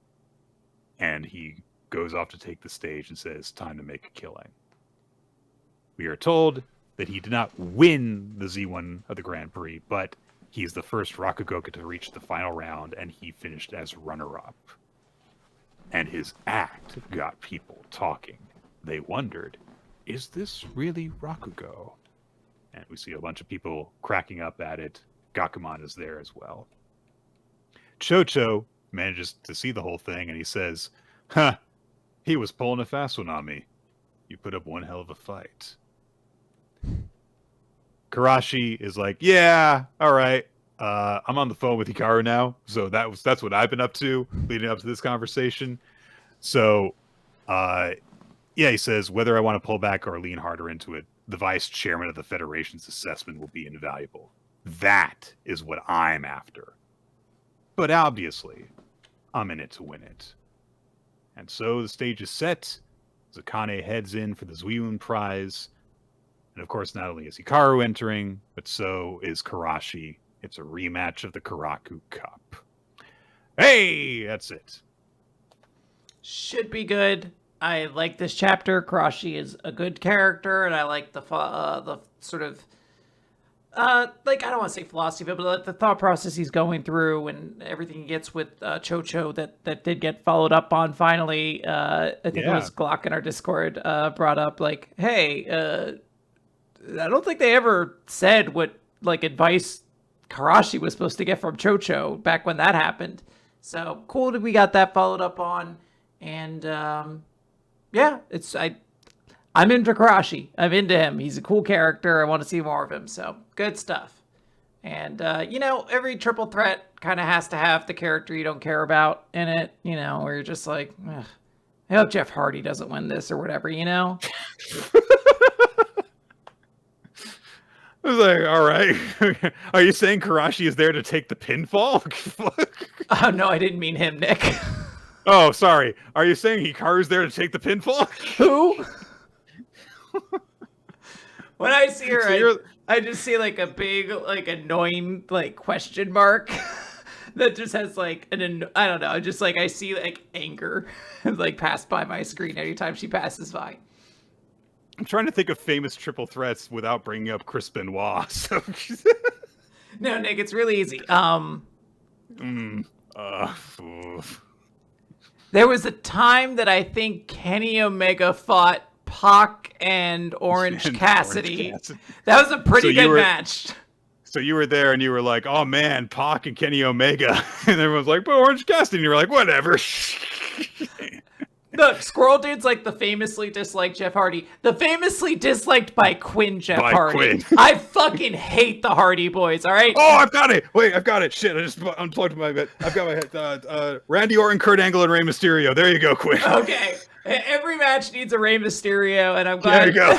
And he goes off to take the stage and says, time to make a killing. We are told that he did not win the Z1 of the Grand Prix, but he's the first Rakugoka to reach the final round, and he finished as runner-up. And his act got people talking. They wondered, is this really Rakugo? And we see a bunch of people cracking up at it. Gakuman is there as well. Chocho manages to see the whole thing, and he says, he was pulling a fast one on me. You put up one hell of a fight. Karashi is like, yeah, all right. I'm on the phone with Hikaru now, so that's what I've been up to leading up to this conversation. So, he says, whether I want to pull back or lean harder into it, the vice chairman of the Federation's assessment will be invaluable. That is what I'm after. But obviously, I'm in it to win it. And so the stage is set. Akane heads in for the Zuiun prize. And of course, not only is Hikaru entering, but so is Karashi. It's a rematch of the Karaku Cup. Hey, that's it. Should be good. I like this chapter. Karashi is a good character, and I like the sort of I don't want to say philosophy, but the thought process he's going through and everything he gets with Chocho that did get followed up on finally. I think it was Glock in our Discord brought up like, hey, I don't think they ever said what advice Karashi was supposed to get from Chocho back when that happened. So cool that we got that followed up on, and I'm into Karashi. I'm into him. He's a cool character. I want to see more of him. So good stuff. And every triple threat kind of has to have the character you don't care about in it. Where you're just like, ugh, I hope Jeff Hardy doesn't win this or whatever. I was like, all right. Are you saying Karashi is there to take the pinfall? Oh, no, I didn't mean him, Nick. Oh, sorry. Are you saying Hikaru's there to take the pinfall? Who? When I see her, I just see a big, annoying, question mark that just has I don't know. Just I see anger pass by my screen anytime she passes by. I'm trying to think of famous triple threats without bringing up Chris Benoit. So, No, Nick, it's really easy. There was a time that I think Kenny Omega fought Pac and Orange Cassidy. That was a pretty good match. So you were there and you were like, oh man, Pac and Kenny Omega. And everyone's like, but Orange Cassidy. And you were like, whatever. Look, Squirrel Dude's like the famously disliked Jeff Hardy. The famously disliked by Quinn Jeff Hardy. Quinn. I fucking hate the Hardy Boys, all right? Oh, I've got it. Wait, I've got it. Shit, I just unplugged my bit. I've got my head. Randy Orton, Kurt Angle, and Rey Mysterio. There you go, Quinn. Okay. Every match needs a Rey Mysterio, and I'm glad... There you go.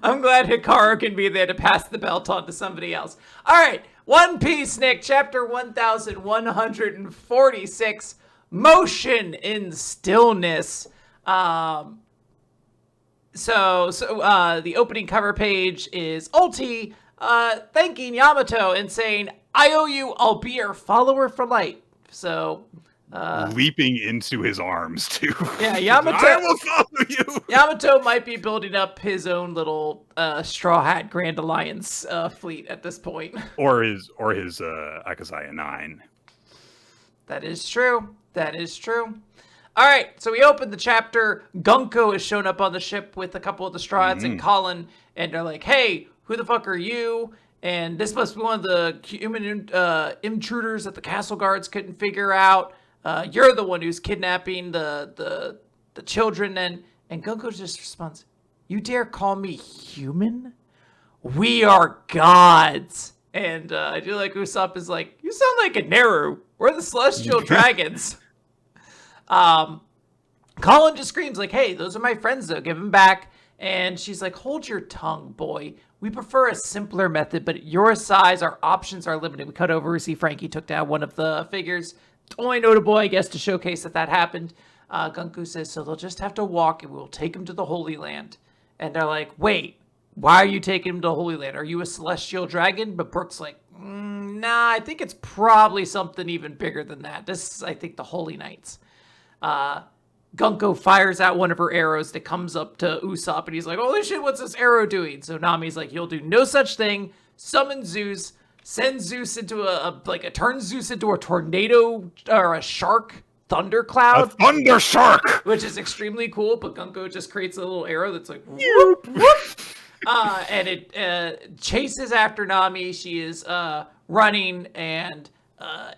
I'm glad Hikaru can be there to pass the belt on to somebody else. All right, One Piece, Nick, chapter 1146, Motion in Stillness. The opening cover page is Ulti thanking Yamato and saying, I owe you, I'll be your follower for life. So... leaping into his arms too. Yeah, Yamato. I will follow you. Yamato might be building up his own little Straw Hat Grand Alliance fleet at this point. Or his Akazaya 9. That is true. That is true. All right, so we open the chapter. Gunko has shown up on the ship with a couple of the Straw Hats and Colin, and they're like, "Hey, who the fuck are you?" And this must be one of the human intruders that the castle guards couldn't figure out. You're the one who's kidnapping the children. And Gunko just responds, you dare call me human? We are gods. And I do like Usopp is like, you sound like a Neru. We're the celestial dragons. Colin just screams like, hey, those are my friends though. Give them back. And she's like, hold your tongue, boy. We prefer a simpler method, but at your size, our options are limited. We cut over, we see Frankie took down one of the figures. Only notable, I guess, to showcase that happened. Gunko says, so they'll just have to walk and we'll take them to the Holy Land. And they're like, wait, why are you taking them to the Holy Land? Are you a celestial dragon? But Brooke's like, nah, I think it's probably something even bigger than that. This is, I think, the Holy Knights. Gunko fires out one of her arrows that comes up to Usopp, and he's like, holy shit, what's this arrow doing? So Nami's like, you'll do no such thing. Summon Zeus. Send Zeus into turn Zeus into a tornado or a shark thundercloud. A thunder shark! Which is extremely cool, but Gunko just creates a little arrow that's like, whoop, whoop. And it chases after Nami. She is running, and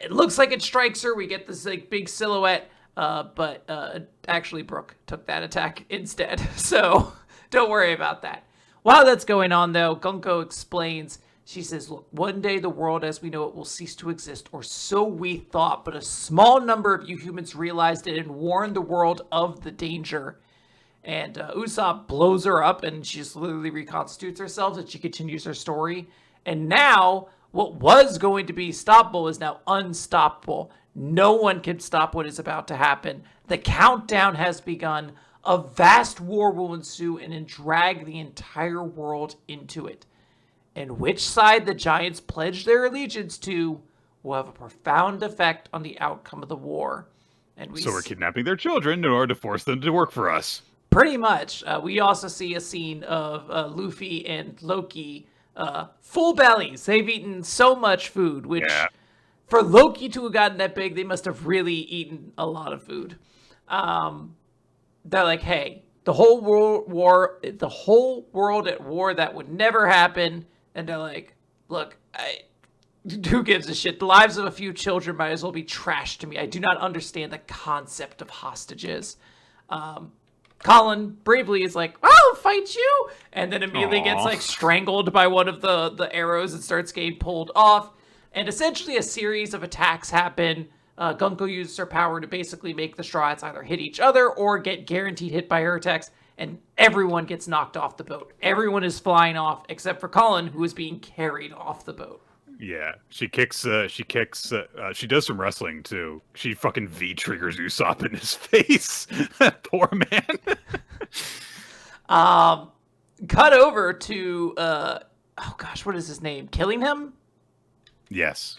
it looks like it strikes her. We get this like big silhouette, but actually Brooke took that attack instead. So don't worry about that. While that's going on, though, Gunko explains. She says, look, one day the world as we know it will cease to exist, or so we thought, but a small number of you humans realized it and warned the world of the danger. And Usopp blows her up, and she just literally reconstitutes herself, and she continues her story. And now, what was going to be stoppable is now unstoppable. No one can stop what is about to happen. The countdown has begun. A vast war will ensue and drag the entire world into it. And which side the giants pledge their allegiance to will have a profound effect on the outcome of the war. And so we're kidnapping their children in order to force them to work for us. Pretty much. We also see a scene of Luffy and Loki full bellies. They've eaten so much food, which for Loki to have gotten that big, they must have really eaten a lot of food. They're like, hey, the whole world at war, that would never happen. And they're like, look, who gives a shit? The lives of a few children might as well be trash to me. I do not understand the concept of hostages. Colin bravely is like, I'll fight you. And then immediately gets like strangled by one of the arrows and starts getting pulled off. And essentially a series of attacks happen. Gunko uses her power to basically make the Straw Hats either hit each other or get guaranteed hit by her attacks. And everyone gets knocked off the boat. Everyone is flying off except for Colin, who is being carried off the boat. Yeah, she does some wrestling too. She fucking V-triggers Usopp in his face. Poor man. Cut over to, what is his name? Killing him? Yes.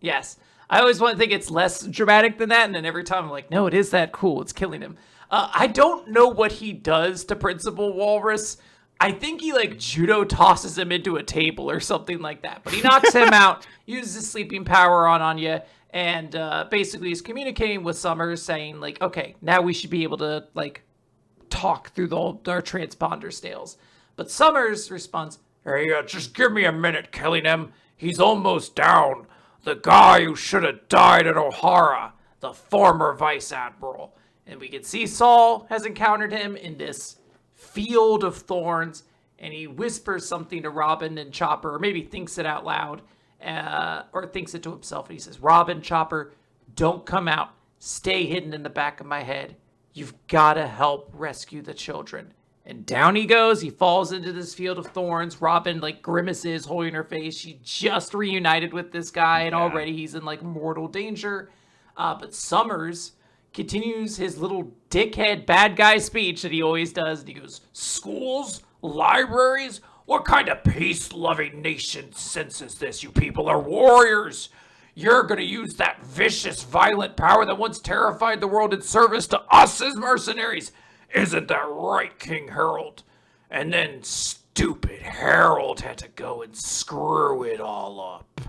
Yes. I always want to think it's less dramatic than that, and then every time I'm like, no, it is that cool. It's killing him. I don't know what he does to Principal Walrus. I think he like judo tosses him into a table or something like that. But he knocks him out, uses his sleeping power on Anya, and basically is communicating with Summers, saying like, okay, now we should be able to like talk through our transponder stales. But Summers responds, hey, just give me a minute, killing him. He's almost down. The guy who should have died at O'Hara, the former Vice Admiral. And we can see Saul has encountered him in this field of thorns, and he whispers something to Robin and Chopper, or maybe thinks it out loud, or thinks it to himself. And he says, Robin, Chopper, don't come out. Stay hidden in the back of my head. You've got to help rescue the children. And down he goes. He falls into this field of thorns. Robin, like, grimaces, holding her face. She just reunited with this guy, and already he's in, like, mortal danger. But Summers continues his little dickhead bad guy speech that he always does. And he goes, schools? Libraries? What kind of peace-loving nation senses this? You people are warriors. You're going to use that vicious, violent power that once terrified the world in service to us as mercenaries. Isn't that right, King Harold? And then stupid Harold had to go and screw it all up.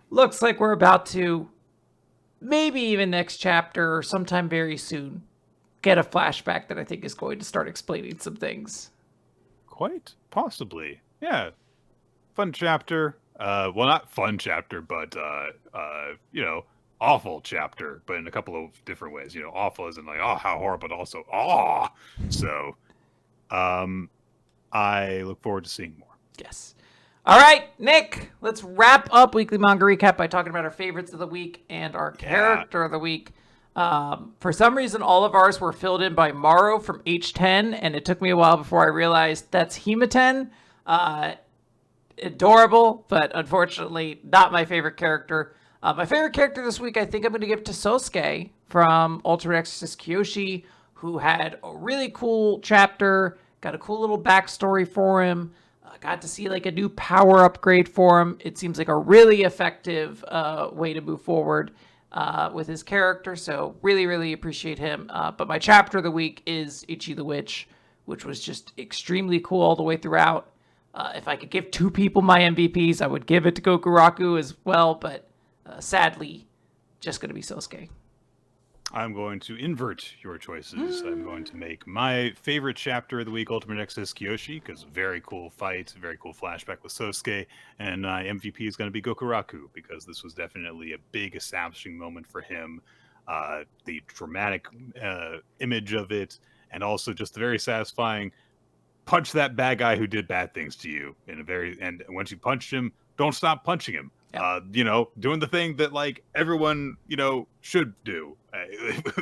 Looks like we're about to, maybe even next chapter or sometime very soon, get a flashback that I think is going to start explaining some things. Quite possibly. Yeah. Fun chapter. Well, not fun chapter, but, awful chapter, but in a couple of different ways. Awful as in like, oh, how horrible, but also, oh. So, I look forward to seeing more. Yes. All right, Nick, let's wrap up Weekly Manga Recap by talking about our favorites of the week and our character of the week. For some reason, all of ours were filled in by Morrow from H10, and it took me a while before I realized that's Hima-Ten. Adorable, but unfortunately not my favorite character. My favorite character this week, I think I'm going to give to Sosuke from Ultimate Exorcist Kiyoshi, who had a really cool chapter, got a cool little backstory for him, got to see like a new power upgrade for him. It seems like a really effective way to move forward with his character, so really, really appreciate him. But my chapter of the week is Ichi the Witch, which was just extremely cool all the way throughout. If I could give two people my MVPs, I would give it to Gokuraku as well, but sadly, just going to be Sosuke. I'm going to invert your choices. I'm going to make my favorite chapter of the week, Ultimate Exorcist Kiyoshi, because very cool fight, very cool flashback with Sosuke, and my MVP is going to be Gokuraku, because this was definitely a big establishing moment for him. The dramatic image of it, and also just the very satisfying punch that bad guy who did bad things to you and once you punched him, don't stop punching him. Doing the thing that like everyone, should do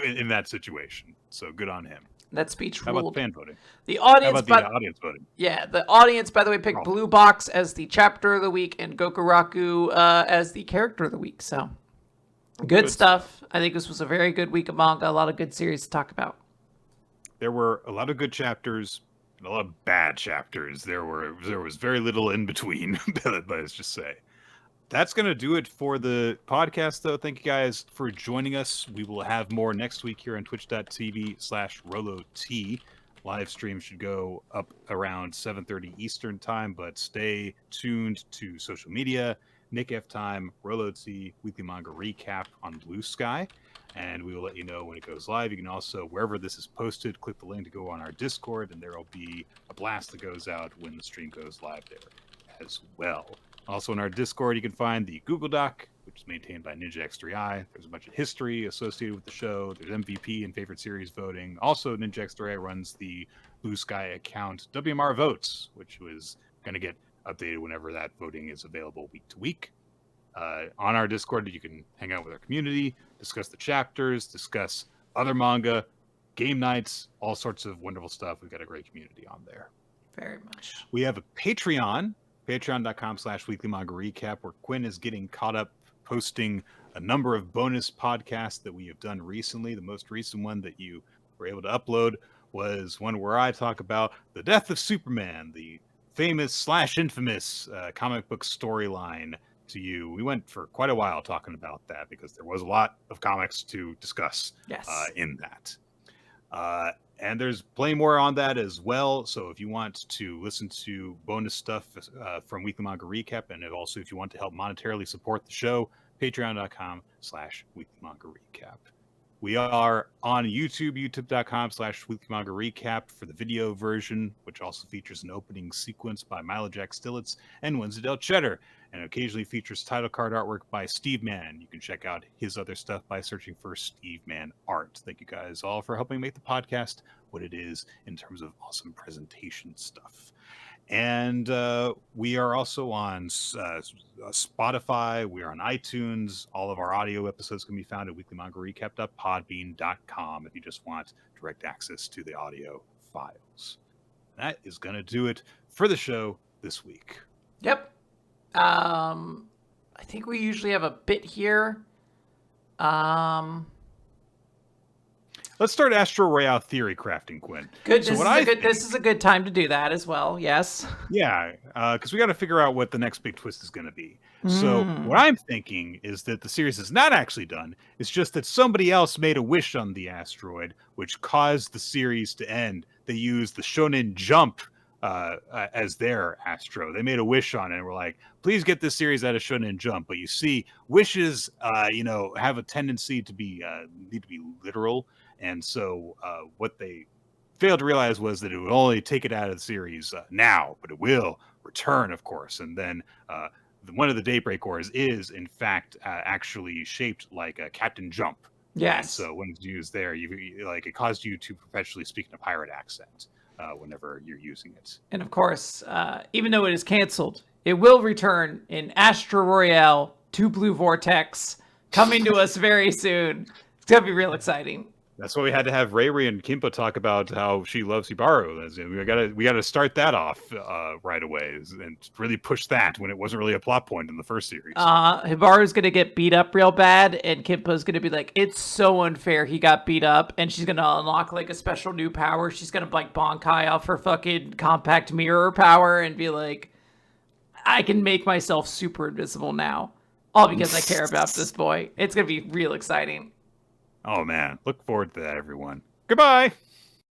in that situation. So good on him. That speech ruled. How about the fan voting? The audience, audience voting? Yeah, the audience, by the way, picked Blue Box as the chapter of the week and Gokuraku as the character of the week. So good stuff. I think this was a very good week of manga. A lot of good series to talk about. There were a lot of good chapters. A lot of bad chapters. There was very little in between. Let's just say that's going to do it for the podcast, though. Thank you guys for joining us. We will have more next week here on twitch.tv/RoloT. Live stream should go up around 7:30 Eastern time, but stay tuned to social media. Nick F Time, RoloT, Weekly Manga Recap on BlueSky. And we will let you know when it goes live. You can also, wherever this is posted, click the link to go on our Discord, and there will be a blast that goes out when the stream goes live there as well. Also in our Discord, you can find the Google Doc, which is maintained by Ninja X3i. There's a bunch of history associated with the show. There's MVP and favorite series voting. Also, Ninja X3i runs the BlueSky account WMR Votes, which was going to get updated whenever that voting is available week to week. On our Discord, you can hang out with our community, discuss the chapters, discuss other manga, game nights, all sorts of wonderful stuff. We've got a great community on there. Very much. We have a Patreon, patreon.com/Weekly Manga Recap, where Quinn is getting caught up, posting a number of bonus podcasts that we have done recently. The most recent one that you were able to upload was one where I talk about the death of Superman, the famous/infamous comic book storyline to you. We went for quite a while talking about that because there was a lot of comics to discuss in that. And there's plenty more on that as well. So if you want to listen to bonus stuff from Weekly Manga Recap, and also if you want to help monetarily support the show, patreon.com/Weekly Manga Recap. We are on YouTube, youtube.com/Weekly Manga Recap for the video version, which also features an opening sequence by Milo Jack Stillitz and Wednesdale Cheddar, and occasionally features title card artwork by Steve Mann. You can check out his other stuff by searching for Steve Mann Art. Thank you guys all for helping make the podcast what it is in terms of awesome presentation stuff. And we are also on Spotify. We are on iTunes. All of our audio episodes can be found at weeklymangarecap.podbean.com if you just want direct access to the audio files. That is going to do it for the show this week. Yep. I think we usually have a bit here. Let's start Astro Royale theory crafting, Quinn. Good. This is a good time to do that as well. Yes. Yeah, because we got to figure out what the next big twist is going to be. So what I'm thinking is that the series is not actually done. It's just that somebody else made a wish on the asteroid, which caused the series to end. They used the Shonen Jump as their Astro. They made a wish on it and were like, please get this series out of Shonen Jump. But you see, wishes, have a tendency to be need to be literal. And so what they failed to realize was that it would only take it out of the series now, but it will return, of course. And then one of the Daybreak Ores is, in fact, actually shaped like a Captain Jump. Yes. And so when it's used there, it caused you to perpetually speak in a pirate accent whenever you're using it. And of course, even though it is canceled, it will return in Astro Royale 2 Blue Vortex, coming to us very soon. It's going to be real exciting. That's why we had to have Ray and Kimpo talk about how she loves Hibaru. We got to start that off right away and really push that when it wasn't really a plot point in the first series. Hibaru's going to get beat up real bad, and Kimpo's going to be like, it's so unfair he got beat up, and she's going to unlock like a special new power. She's going to like Bankai off her fucking compact mirror power and be like, I can make myself super invisible now. All because I care about this boy. It's going to be real exciting. Oh, man. Look forward to that, everyone. Goodbye.